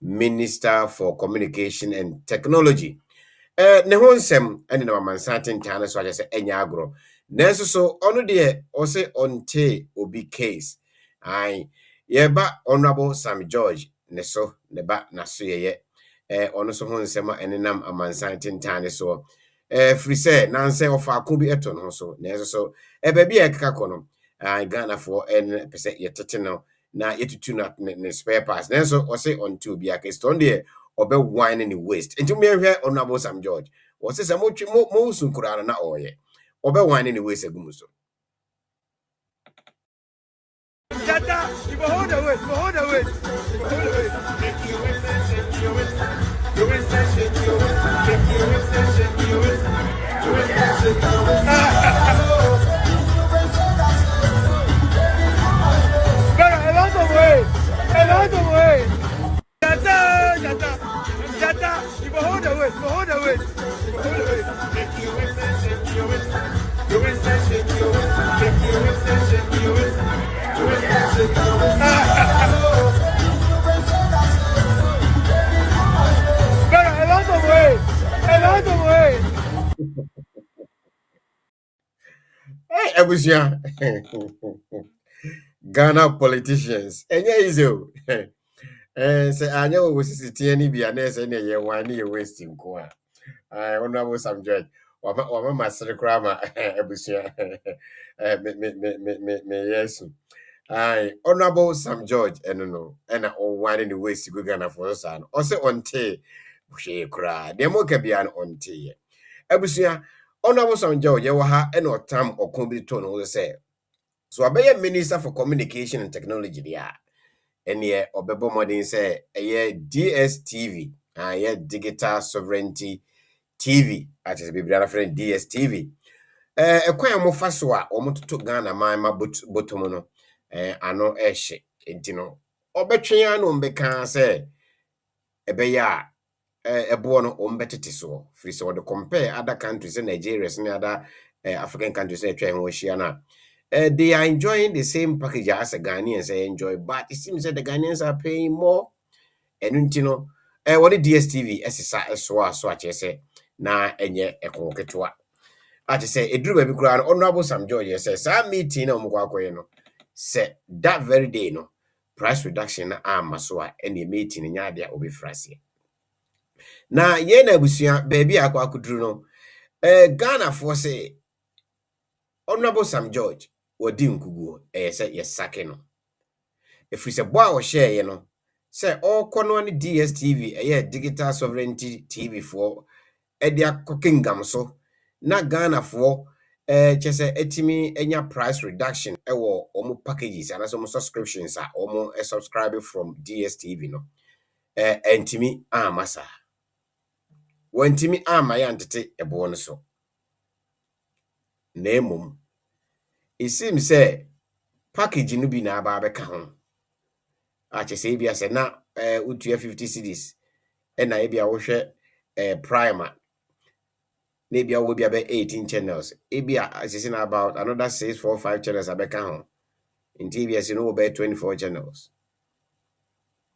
Minister for Communication and Technology ne ho nsɛm ɛne na mamansa tentan so akyɛ sɛ ɛnyɛ agorɔ nanso so ɔno deɛ ɔsɛ ɔnte obi case ai yɛba Honorable Sam George ne so ne ba na so yɛyɛ ɔno so ho nsɛm a ɛnenam amansa tentan so firi sɛ nansɛ ɔfaako bi ɛtɔ no so nanso so baabi a ɛkeka kɔ no Ghanafoɔ ɛne pɛ sɛ yɛtete no na yɛtutu no ne spare parts nanso ɔsɛ ɔnte obi a case tɔn deɛ obe wine ni waste nti me hwɛ Honorable Sam George wo se mo sun kura no na oye obe wine ni waste agum so Jada, you hold the waste, hold the waste. Take you waste, shake you waste. You waste, shake you waste. Take you waste, shake you waste. You waste, shake you waste. Better, a lot of waste. A lot of waste. Jada, you hold the waste, hold the waste. Take you waste, shake you waste. You waste, shake you waste. Take you waste, shake you waste. You waste, shake you waste. Better, a lot of waste. A lot of waste. Hey, Abusia. Ghana politicians. Enye izo. Say anya wo sisi ni bia na say na ye wan ye wasting ko a. Honorable Sam George. Wa masere kra ma Abusia. Me yes. Honorable Sam George no na o wan ni waste go Ghana for so an. O say onte hwe kra. De mo ka bia no onte ye. Abusia Honorable Sam George ye wa ha na otam okon bi to no say so abeye Minister for Communication and Technology dia ene obebo modern say DSTV Digital Sovereignty TV ati be bia friend DSTV ekwan mo fa so a omototo Ghana man ma botom no ano ehye enti no obetwen ano mbeka say ebeye a ebo no ombetete so free so the compare other countries in Nigeria and other African countries atwa ho hia na they are enjoying the same package as the Ghanaians enjoy, but it seems that the Ghanaians are paying more. And you know, what the DSTV SSA so I say na enye ekonketua. I say it drew baby crown Honorable Sam George says some meeting no no say that very day no price reduction na amasoa and the meeting in yadia obi frase. Na ye na busia baby akwa kudru no Ghana for say Honorable Sam George wodi nkuguo say yes sake no efiri se bo a wo share ye no say kono ne DSTV Digital Sovereignty TV for dia kingdom so na Ghana for chese etimi enya price reduction ewo omo packages and so subscriptions a omo subscribe from DSTV no entimi amasa wantimi amaya ntete ebo no so na emum it seems say package no bi na aba beka ho ache say bia se na utua 50 cedis na e bia wo hwe primer na bia wo bia be 18 channels e bia asese na about another 645 channels abeka ho nti bia se no wo be 24 channels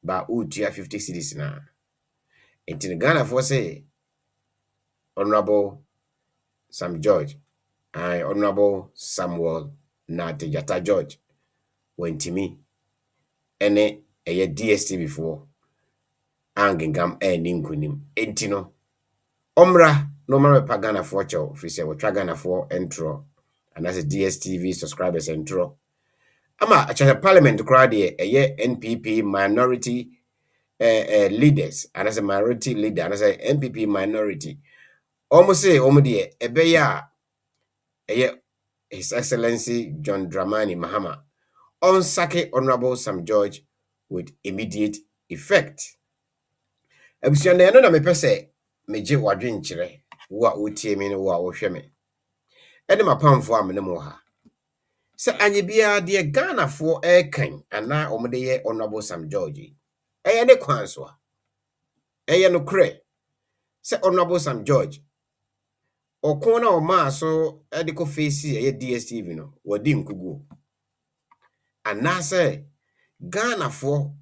ba utua 50 cedis na nti Ghana for say Honorable Sam George Honorable Samuel Nartey George wentimi ene DSTV for angengam ni nkunim enti no omra no mara pa Ghana for chow fi se wo twa Ghana for entro and as a DSTV subscribers entro ama a parliament crowd NPP minority leaders and as a minority leader and as a NPP minority almost say de ebeya His Excellency John Dramani Mahama on sake Honorable Sam George with immediate effect. Abusuane no na mepɛ sɛ meje wadwen kyerɛ wo a wotie me no wo a wohwɛ me ene mapamfo amene mo ha se anye bia de Ghana fo kan ana omde ye Honorable Sam George eye ne kwan so a eye no kre se Honorable Sam George okona o ma so de ko face eye DSTV no wadi nkugu ana se Ghana fo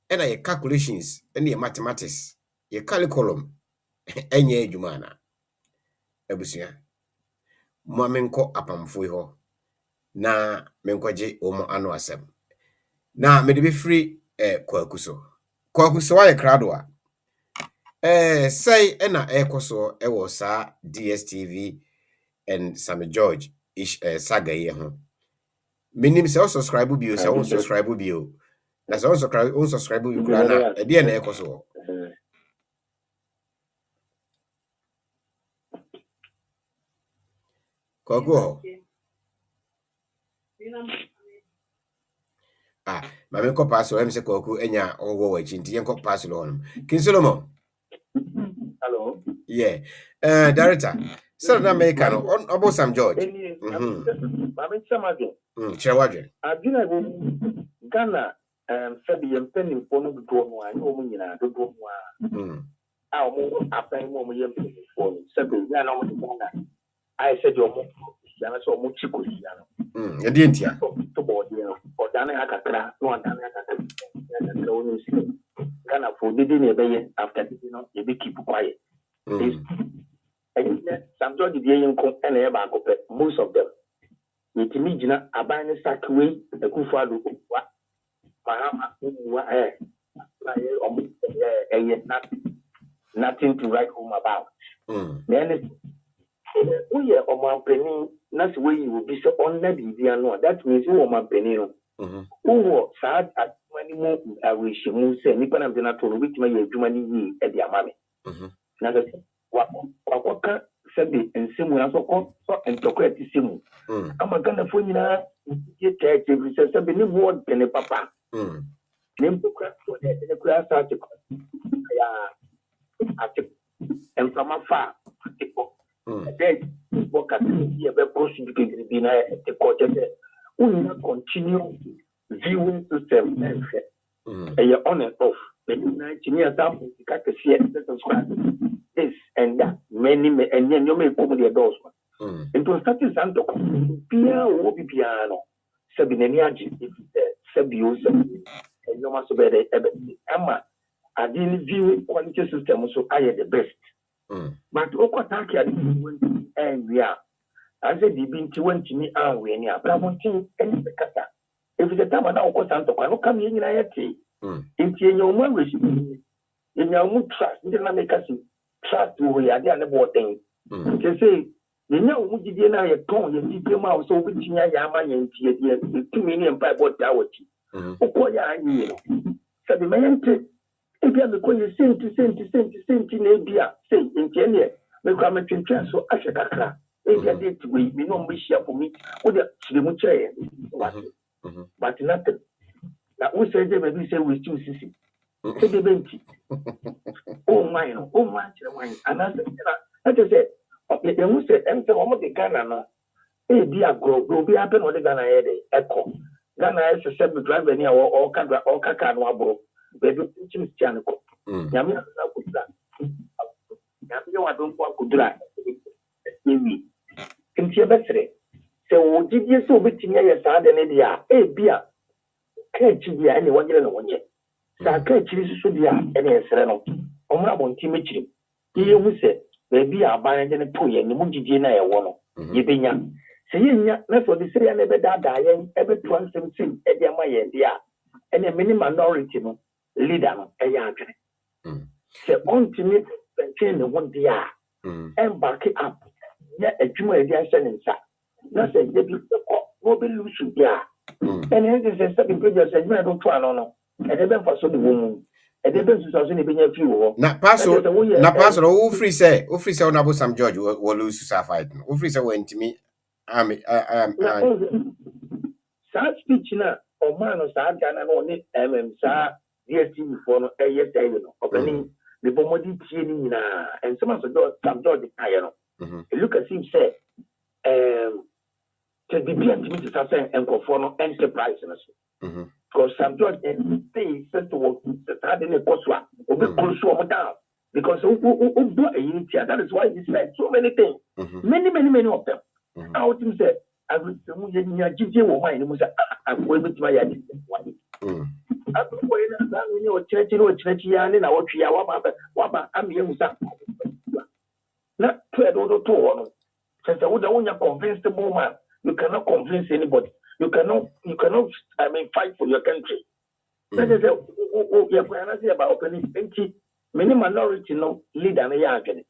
ena ye calculations ene ye mathematics ye curriculum enye adwuma na abusua mo menko apamfo ho na menkwaje omo ano asem na me de be free kwakuso aye krado a say ena ekoso ewo sa DSTV and Sam George ish saga ye ho minim se subscribe bio se on subscribe bio na se on subscribe bio kra na e de na ekoso kwaku mame ko pass o se kwaku enya onwo wachi nti yen ko pass lo honum King Solomon. Hello. Yeah. Director. So na make no Honorable Sam George. Mame Samage. Chewadwe. Adina go Ghana said the penny for no do no an o nyina do do no a o apan mo yem for said na no Ghana I said your mo ya na so mo chiko ya no e di ntia to board you o dana akakra no dana akakra no no see Ghana for did ne be after you know you be keep quiet. Sam George the yenko and e ba ko most of them yetimi gina aban ne sakwe ekufado wa mahama wa nothing to write home about. Then we are on penny, that's where you will be so on that that means you are my penny. Who sad at many more I wish you move say Nippon and Donato which may you do money at the mammy. Now what said the and similar so and to quite simu. I'm a gonna phone you take every say more than a papa. Name to crack for the class article. And from afar, then work at the process because be the court. We will continue viewing system and you're on and off. This and that, many and then you may open the doors. Into such a santo, will be piano, Sabinaniaji, if Sabio, and you must obey the Emma. I didn't view quality system, so I had the best. But Okotaki, and we are. I said, the being to went to me, we are, but I want to any kata. If the time now, of Santo, I don't come in in your language, in your trust, didn't make us trust who we are there about things. They say, you know, who did you know a tone, you keep out so which Yama and 2 million by what hour. Okoya, so the man take. If you have a coin, sent in India, say in Kenya, we come and transfer Ashaka. If you did we no wish for me, or the Chimuche, but nothing. Now, who said they may say we still see? Say the bench. Oh, mine, and I just said, okay, then we said, and so almost the Ghana. Hey, dear, go be happen on the Ghana echo. Ghana is a separate driver near or Kakan. Baby, it's Chanico. Yamia, I don't want to drag. In Tiabestre. So, did you so bit in your side and India? Eh, beer. Can't you be anyone in 1 year? So, can't you should be any sereno? Omra won't team it. You will say, baby, are buying a toy and the Mujina a woman. You be young. Say, that's what they say, I never die, ever once and sing at their my idea. And a mini minority. Leader, a young. Say, on to me, the 1 year and back it up. Yet a junior sending sack. Nothing, they will be losing there. And then they say, something previous, and I don't try no. And then for some woman, and then there's only been a few. Not pastor, who free say, Honorable Sam George will lose to fighting. Who free say went to me. Sad speech now, or man or sad, and only sir. DSTV for a year, opening the Bomodi Tina, and some of the Sam George Ayano. Look at him say, to be able to say and for enterprise. Because some judge say set to work that in a course or down. Because that is why he said so many things. Many of them. I would say, I would give you a mind and I'm going to my idea. I'm going to church and I watch Yawaba, I'm young. Not to a little since I would only convince the woman, you cannot convince anybody. You cannot, fight for your country. That is you're about opening many minority no leader na ya agene.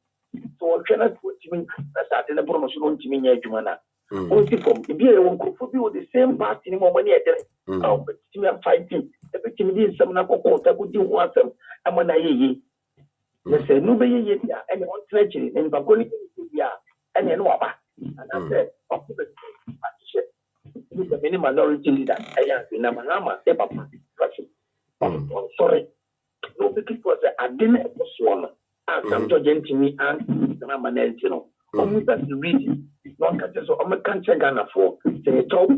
So cannot put me start in the promotion on Timmy Jumana. Only from the beer won't could be with the same party anymore money at it. Oh, but Timmy I'm fighting. Every Timmy is some Nako, I would do want them. I'm on a ye. They say, no, be and on treachery and Bagoni, and then what? And I said, the many minority leader, I am in Namahama, sorry. No, because I didn't swan. And some judging to me and Namanentino. Only that's the reason. Not just on my country Ghana for the top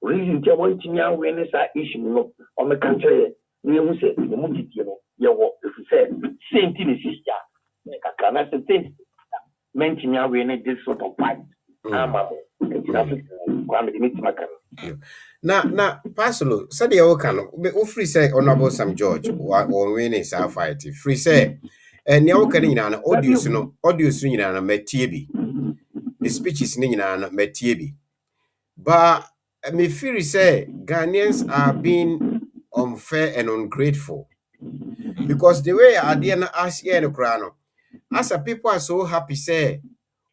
reason to want to me and when it's our issue on the country. You say, the movie, you if you said, same thing is here. I cannot say, mention me when this sort of fight. Now, Pasolo, said the Okan, free say Honorable Sam George, or winning South Fight, free say, and now can in an audio swinging and a metiebi. The speech is ning and metiebi. But me fear say Ghanaians are being unfair and ungrateful because the way I didn't ask here in the crown, as a people are so happy, say,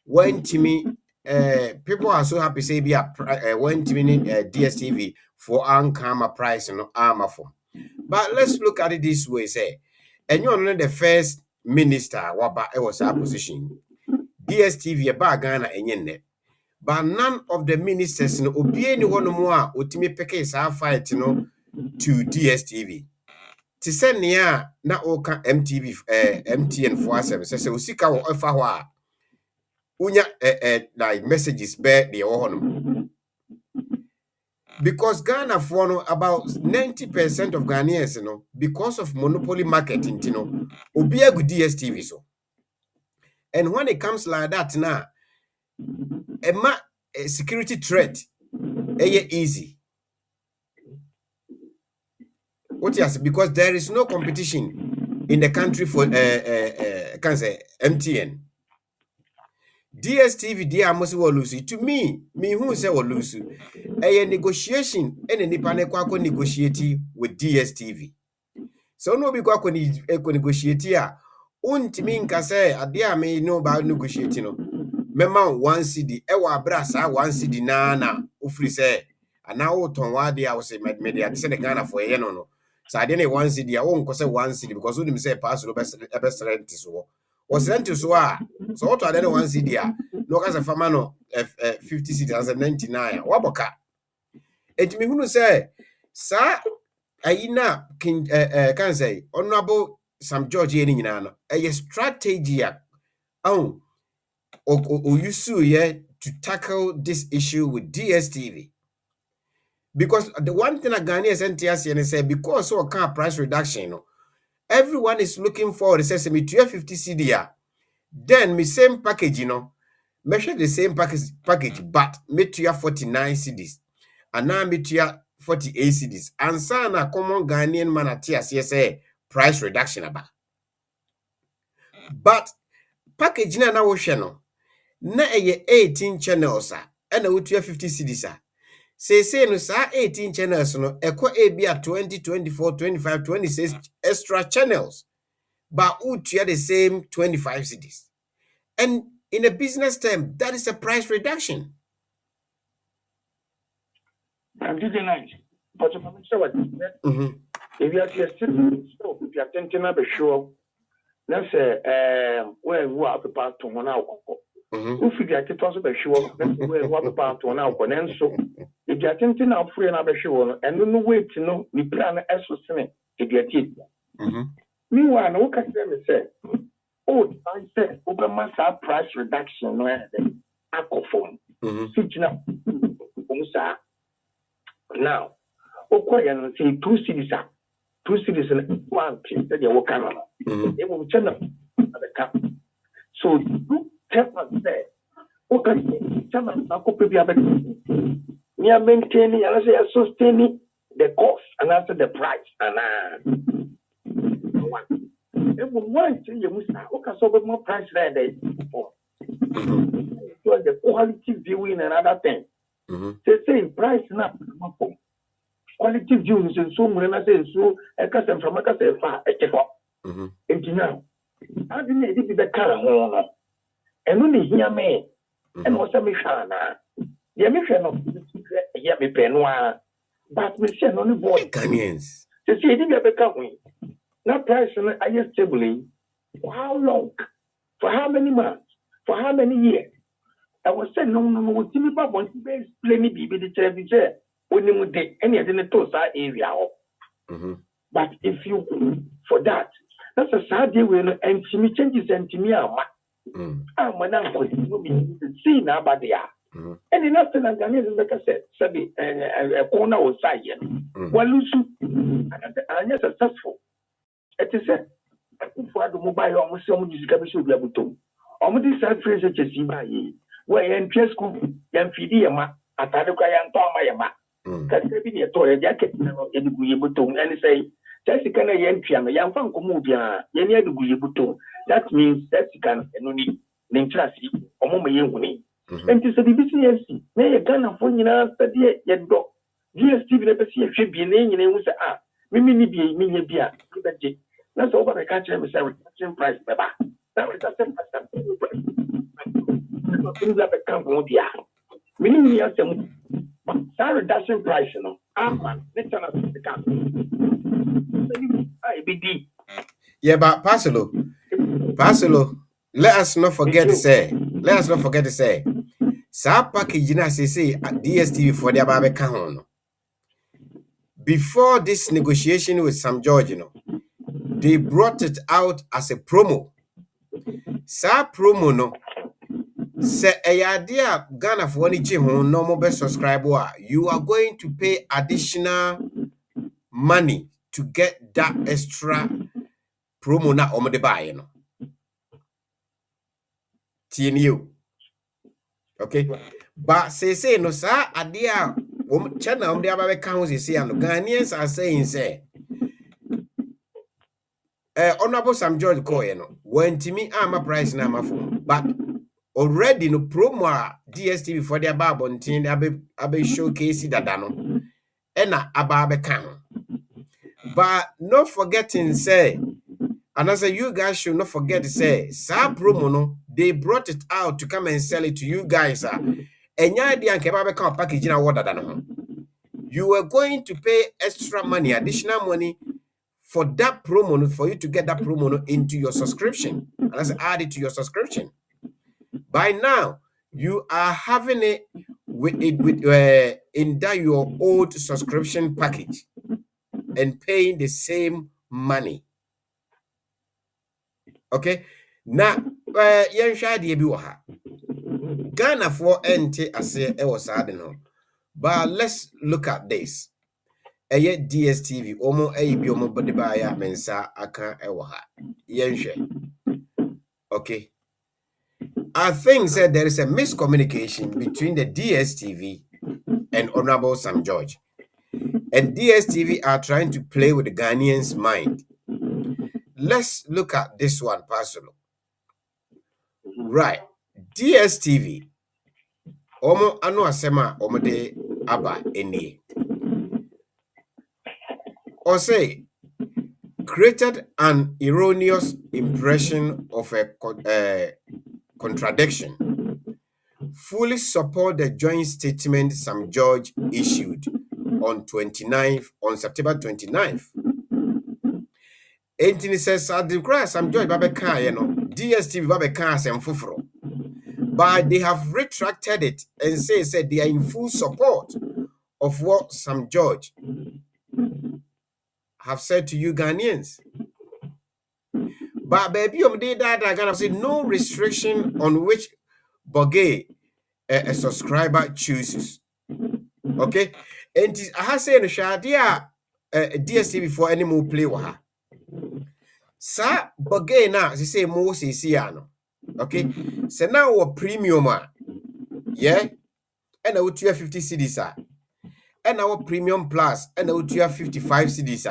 when to me. People are so happy say be went to DSTV for uncama price and armor for. But let's look at it this way, say, and you're not the first minister what was our position. DSTV about Ghana and yen. But none of the ministers no obi any one more ultimate pekes our fight to DSTV. To send near na oka MTN for us, say usika or offer unya like messages bear the honor. Because Ghana for about 90% of Ghanaians, because of monopoly marketing, obi a good DSTV so. And when it comes like that now, a security threat, easy. What yes, because there is no competition in the country for can say MTN. DSTV dear must lose. To me who say will lose. A negotiation and a nipa kwako negotiate with DSTV. So no be kwako negotiate here. Untimi nka say ade me no ba negotiate no. Mema 1 CD ewa brasa 1 CD na ofri say ana wo ton wa de a wo say media say the Ghana for ye no. So ade na 1 CD a wo nko say 1 CD because we say pass no best rent so. Was rent so so what ade na 1 CD a no ka say farmer no 50 CD as 99 waboka. Etimi hunu say sa ayina can say Honorable Sam George ye nyina no a strategy a or use to tackle this issue with DSTV. Because the one thing that Ghanaians NTS and say because so kind of price reduction, everyone is looking for the sesame to 50 CDR. Then me same package, measure the same package, but me to 49 CDs. And now me to 48 CDs. And sana common Ghanaian man at TSA price reduction about. But package na wo na 18 channels and a 50 CDs. Say no sa 18 channels no ebia 20, 24, 25, 26 extra channels. But utia the same 25 CDs. And in a business term, that is a price reduction. I'm doing nice. But I'm sure what if you are still if you are thinking of a show, let's say where we are about to one hour. If you are to be sure, where what about to one hour, and so if you are thinking of free and a show, and no way to know the plan as was saying, if you are teeth. Meanwhile, no can say, oh, I said, over my price reduction, no, alcohol. switch now. Now, Okoya say 2 cities are 2 cities in 1 place that you walk on. It will turn up at the cap. So, you tell us there. Okay, tell us, I could be able to maintaining and I say sustaining the cost and answer the price. And it will want to you must okay, more price than they before. So the quality viewing and other things. They say price not quality viewing is so when I say so I can say from I can say far a check up. And now I didn't need the car and only hear me and what's a mission. Yeah, mission of yeah, me penwa, but me say no boy Ghanaians. They say it be coming. Now price I just stably. For how long? For how many months? For how many years? I was saying no, we didn't want to explain me be the chair when you would any of the Tosa area. But if you for that, that's a sad day when and me changes and to me I'm when I'm going to see now about the and enough to Ghanaians like I said, Sabi a corner was side. Well, Lucy, and you're successful. It is said, for the mobile almost some music should be able to. Almost sad phrases to see by ye. Where you enter school, young Fidiama, at Taduka and Tomayama. Can be a toy jacket in the Guyabutum and say, Jessica and young Fanko Mubia, Yenya the Guyabutum. That means that's can only name Chassis or Moma Yuni. And to say the business, may a gun of one study yet go. DSTV never see a should be a name in a Mimi be mini beer. That's over the catcher reduction price, Baba. That was a simple things that become more dear. Mini reduction price, you know. Let's turn up the camp. I be deep. Yeah, but Pasolo, let us not forget to say, Sa package na say DSTV for the Ababe Kahon. Before this negotiation with Sam George, they brought it out as a promo. Sa promo no say a idea Ghana for one no more subscriber. You are going to pay additional money to get that extra promo na omo de buy TNU. Okay, but say no sa idea channel de Ababe Kahon say and Ghanaians are saying say Honorable Sam George Koye when Timmy ama price na phone, but already no promo DSTV for their bar on tin abe showcase dada no ena ababe kan. But not forgetting say, and I say you guys should not forget to say sa promo no they brought it out to come and sell it to you guys enya idea nke ababe kan package na what dada no. You were going to pay extra money, additional money for that promo, for you to get that promo into your subscription. And let's add it to your subscription. By now, you are having it with in that your old subscription package and paying the same money. Okay? Now, Ghana for NT ase e was no. But let's look at this. Eye DSTV omo bi omo body ba ya mensa aka ewo ha yenhwe. Okay, I think that there is a miscommunication between the DSTV and Honorable Sam George, and DSTV are trying to play with the Ghanaians' mind. Let's look at this one personally. Right, DSTV omo anu asema omo de aba eni or say created an erroneous impression of a contradiction. Fully support the joint statement Sam George issued on September 29th. Entini says Sam George babeka DSTV babeka sem fufuro. But they have retracted it and said they are in full support of what Sam George have said to you Ghanaians. But baby, that Ghana say no restriction on which Boge a subscriber chooses. Okay, and I have said no shadia DSTV for any more play waha. Sa bugay na say mo ano. Okay, so now what premium yeah, and I would 50 cedis and our premium plus and I would 55 cedis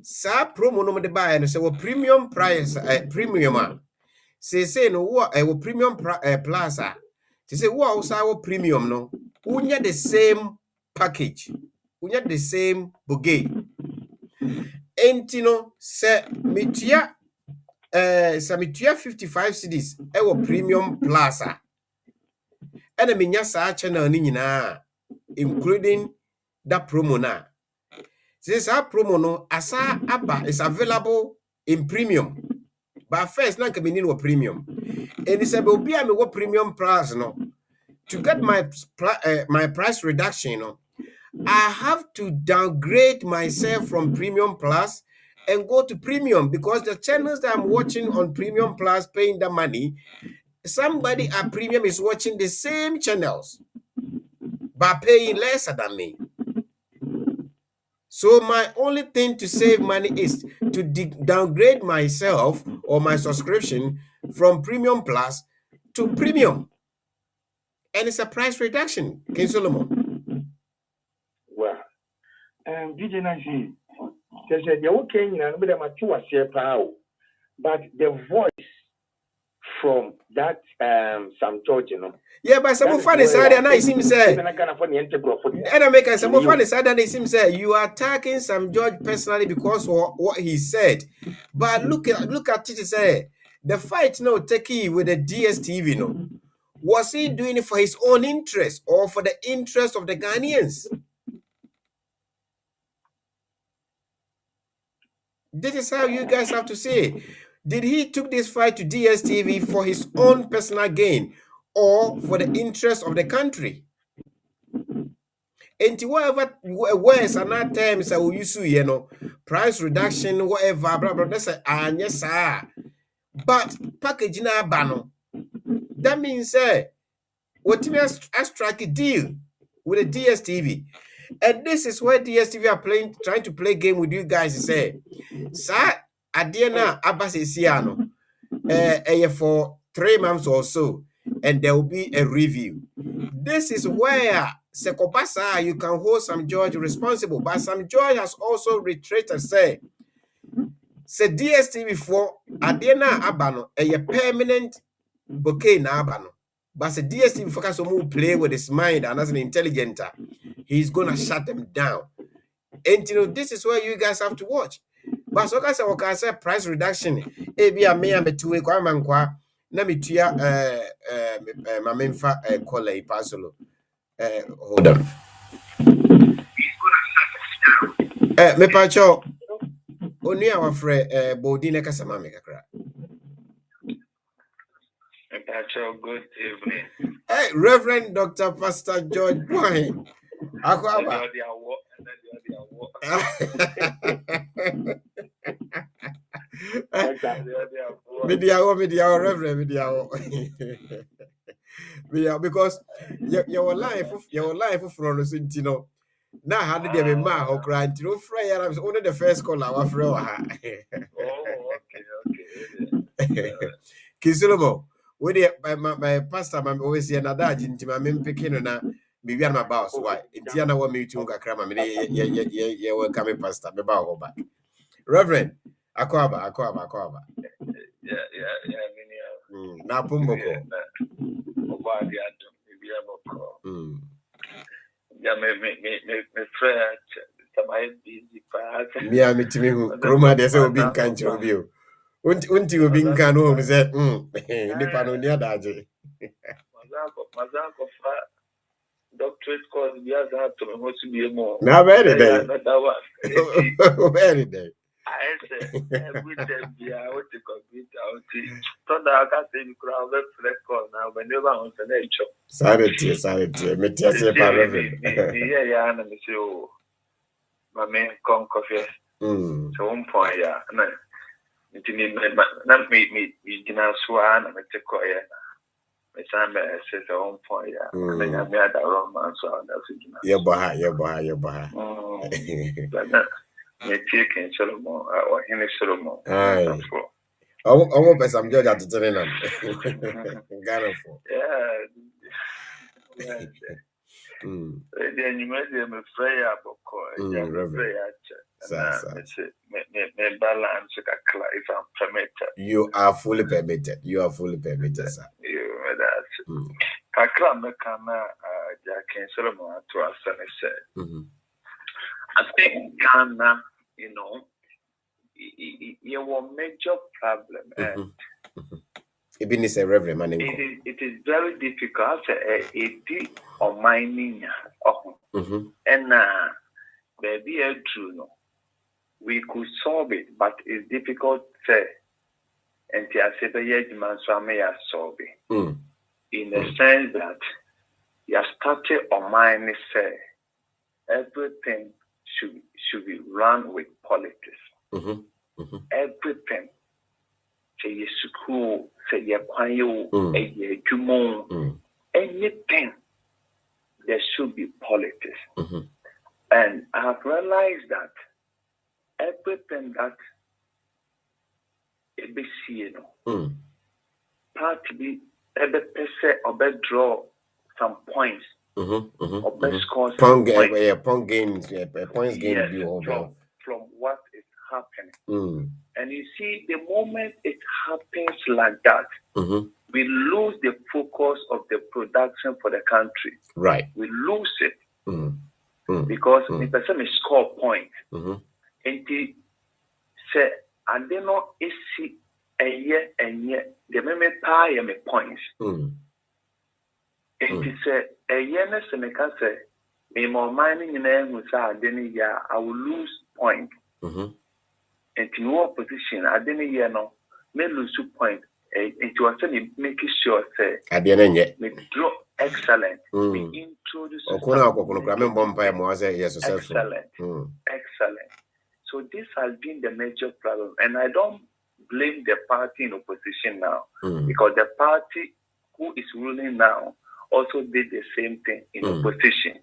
sa promo no de buy and so premium price premium say no what premium plus say what also our premium no unya the same package unya the same bouquet entino se mitua sa mitua 55 cedis premium plus and minya sa channel ni nyina including that promo na. Since our promo no asa aba is available in premium. But first, na kami nino premium. And it's about be me what premium price no. To get my price reduction, no, I have to downgrade myself from premium plus and go to premium because the channels that I'm watching on premium plus paying the money, somebody at premium is watching the same channels but paying lesser than me. So my only thing to save money is to downgrade myself or my subscription from premium plus to premium. And it's a price reduction, King Solomon. Well, DJ Nancy, they said, okay, but the voice from that Sam George, you know. Yeah, but some of fun is sad, and I seem say, and I make some of fun is sad, and it seems say you are attacking Sam George personally because of what he said. But look at it, say the fight no taking with the DSTV, no. Was he doing it for his own interest or for the interest of the Ghanaians? This is how you guys have to say. Did he took this fight to DSTV for his own personal gain or for the interest of the country? And whatever words and not terms I will use, you know, price reduction, whatever, blah blah. That's yes, sir. But packaging a banner. That means what you strike a deal with the DSTV. And this is where DSTV are trying to play game with you guys. Say, sir, Adiana Abbas Isiano, for 3 months or so, and there will be a review. This is where Sekopasa, you can hold Sam George responsible, but Sam George has also retreated. Say DSTV for Adiana Abano, a permanent bouquet na Abano. But the DSTV focus on play with his mind and as an intelligent, he's gonna shut them down. And you know, this is where you guys have to watch. But so can say price reduction. Ebi a me am two kwa mankwa na metua ma memfa kola ipasolo. Hold on. Me pacho oni our friend bodi na kasa ma me kakra. Good evening. Hey, Reverend Dr. Pastor George Boy. Akwaba. Media, Reverend, media, because your life from Sintino. Now, how did they ma or crying to fry? I was only the first call our friend. Okay. Kisulomo. When my pastor, I'm always here. Nada, into my men picking na maybe I'm about why. Indiana want me to go cram. Yeah, welcome, pastor. Me ba back. Reverend, Akwaba. Yeah. Na pumboko. Yeah, me friend. Somebody busy fast. Me am it me who. Roma, they say we be can't review. Unti we be can't know. Say, nipa no near daje. Mazanko fa doctorate course we have to me to be more. Na very day. Very day. I say every time we are what to complete our team. So that I can say we could have a record now whenever on the nature. Sorry. Me tia say pa Reverend. Yeah, and me say oh, my man come Kofi. So one point yeah, me gina swa na me take ko yeah. Samba says at one point, yeah. And then I made a romance on the signal. Your baha. But that may take in Solomon or any Solomon. Aye. Almost as I'm judged at the Terenan. Ghana for. Yeah. Then you made them a prayer book or a prayer. Me balance if I'm permitted. You are fully permitted. Sir. You that. Kakra mekana Jackie Solomon to us and said. I think Ghana, you know, you have a major problem. Even is a reverend man. It is very difficult to or mining. And baby, true. No, we could solve it, but it's difficult to say. And the man solve it. In the sense that you started on mine say everything should be run with politics. Everything. Say your school, say your choir, anything, there should be politics. And I have realized that everything that ABC, party be every person or draw some points or score some points gain from what is happening. And you see, the moment it happens like that, we lose the focus of the production for the country. Right. We lose it because the person is score point. And he say, I don't know if see a year the moment pay me points. And he said, a year and I can say, me more mining in a year, I will lose point. And in your position, I didn't hear no, may lose 2 points. And you are saying, making sure, say, I didn't yet. We draw excellent. We introduce excellent. Excellent. So this has been the major problem. And I don't blame the party in opposition now, because the party who is ruling now also did the same thing in opposition.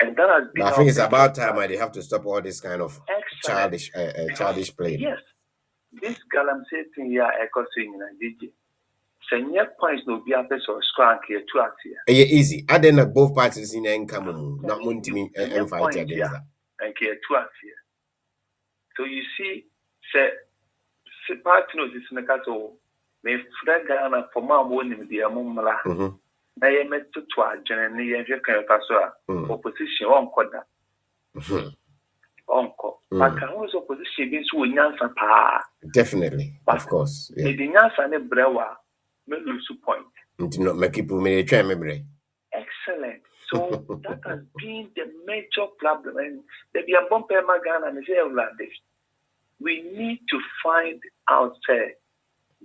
And that has been. I think it's about time they have to stop all this kind of childish play. Yes, this galamsey thing here, EOCO Seize in DJ. Senior points no be a person scrank here to us here. Easy. I didn't both parties in income, not Wontumi and fight against that. And here to us here. So you see, say party no this in the castle. May flag Ghana for my winning the Amumala. I am met to generally opposition on Koda. Uncle. But can also opposition be so answer pa. Definitely. Of course. The answer and a brewer may lose point. Not make people may try memory. Excellent. So that has been the major problem. And there be a bumper Ghana and say we need to find out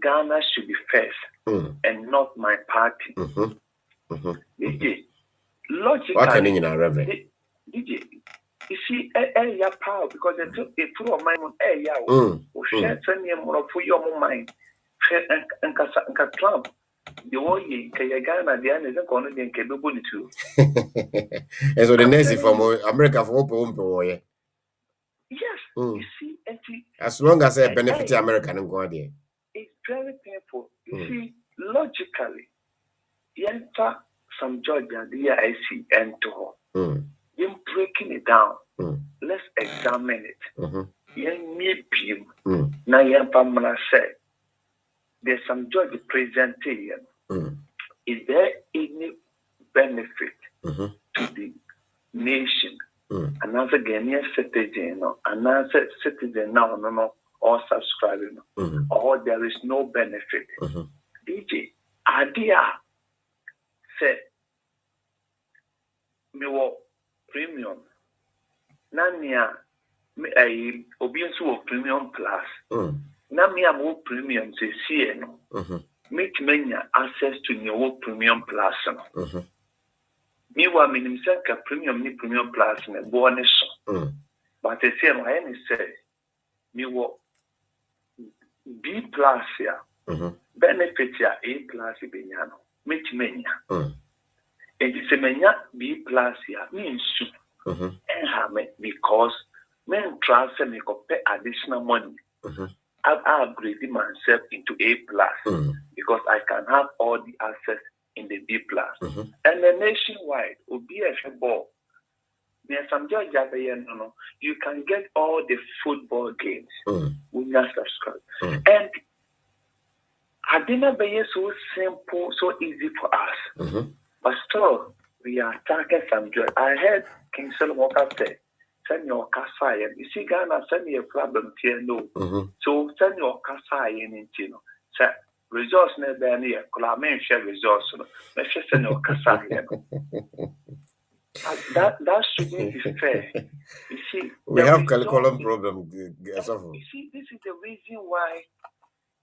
Ghana should be first and not my party. DJ, logically, DJ, you see, your power because they took a true of my own area. Who share send me more for your mind. And Trump, the way Ghana, the end isn't going to be capable to. And so the next from America for open. Yes, you see, as long as I benefit American and go there. It's very painful. You see, logically. Enter some Georgia, the IC, and to in breaking it down, let's examine it. Yen maybe na yen pamana say there's some Georgia present here. Is there any benefit to the nation? Another Ghanaian citizen, another citizen now, or subscribing, or there is no benefit. DJ, idea. Say, me wo premium. Nania, me obiensu premium plus. Na me am wo premium se see no. Make menya access to me wo premium plus no. Me wa minim say ka premium ni premium plus na bo ne so. But they say no any say me wo B plus ya. Benefit ya A plus be nya no. Menya. And it's a menya B plus here means and have because men transfer me pay additional money. I've upgraded myself into A plus because I can have all the access in the B plus. And the nationwide will be a ball. There's some judge you can get all the football games when you subscribe. And I didn't be so simple, so easy for us. But still, we are talking some joy. I heard King Solomon say, send your casa. You see, Ghana, send me a problem here, no. So send your casa in, you know. Say, resource never near, Kulamen share resource. Let's just send your casa. That shouldn't be fair. You see, we have curriculum problem. You see, this is the reason why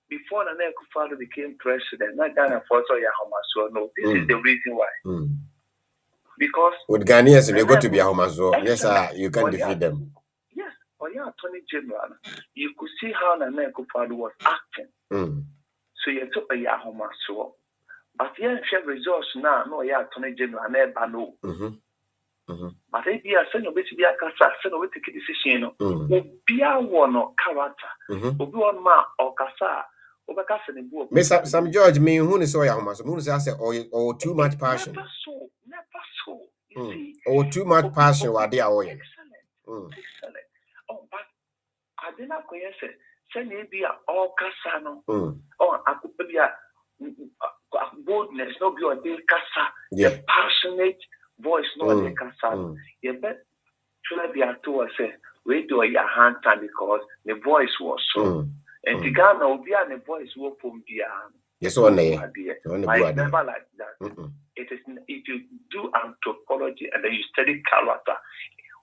before Nana Akufo-Addo became president, not Ghana for so Yahomaso. No, this is the reason why. Because with Ghanaians, you go to be Yahomaso. Yes, sir, you can defeat them. Yes, or yeah, Attorney General, you could see how Nana Akufo-Addo was acting. So you took a Yahomaso, but yeah, share resource now. No, yeah, Attorney General, never know. But if you are saying you be a casa, send away take a decision. Be a one or character, or be one ma or casa, or the casa in book. Miss Sam George, me who is so Yahomaso, who is say or too much passion. Never so. You see, or too much passion while they are all excellent. Oh, but I did not say, send me be a all casano. Oh, I could be a boldness, no be a day casa, a passionate voice, no a casa. You bet, should be a two say, we do your hand time because the voice was so. And the Ghana will be a voice will from the yes, one day. It's never like that. It is if you do anthropology and then you study character,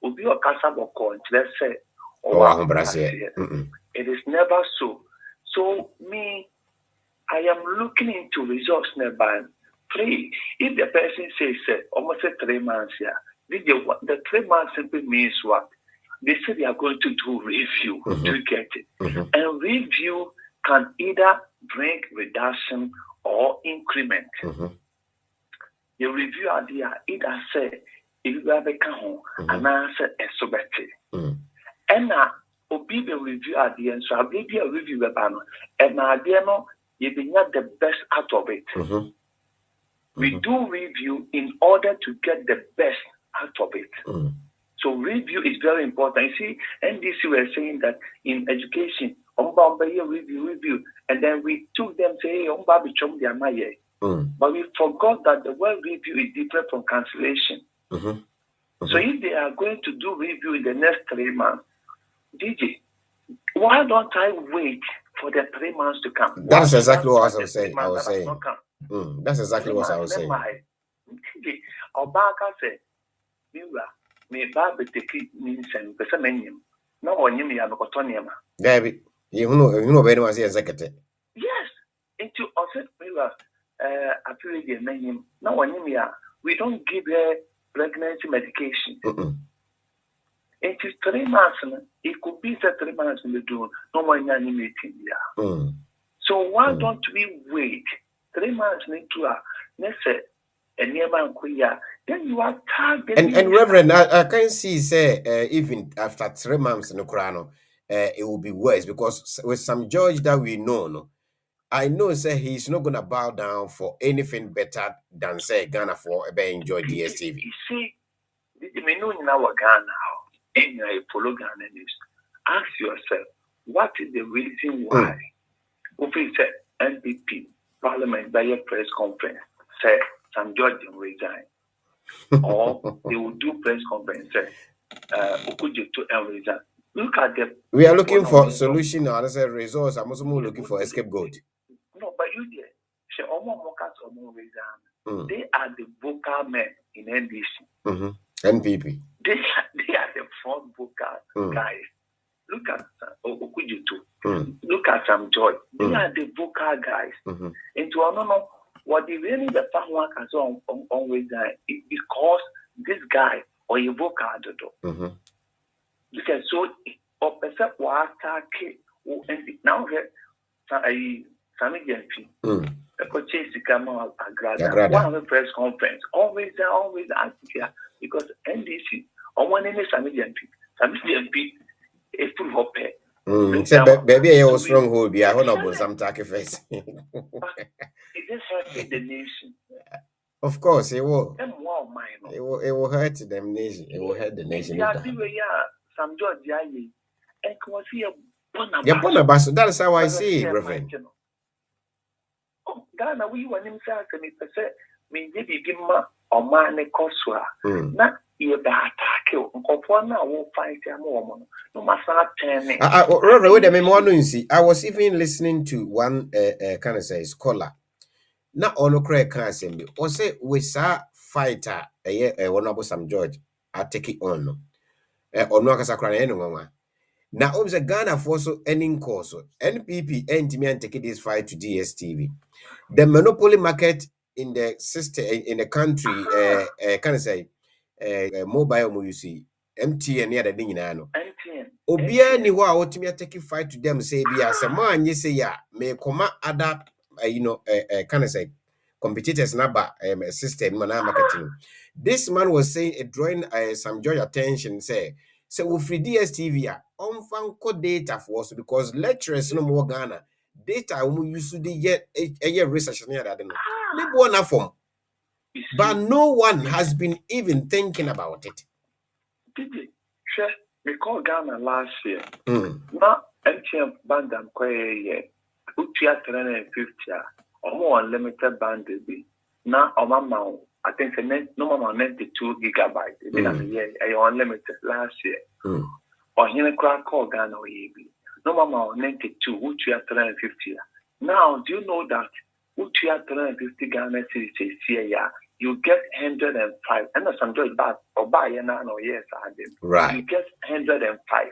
will be a casa or let's say, it is never so. So me, I am looking into results nearby. Three, if the person says almost 3 months here, the 3 months simply means what? They say they are going to do review to get it. And review can either bring reduction or increment. The review idea either say if you have a cajon and answer a sobete. And now obi the review idea, so I'll give you a review about and idea no you be not the best out of it. We do review in order to get the best out of it. So review is very important. You see, NDC were saying that in education, review, and then we took them say, hey, but we forgot that the word review is different from cancellation. So if they are going to do review in the next 3 months, DJ, why don't I wait for the 3 months to come? That's exactly what I was saying. That's exactly what I was saying. Obaka said, me baby take means and person no one you have a cotonium. Gabby, you know very much executive. Yes, into us I feel the name. No one we don't give her pregnancy medication. It is 3 months, it could be 3 months in the do no one meeting here. So why don't we wait 3 months into let's say and nearby then you are targeting. And Reverend, I can see say even after 3 months in the Quran, it will be worse because with some judge that we know, I know say he's not gonna bow down for anything better than say Ghana for enjoy DSTV. You see, we know in our Ghana and you follow Ghana news. Ask yourself, what is the reason why? If it's NPP Parliament by a press conference say some judge will resign. Or they will do press conference say resign. Look at the we are looking for solution and as a resource. I'm also looking for a scapegoat. No, but you there. They are the vocal men in NDC. NPP. They are the front vocal guys. Look at Okujitu. Look at Sam Joy. They are the vocal guys. And to know what the really the fan work has on resign is because this guy or a vocal because so or person was attack now here Sami Genfi. A purchase Sigama Agrada. One of the press conference, always ask here because NDC on one any Samidian MP, a full hope. Baby, I was stronghold. Be a honorable some sacrifice. It just hurting the nation. Of course, it will. It will hurt the nation. It will hurt the nation. Some George Yayi, and was here. That is how I see it, Reverend. Oh, Ghana, we want him to say, me, give ma or man, a coswa. Not you that attack you. One now will fight a woman. No matter 10. Reverend, wait a minute. I was even listening to one kind of say scholar. Not on crack assembly. Or say we saw fighter honorable Sam George. I take it on. Or no Casacran anymore. Now, obviously, Ghana for so ending course. NPP and take this fight to DSTV. The monopoly market in the system in the country, can I say, mobile you see, MTN near the thing now. Obia ni wa otimi take fight to them say be as a man you say ya may come other can I say competitors number system marketing. This man was saying drawing some joy attention say we free DSTV on fanco data for us because lecturers no more Ghana data we used to get a research near that no form, but no one has been even thinking about it. We called Ghana last year. Now MTN band and quay Utia 350 or more unlimited band be now on I think no more 92 gigabytes. It's been a year unlimited last year. Or here call Ghana or no more 92 Utia 350. Now do you know that Utia 350 Ghana cities here? You get 105, and some joy back or buy an or yes, I did. Right. You get 105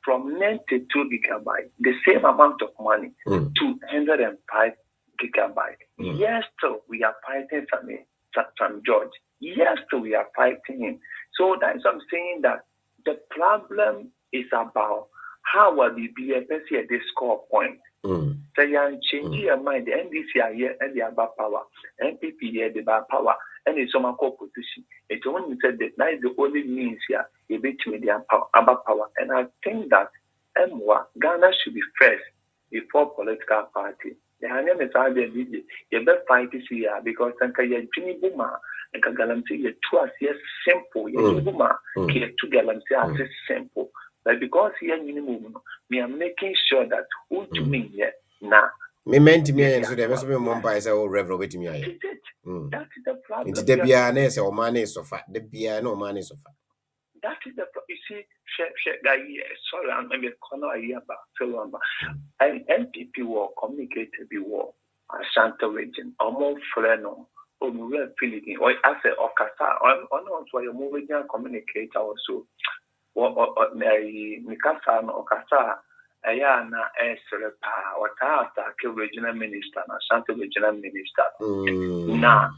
from 92 gigabytes, the same amount of money to 105 gigabytes. Yes, so we are fighting some George. Yes, so we are fighting him. So that's what I'm saying that the problem is about how will we be a person at this score point. So you change your mind. The NDC are here and they are about power. NPP here they about power and it's some opposition. It's only said that is the only means here you bet me they are about power. And I think that Ghana should be first before political party. The name is RBND. You better fight this year because you Jimmy Boomer and Kagalamsi you two are simple. You Boomer you two Galamsi are simple. But because here we are making sure that who to me here now. Me meant me and so there must be Mumbai as a reverend with me. That's the problem. It's the Bianes or money so far. The Biano money so far. That is the you see, sorry, I'm maybe corner a year back, so and NPP will communicate the war, Ashanti region, or more Freno, or we are feeling, or I say, or Kasa, or not why you're moving and communicate also. Mikasa no Okasa Ayana Esrepa or Tata regional minister and Ashanti regional minister. Now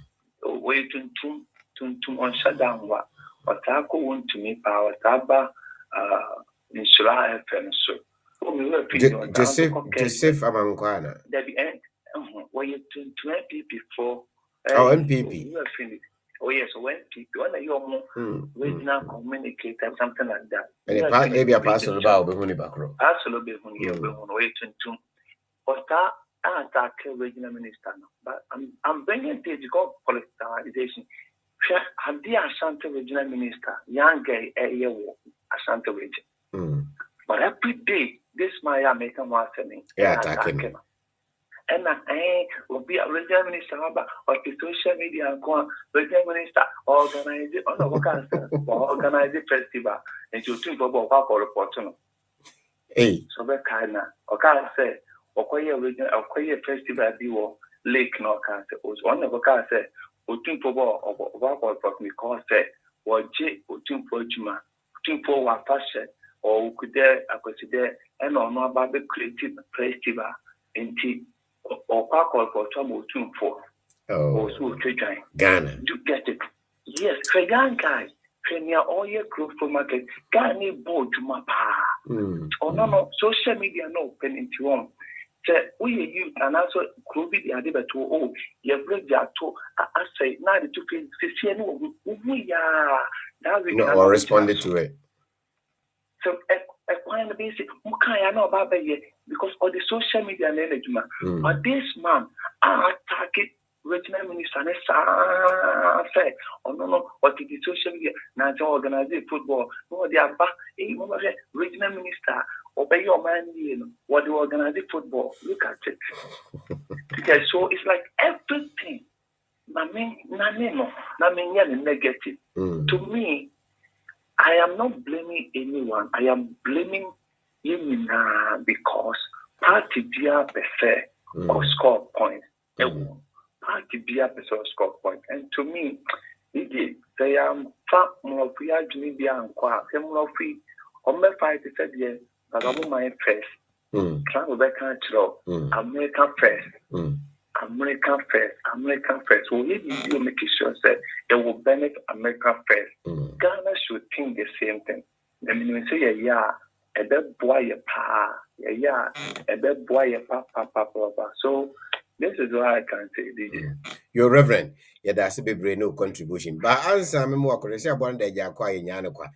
waiting to on shutdown what Otako Wontumi power Taba Insura FM so Joseph Amankwana. That the end where you to NPP before NPP. Oh yes, when people when you are regional communicator something like that. And maybe a pastor about the background. Absolutely, when you are waiting to. But that attack regional minister, but I'm bringing this called politicization. I'm the Ashanti regional minister, young guy a year Ashanti region. But every day this my American was saying, attacking. And will be a regional minister or the social media and regional minister organize it organize a festival and you think about what report. So that kind of okay say Okoye regional Okoye festival be lake no can say was one of the say we think about what because say what J we think for Juma think for what fashion or could there I could see there and on about the creative festival in or park or for trouble 2 4. Oh, so Ghana. You get it. Yes, for young guys, Kenya all year growth for market, Ghana board to my pa. Oh no, social media no penny to one. Say, we you and also could be the idea to oh, you break that to I say now the two things see anyone we are that we no, or responded to it. So a kind of basic I know about because all the social media and energy man. But this man attack it regional minister say oh no what is the social media now to organize football no they are back regional minister obey your man what they organize football look at it because so it's like everything negative to me. I am not blaming anyone. I am blaming you because party beer prefer or score points. Party beer prefer or score points. And to me, they am far more free as media and qua. Some more free. On my fight said yes, but I'm my first. Trying to back American first. American first. So if you make sure that it will benefit American first, Ghana should think the same thing. I mean, we say a bad boy a bad boy So this is what I can say, DJ. Your Reverend, that's a big no contribution. But answer me more correctly about the Jakwa in Yanaqua,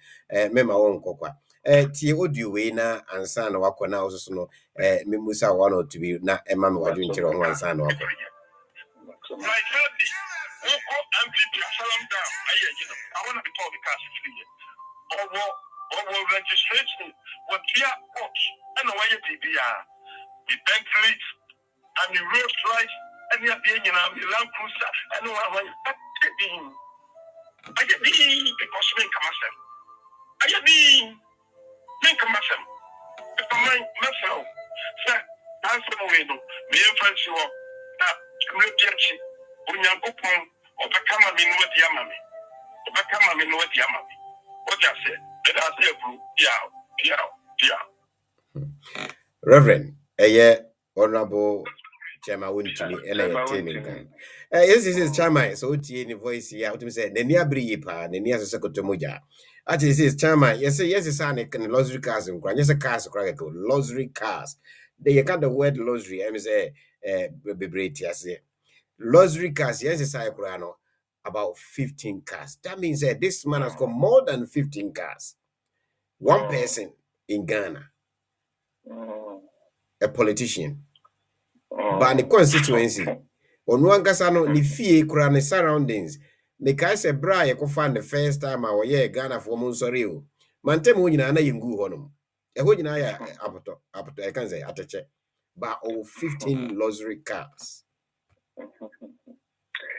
Mema Wonkwa. Tie audio way na ansa na wako na also no memusa one or to be na ema me wadun kire ho ansa na wako. My daddy, Woko MPP, salam down. I want to be told the cast free. Or registration, what we are out, and the way you the Bentleys and the Rolls Royce, and the Land Cruiser, and the one I get because men come myself. I get men come myself. If I myself, sir, that's the way no. Me and friends you are that community. Unyangupon obakama minuwa diamami. Obakama minuwa diamami. What I said, let us say bro. Yeah. Reverend, Honorable Chairman Wontumi, and yes, this is Chairman. So, the voice here, what say, Nenia Bripa, Nenia Secotomoja. Actually, this is Chairman. Yes, it's an luxury cars and grand. Yes, a cars, luxury cars. They can't the word luxury. I say, luxury cars, yes, I know about 15 cars. That means that this man has got more than 15 cars. One person in Ghana, a politician, but the constituency, on one casano, ni fee, crown surroundings. Make I say, Bra, you can find the first time I was Ghana for Monsorio. Mantemunina, and I go honum. A good night, I can say, at a check, but 15 luxury cars.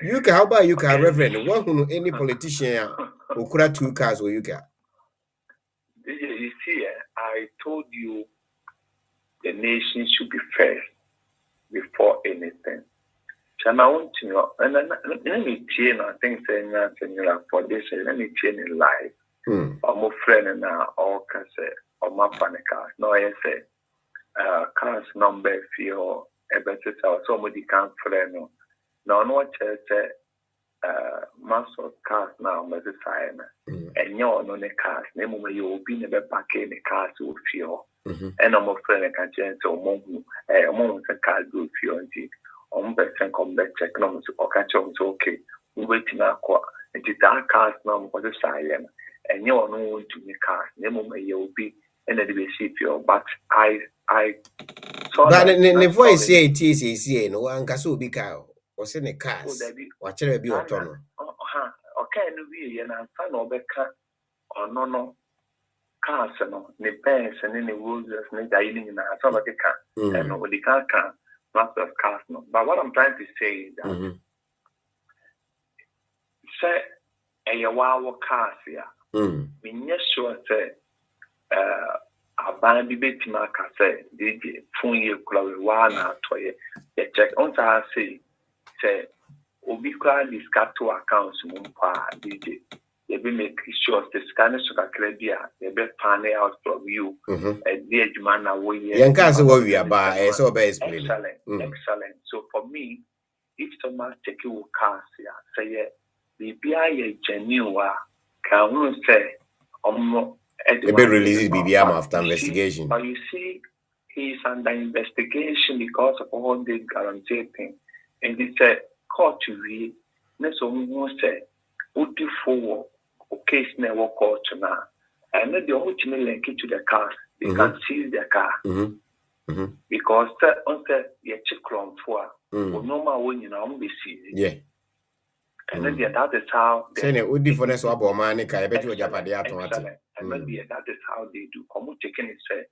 You can, how about you can, Reverend? One who any politician who could have 2 cars or you can. You see, I told you the nation should be first before anything. Chairman Wontumi, and let me change. I think saying for this, let me change in life. I'm a friend and all can say, or my funny cars. No, I say, cars number for a better somebody can't friend. No, no, say, master cars now, Mrs. Simon, and you're on the cars, name where you will be never packing the cars with you. And I'm a friend, I can change so a moment a car good for you. Person come back check numbers or catch on okay. We waiting now, and the dark cars now was a silent, and you're known to me cars, name where you will be, and then we see you. But I saw but the voice say it is no one can so be cow. Was in a cars, whatever be autonomous. Okay, no, we and I'm fan or Becca or no cars, no, the banks and any rules, and dining in a sort of a car, and nobody can. Master of cars, no. But what I'm trying to say is that say a wow cars here. Me sure say a band debate marker say DJ phone you close one toy the check on say Obikwa discard 2 accounts mumpa DJ. They be make sure the scanner sugar credit they be pan out from you. And the man away. We are by so excellent. Excellent. So for me, if someone take you cars here, say the BIA genuine can say they be released BBM after investigation. But you see, he's under investigation because of all this guarantee thing. And it's a court to read. Next one say, would you for case never court now? And then the ultimate link it to the car. They can seize their car. Because on the check from for normal when you know be seized. Yeah. And then that is how they would be for next one man. I bet you Japan. And then that is how they do. Come taking it say.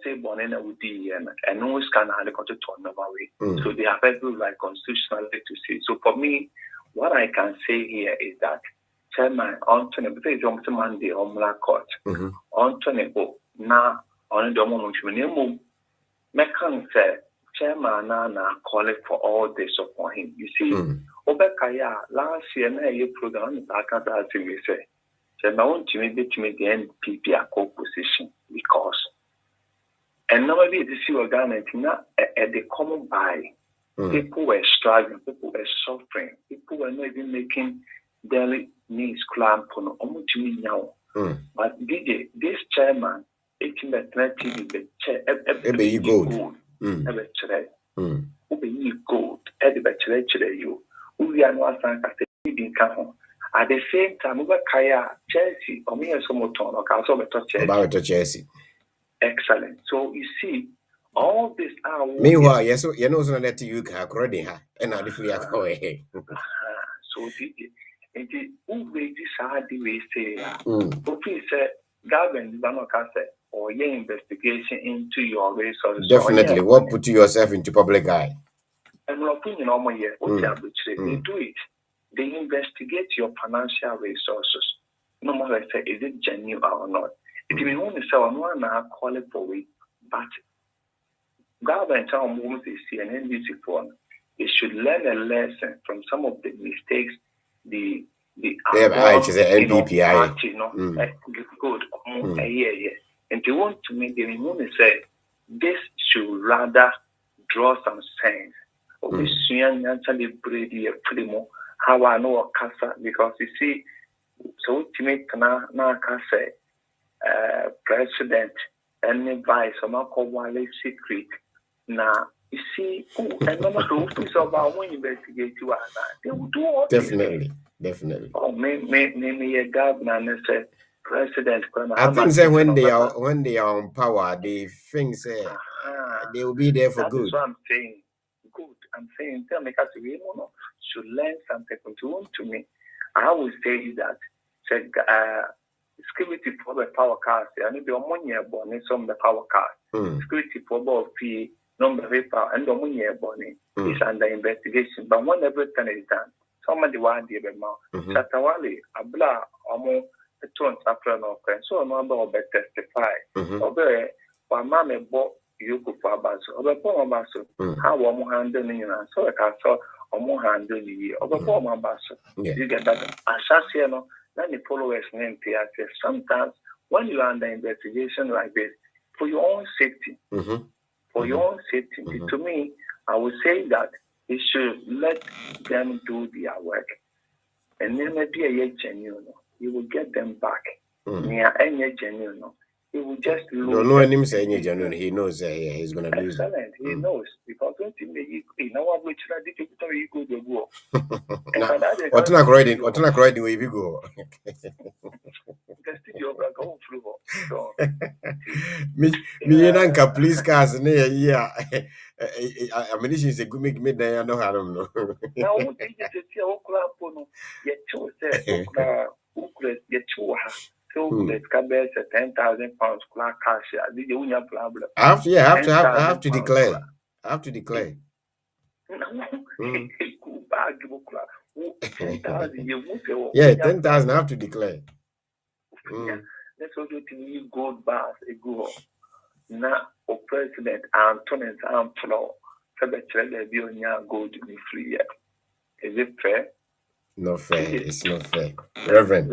Say Bonena would be and no scan had got to turn them away. So they have every right constitutionally to see. So for me, what I can say here is that Chairman Anthony, because it's Monday on Black Court, Anthony, now on the moment when Mekan said, Chairman Nana call it for all this upon him. You see, Obekaya last year, a program back at that we say, Chairman Wontumi between the NPP position because. And normally, this is Ghana, at the common by, people were struggling, people were suffering, people were not even making daily needs climb on almost now. But DJ, this chairman, 1830, the gold, ever today, be gold, ever today, you, who are not saying at the same time, over Kaya, Chelsea, or me and some more or Castle about Chelsea. Excellent. So you see, all this are meanwhile, yes, so you know, so that you can already have, and now if we are going. So did it always decide the way say, okay, sir, government, or your investigation into your resources. Definitely, what put yourself into public eye? And my opinion, they do it. They investigate your financial resources. No matter say, is it genuine or not? It will only say one call it for it, but government moves is and NBC for they should learn a lesson from some of the mistakes the NPPI good and they want to make the want to say this should rather draw some sense of this actually brady pretty more how I know a casa because you see so to make na casa president and vice or secret now you see and no matter who's about when investigate you they will do all definitely oh me a governor and say president I think say when they are on power they think say they will be there for that good. Is what I'm saying good I'm saying tell me because we should learn something to me I would say that security for the power cars, and if you're money born some of the power cars, security for both fee, number paper, and the money born is under investigation. But when everything is done, somebody want the amount. Satawali, Abla, Omo, the two and Safran of so a number of testify. Obey, while Mamma bought you could for Basso, or the poor Basso, how one handling and so I saw Omo handling the other former Basso. You get that assassin. Then the followers name PSF. Sometimes when you are under investigation like this, for your own safety, to me, I would say that you should let them do their work. And then maybe a genuine, you will get them back. Near any genuine, he will just lose. Don't know him saying any genuine, he knows he's going to lose. Excellent, he knows. Because don't you know which you go to go. What's not riding where you go? Me and police cars near yeah. Ammunition is a good make midday. I know how to know. Now, so let's come back at 10,000 pounds cash. I have to declare. I have to declare. Yeah, 10,000 I have to declare. Let's also to gold bars a go. Now, President Anthony and Flo, gold to be free. Is it fair? No fair, it's not fair. Reverend,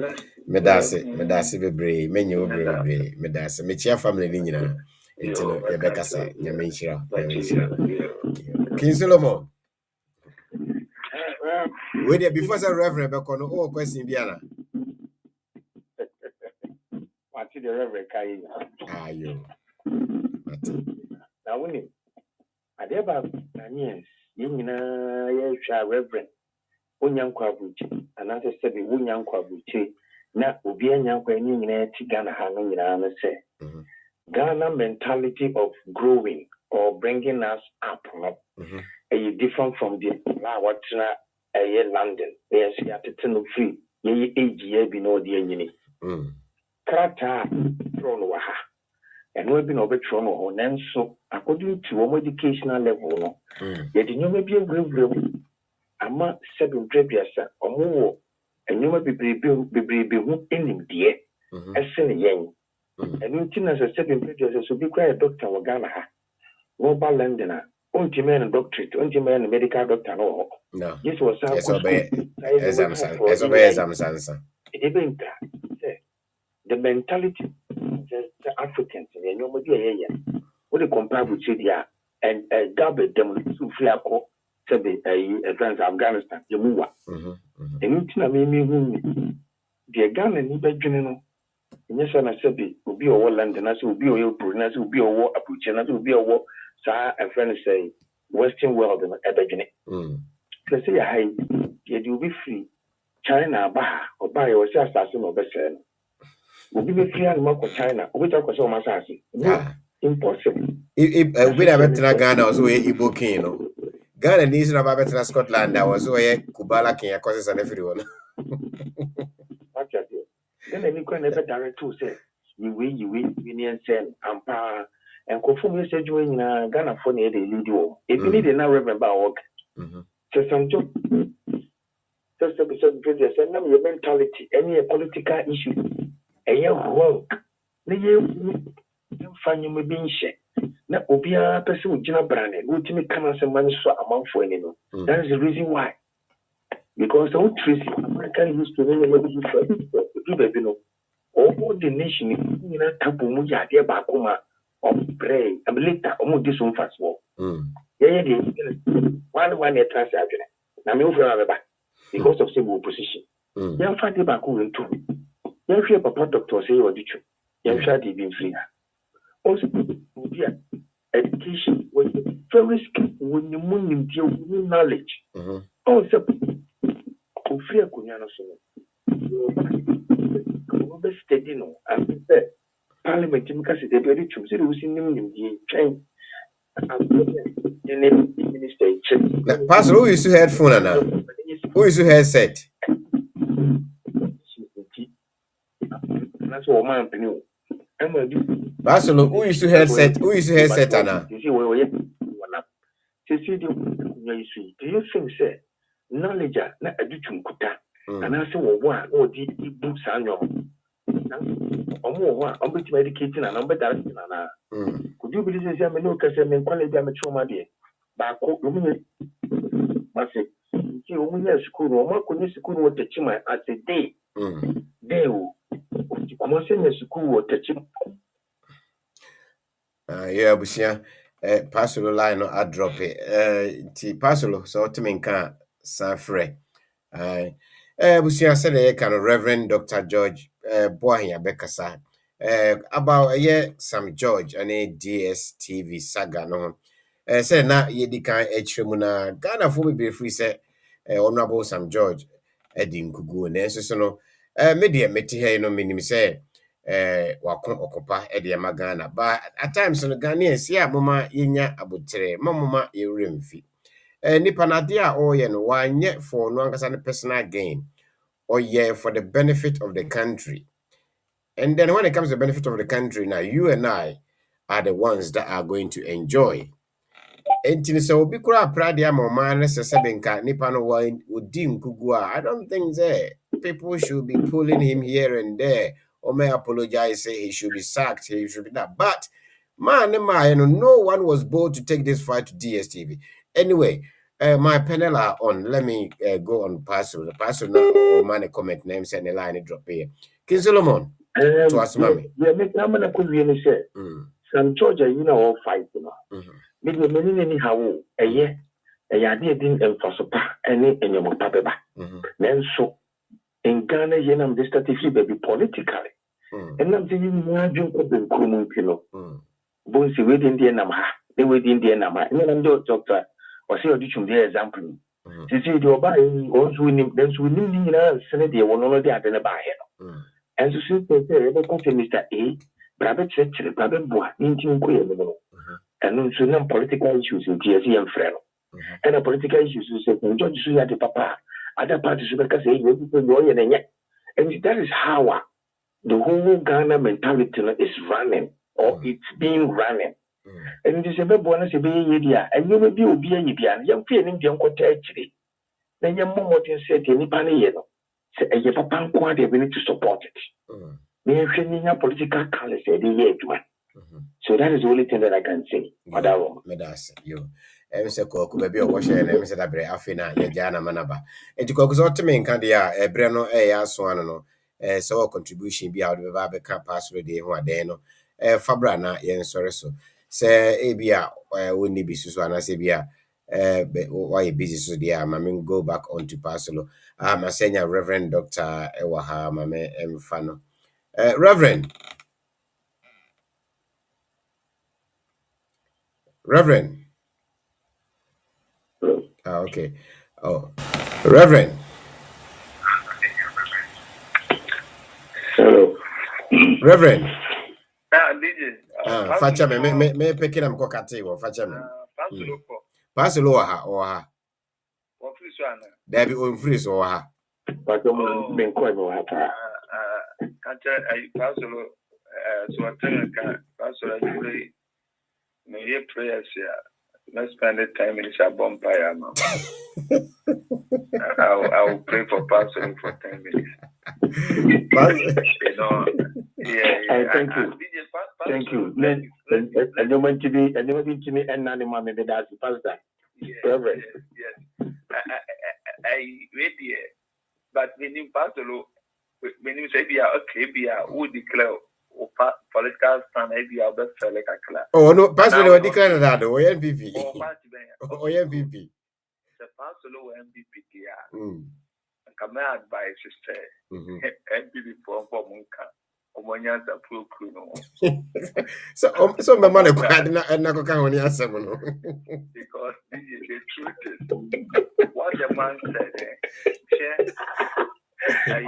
Medasi Bebre, Menu Bebre, Medasi, Mechia family Nina, into Rebecca say, Yamenshira, King Solomon. Wait there before the Reverend Rebecca, no question, Biana. What's the Reverend Kayi? Ah, you. wouldn't. I never, yes, Reverend. Unyankwabuchi, and as I said, Unyankwabuchi, na Ubia Yankwa in Ghana hanging in say Ghana mentality of growing or bringing us up, different from the what's a London, yes, at the 10 of free, ye age ye be no dear yini. Krata, Trono, and we've been over Trono, and so according to our educational level, yet you may be a real. Ama 7 prebiasa omo enyoma bebrebe hu enim de esen yen enu tina se 7 prebiasa so bi kwa doctor wa Ghana ha wo ba London a onti men doctorate onti men medical doctor no yes was exams the mentality just the Africans enyoma bi ye what they compare with Syria and Gabe dem so free akọ Sabi advance Afghanistan, Yamuwa. And you tell me, the Ghana ni bedroom, no. Yes, and I said, will be a war London, as will be a war, as will be a war, Abuja, as will be a war, Sir, a friend say, Western world and a bedroom. Let's say, hi, yet you'll be free. China, Baha, or buy or say assassin or Besson. Will be free and mock of China, which I was so much assassin. Impossible. If we never tell Ghana, also a Igbo king, you know. Ghana needs to have better Scotland. That was where Kubala Kingdom causes and everyone. Then any kind of direct to say, you win, Union Sen, Ampa, and conform your schedule in Ghana for the lead you. If you need now remember work, so some job. First episode, your mentality, any political issue, and your work. You find you may be in share. Na obia person with Gina Brand, ultimate can some money so amount for any. That is the reason why. Because the old trees American used to do all the nation in a tabu muja dear Bakuma or pray and later almost this one fast war. Yeah, one year transaction. Now me over because of civil opposition. Young Fatty Baku in two. Young fear papa doctor say or did you? Young Fatty being free. Also, education was very skilled when you deal with knowledge. Also, free a kunyano so steady no. And said, Parliament, because they very true. So, we see him in train. Pastor, who used to headphone now? Who used to headset? That's what man knew. Pastor, who used to headset? Who used to headset now? Do you think, sir, knowledge na educhum kuta? And I say, one or the books and your or I'm educating and I'm better. Could you believe this? I'm no customer quality amateur, dear. Back home, I say, you only have school or more could school or touch him at a day. There, I'm not saying school or touch him. Yeah, Busia, Pastor line or I drop it. Pastor, so to me can't Sanfre. Busia said a kind of Reverend Dr. George Boy Bekasa about some George and a DSTV Saga no. Said na ye can Echemuna Ghana for be free say Honorable Sam George Eddie Nkugu and so no media meti here no minim say wakon okopa Eddie Magana but at times no Ghanaians ya mama yenya abutere mama yeremfi nipa na de a oye no wanye for no ankasa ne personal gain or for the benefit of the country. And then when it comes to the benefit of the country, now you and I are the ones that are going to enjoy. Enti so obi kura prade amoma na sesebenka nipa no odi nkugua. I don't think that people should be pulling him here and there or may apologize, say he should be sacked, he should be that. But man, no one was bold to take this fight to DSTV. Anyway, my panel are on. Let me go on Pastor. The Pastor now or man a comment name send a line drop here. King Solomon to us, mommy. Yeah, make no man could really say. Some Georgia, all fight, Maybe many anyhow, a year, a idea didn't enforce any in your papa. Then so in Ghana, they started to be politically. And I'm saying, you are doing Kumu Pino. Bonsi within the Nama. they were in the Nama. And then the doctor or say, audition the example. To see the Oba, also winning, then winning, Senate, they will not have been a buyer. And to see Mr. A, Brabant Church, Brabant Bois, Indian Queen, and no political issues in TSC and Freno. And a political issues who said, George Suya de Papa, other parties who say, and that is how the whole Ghana mentality is running, or it's being running. And this is a bonus of being and you will be obedient, young feeling young actually. Then your mom said, any panny, say, a papa, we need to support it. We are training a political colors every year. So that is the only thing that I can say. Medas, you. Mr. Cook, baby, or wash and Mr. Abre, Afina, Yajana Manaba. And to cook out to me in Candia, a Breno, a Swanano, so contribution be out of the Babaca password, de Huadeno, Fabrana, yen sorry so. Say, Abia, wouldn't be Susana Sabia, why busy so dear, mammy, go back on to Pasolo. I'm a senior Reverend Dr. Ewaha, Mame, and Fano. Reverend. Okay. Oh, Reverend. Hello. Reverend. DJ. Facha me picking am kokate wo facha me. Pasolo ha. There be on free so ha. But don't been quite no ha. Pasolo so attention Pasolo actually may prayers here. Let's spend the time in a bonfire. I will pray for Pastor for 10 minutes. You know, thank you. Thank you. And you want to be, and you want to be an animal, maybe that's the pastor. Yes. I read here, but when you Pastor, when you say, okay, who declare political stand, maybe I'll be like a class. Oh, no, Pastor, you declare that, or MPP. Or MPP. The Pastor MPP here. Come advice is say, MPP for Munka. So my mother cried and not go on answer. Because the truth is what the man said, I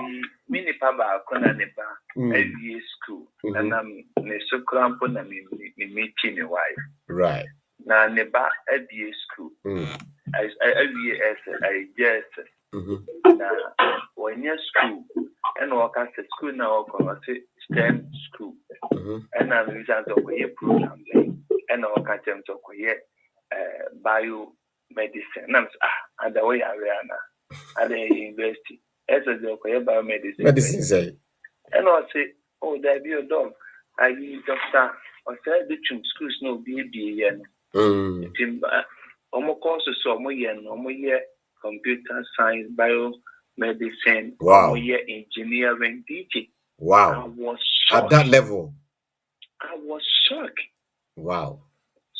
mini paba konaneba every school and I'm ne so crampo na me meeting a wife. Right. Na neba every school. I na when you school and work at school now or STEM school. And I'm using the program and work at them to biomedicine. And the way I at the university. As a joke, biomedicine. Medicine say. And I say, oh, there be a dog. I use doctor. I said the schools no baby yen. Almost courses so more yen, no more year computer science, biomedicine, wow. More year engineering, teaching. Wow. I was shocked. At that level. I was shocked. Wow.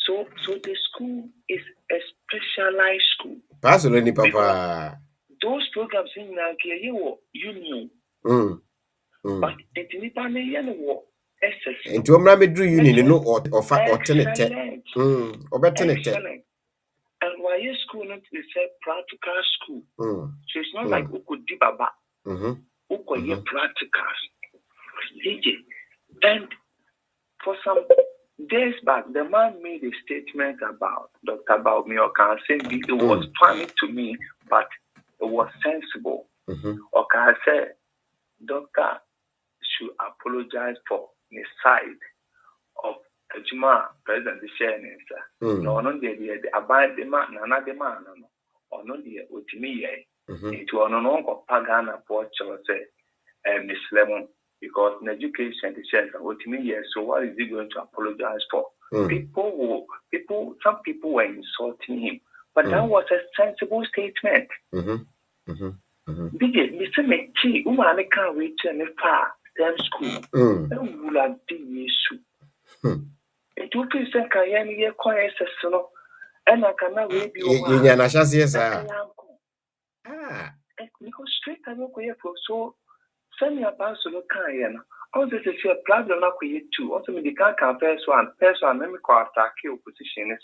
So the school is a specialized school. Personally, Papa. Those programs in Nigeria union. But in the SS. Into a Ramedru union, no or alternate. Excellent. And why is school not is a practical school? So it's not like Uko Dibaba. Uko ye practicals. And for some days back, the man made a statement about Dr. Baumioka saying it was funny to me, but it was sensible. Okay, I said, Doctor should apologize for the side of Juma President Shannon. No, no, the abide the man, another man, or no, the Utimi, it was no longer Pagana Porch or say, Miss Lemon, because in education, the sense of Utimi, so what is he going to apologize for? Some people were insulting him, but that was a sensible statement. Mr. McKee, woman, I can't wait to them school. And will have the issue. It will be sent Cayenne, your quiet, and I cannot wait you. Because straight I look here for so send me a parcel of Cayenne Also, this is a problem not create two. Also, we can't compare one. Person, let me call attack opposition.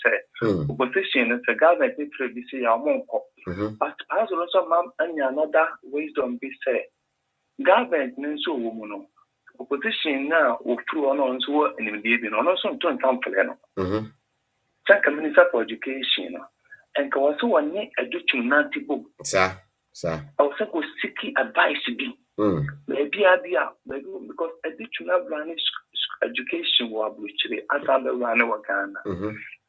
Opposition is a government need to be say our monko. But as also, ma'am, and another wisdom be say, government means so woman. Opposition now will through on so and in the evening, also to encounter. Second Minister for Education, and also one year a duty nanti book. Sir. Also, was seeking advice to be. Maybe because additional running education will be as I'm running Ghana.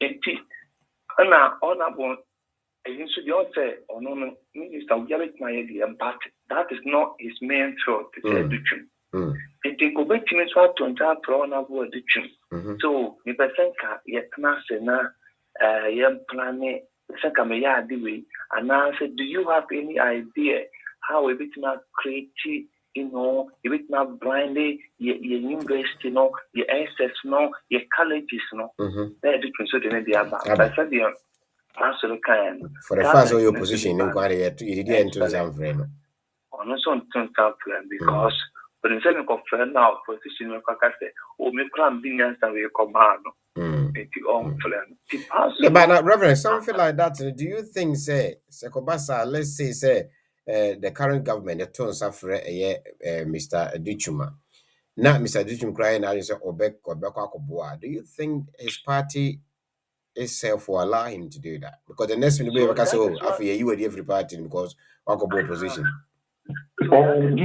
And now, honorable, and you should say, or no, Minister, we have it my idea, but that is not his main thought, it's education. It take over to what to enter pro honorable education. So, if I think, yet, Nasena, young planning, the second may way, and I said, do you have any idea? How a bit not creative, a bit not blindly, your university, your access, your colleges, they're different. So they be about. I said, the answer kind. For the first of your position, inquiry, you didn't do some friend. On a son, because but instead of friend now, position, you can say, oh, me plan being answer with command. But Reverend, something like that. Do you think, say, Sekobasa, let's say, the current government, the tone suffer Mr. Duchuma. Not Mr. Duchuma crying out, Obek. Do you think his party itself will allow him to do that? Because the next minute, we can say, oh, after you were every party because Wakobo opposition. But I'm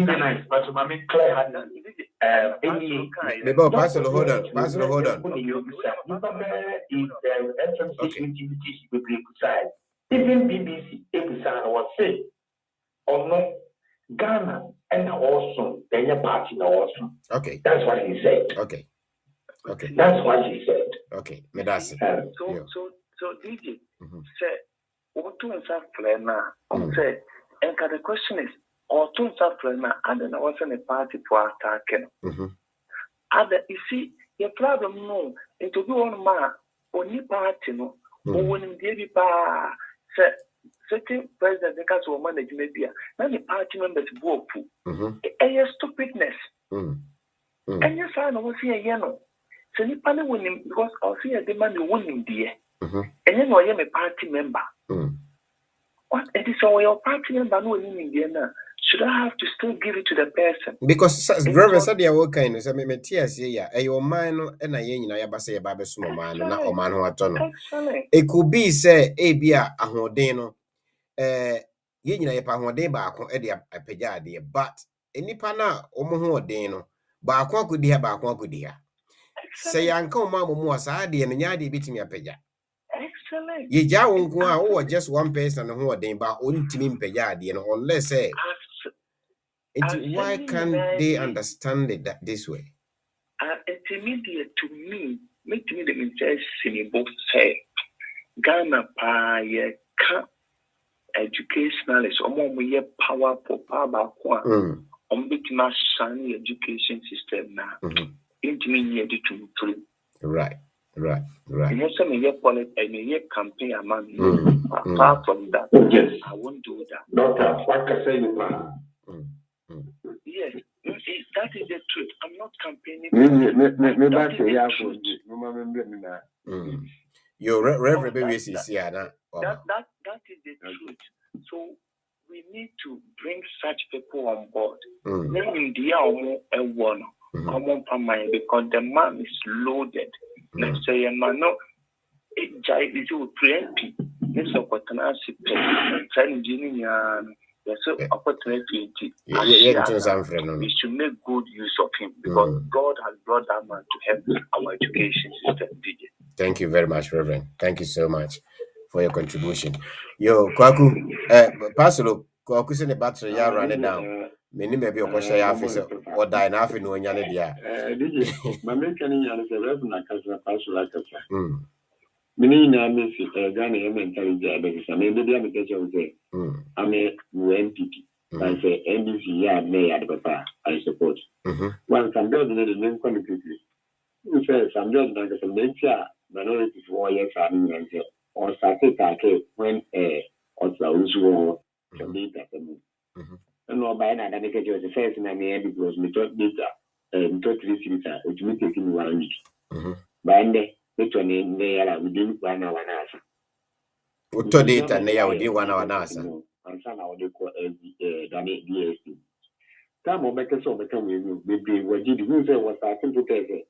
clear. Pastor, hold on. Even BBC, was say, or no, Ghana and also the party also. Okay. That's what he said. Okay. That's what he said. Okay. Medasi. So DJ said, what to answer now? Say, and the question is, or to answer now, and then I was in a party for attacking. Other, you see, your problem no, it will be on my only party no, or when in the certain president because we manage media, now the party members vote. A stupidness. And yes, I know what's here, so you panel winning because I'll see a demand you winning dear. And then I am a party member. What it is all your party member no winning dear. Should I have to still give it to the person? Because Reverend said they are kind of say me tears here. Your man and I yin na yaba say babe sumo man na o man ho atono. It could be say ebia ahoden no yin na yepa ahoden ba ko e de apagya ade but enipa na omo ho oden no ba ko akodi ha ba ko akodi ha. Say yanka o ma mo asa ade no nya ade bitimi apagya. Excellent. Ye ja wonko a wo just one person no ho oden ba ontimi mpagya ade no unless say why can't they understand it this way? Intermediate to me, make me the interest both say Ghana pa educationalists, we powerful power bit my shiny education system now. Intermediate to Right. And yes, some year politics and a campaign among apart from that, yes, I won't do that. Doctor, what can I say you plan? Yes, that is the truth. I'm not campaigning. Your Reverend baby is here now. That is the truth. So we need to bring such people on board. Name India a one because the man is loaded. Let's say a man no it is to 20. Let's opportunity so opportunity. We should make good use of him because God has brought that man to help our education system. DJ. Thank you very much, Reverend. Thank you so much for your contribution. Yo, Kwaku, Pastor, Kwaku send the battery ya running down. Many maybe a share officer or die enough in one yanny dia. My making is a revenue as Pastor like Meaning, I miss it, Ghanaian intelligence. I mean, the other person say, I'm a NPP. I say, NDC, yeah, may at Papa, I suppose. Once I'm building the name quickly. You say, some judge like a nature, minority for years, or Saturday when also usual can be that. And no, by that, I think it was the first and I mean, because we talk data. totally similar. It will take 1 week. Bande, which one in there within 1 hour and a half. What to date and they are within 1 hour and a half. And some of the call DST. Some of the become maybe what did you say was starting to say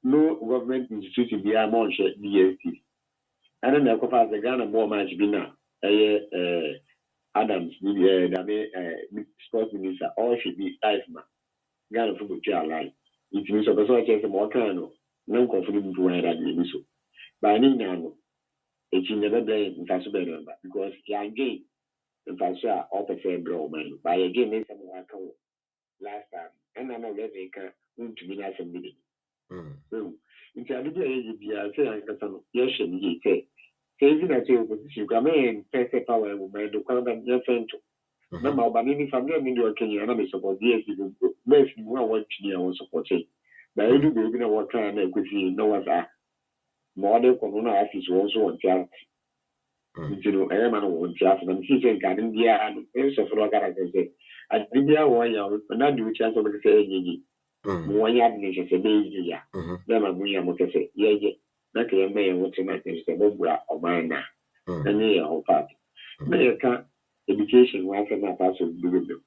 no government institution be among DST. And then the Copa the Ghana more much be now. Adams, the sports minister, all should be Iceman. Ghana football chair line. It means a person chase more kind of no confident to wear that so. By any now, it never blame in Fasu because young game in Fasu all the same bro man. By again, in some last time, and I know that they can to be nice and meeting. It's a little easy, I say, I can yes, and ye say. Saving at your position, come in, pay power, woman, to come and your friend. No, but any family in your Kenya, and I support yes, you best you want what you want supporting. But you do know what kind of good you know what I model Corona office also on chat. You know, I am on chat, and she said, God, India, and also for what I can say. I think they are 1 year, but not do chance of the say, 1 year, a day, then I'm going to say, yeah. That can be what you might say, Bobra or Mana, and near our party. America education was a pass of the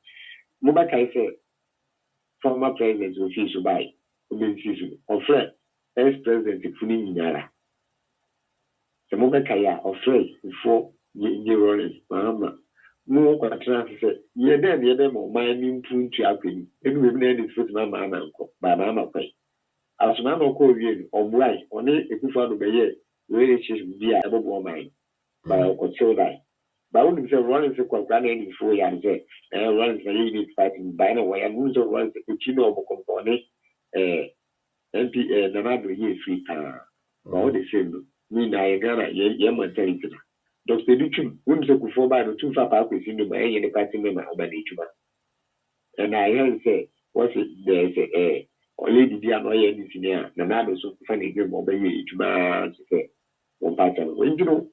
Mobaka said, former president will feel to buy, or Fred, ex-president Funin Yara. The Mobakaya or Fred before Yeronis, Mahama. No, but I said, yeah, then, or mining to Chapping, and we've named it for my mamma, by Mamma Pay. As Mamma called you, or bright, on it, if you found the year. Really, she's be a woman by a control. But when you running to Quadrant before you say, and runs the unit fighting by the way, and who's the ones that you know component, MP, the matter year 3 times. All the same, me, I got a young mentality. Dr. Duchum, wouldn't so go by the 2 far with you by any party member of an and I heard say, what's it there's a lady Diana engineer, the man was so funny game over you to my say, one pattern. When you know,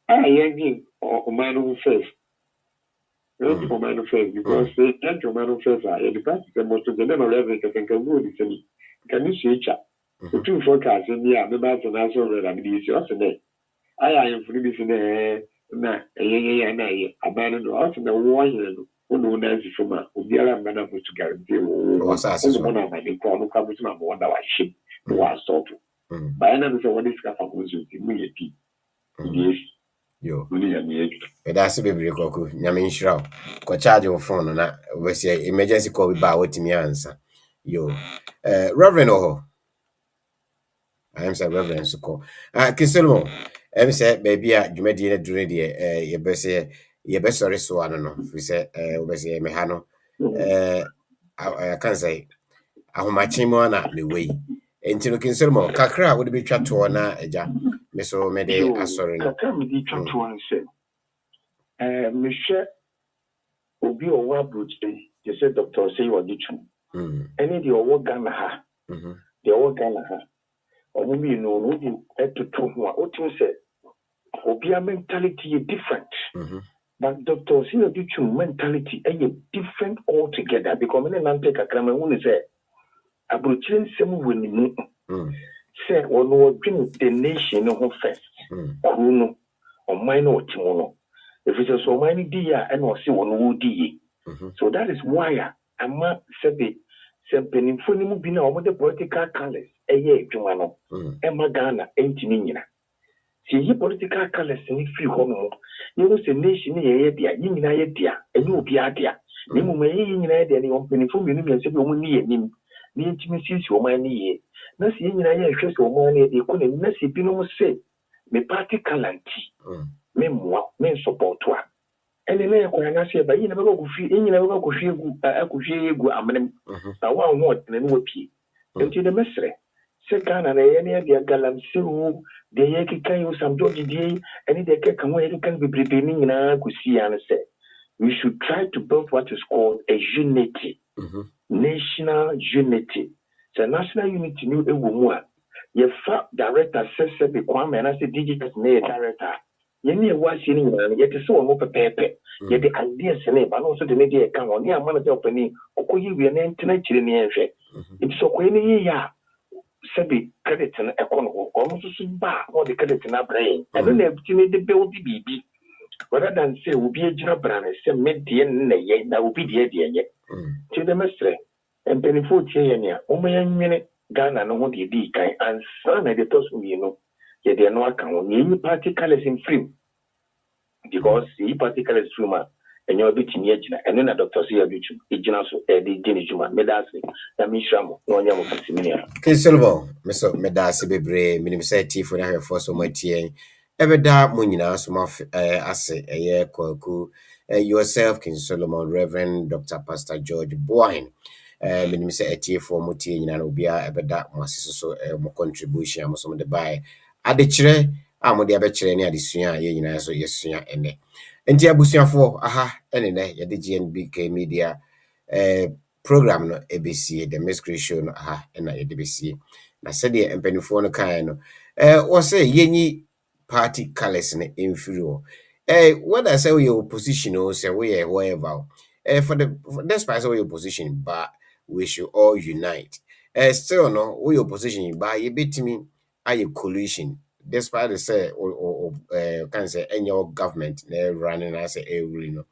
I am or man who first. Not for man first, because they can't your man first. I had the past the most of the never ever can go this any. Can you see each other? The 2 forecasts in the other bats and also read I'm the issue of the day. I am for this in the na a abandoned also the 1 year. No Nancy from a Ubiara Madame to guarantee was one of my corner coverage my wonder why ship was sort of. By another, what is Capacusi immediately? Yes, yo, that's a baby cocoa, Yamin Shroud. Go charge your phone and we say emergency call by what me answer. Yo, Reverend Oho. I am Sir Reverend Suko. Kiselmo, I'm said, baby, you made dinner during the your best sorry, so I don't know. We say, we say, Mehano. I can't say, I want my chimona me way. Into looking so more, Kakra would be chat to na eja. Meso mede asori no. Kakra me di chat to one say. Michelle Obi Owa Broche, you said Dr. Say what did you? Any the Owa Ghana ha. The Owa Ghana ha. Or maybe you know, no, you had to talk what you said. Obia mentality is different. But Dr. Say what did you mentality is different altogether because when I take a grammar, when you say, Abrochian some winning. Say, or no, the nation no first. Kuno or minor Timono. If it's a so many dear and or see one who dee. So that is why I'm not said penny for the movie now with the political colors. A year, Jumano, Emma Ghana, 18. See, political colors and if you homo, you was a nation near dear, you idea, and you will be idea. You may in idea, and you penny for me and said, you near him. The intimacy you my near. Not seeing I just or money, they couldn't messy Pino say, me party calanti, me moi, men support one. And the name I say, but you never go free, you never go free, I could hear you, I'm now one word and no pee. Until the mestre. Second, and any of the galam, the Yaki can use some dodgy day, and they can where can be preparing in a could see and say. We should try to build what is called a unity, national unity. So national unity new a woman. Your director says the Kwame and I say digital director. Yeni was in yet so more pepe, yet the idea sene, but also the media come on near one of the opening, or could you be an internet in the end? It's so queenie, ya. Sabi credit and economy, almost bar or the credit in our brain. I don't have to need the build the baby. Rather than say, will be a job brand, say, mid the end, that will be the idea yet. To the master, and penny 40 minute, Ghana, no one did kind, and son at the toast, you know, yet they are no account, any party colors in free. Because the party colors rumor, and you're between the and then a doctor see a YouTube, a general, the Jenny Juma, Medasi, the Mishram, no one of Similia. Kinsolmo, Miss Medasi Bebre, Minimseti for her for so much yen. Ebeda Munina, some of assay a year kwaku, yourself, King Solomon, Reverend Dr. Pastor George Boyne. Minimseti for Muti in Anubia, Ebeda, my sister, so more contribution, I'm some of the buy. Adichere, I'm with the abetre near the Suya, ye, so yes, Suya, and Enti abusia for aha ene ne ye de GNBK media program no ABC the mystery show no aha na ye de besi na said the empanifo no kan no wo say yenyi party colors ne inferior what I say we opposition o say we whatever for despite we opposition but we should all unite still no we opposition but ye betimi aye coalition despite the say or can say any government running as a ruling,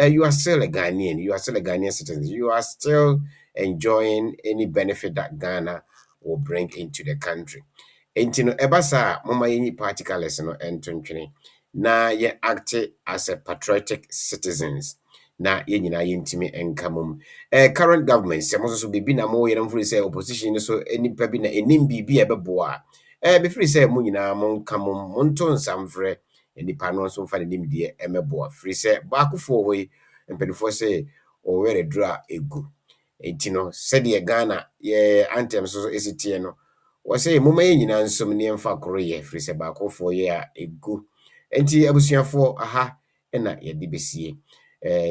you are still a Ghanaian, you are still a Ghanaian citizen, you are still enjoying any benefit that Ghana will bring into the country. Enti no ebasa mama yenyi particles no entontwene na ye act as a patriotic citizens na ye nyina yentimi enkamum current government se mo so bibi na mo yere mfiri say opposition so enipa bi na enim bibi ebeboa before say mo nyina mo nkamum mo nto nsamfre enipa no so fa nim de emeboa free say baakufo we empenifo say o were dra egu enti no said ye Ghana ye anthem so esitie no wo say moma ye nyina nsom ne mfa koro ye free say baakufo ye a egu enti abusuafo aha na ye de besie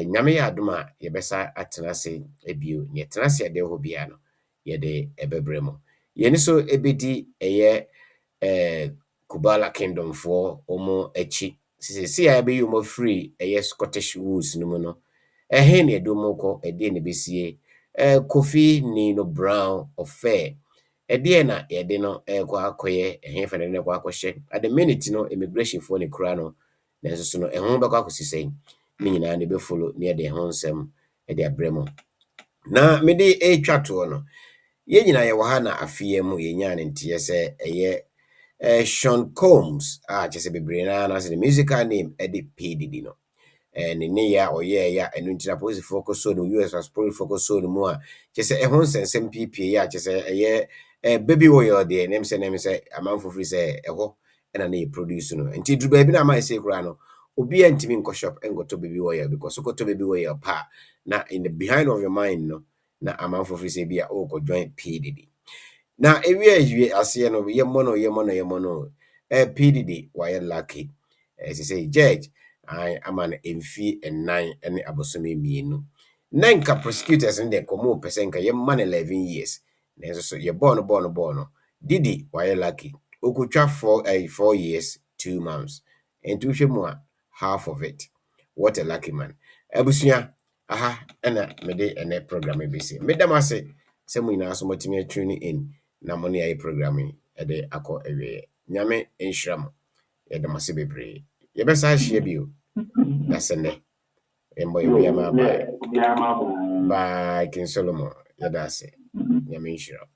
nyame ya adoma ye besa atena se ebio ye tena se de ho bia no ye de ebebremo ye ni so ebedi eye Kubala Kingdom for omo echi see I be you mo free Scottish woods no mo no he ne do mo ko de ne besie Kofi Nino Brown Offeh de na ye de no kwa akoye he fa ne kwa akohye at the minute no immigration for ne kura no na so no ho be kwa akosisei ni nyina ne be follow ne de ho nsem de abremo na me de twa to no ye nyina ye wa ha na afie mu ye nya ne ntie se Sean Combs just be brain as the musical name Eddie P. Diddy no and in ya or yeah and into the focus on the US was probably focus on more just a hons and some PP just a baby warrior there name say a man for free say a ho and a name produce no and to baby na my say grano obi antimi nko shop and go to baby warrior because go to baby warrior pa na in the behind of your mind no na a man for free say be a go join P. Diddy na ewie ase no ye mono PDD why lucky as you say judge I am an mfi and 9 and abosomi mienu nanka prosecutors in the komo percent ye man 11 years nenso so ye born Diddy why lucky okutwa 4 years 2 months and to hwemu a half of it what a lucky man abusua aha na mede ene program e bese medamase se mu nyina so motimi tune in na money ay programming ede akọ ewe nyame enhyiram yede mase bebre ye besa hye bio na sene embo bia ma ba King Solomon yede ase nyame enhyiram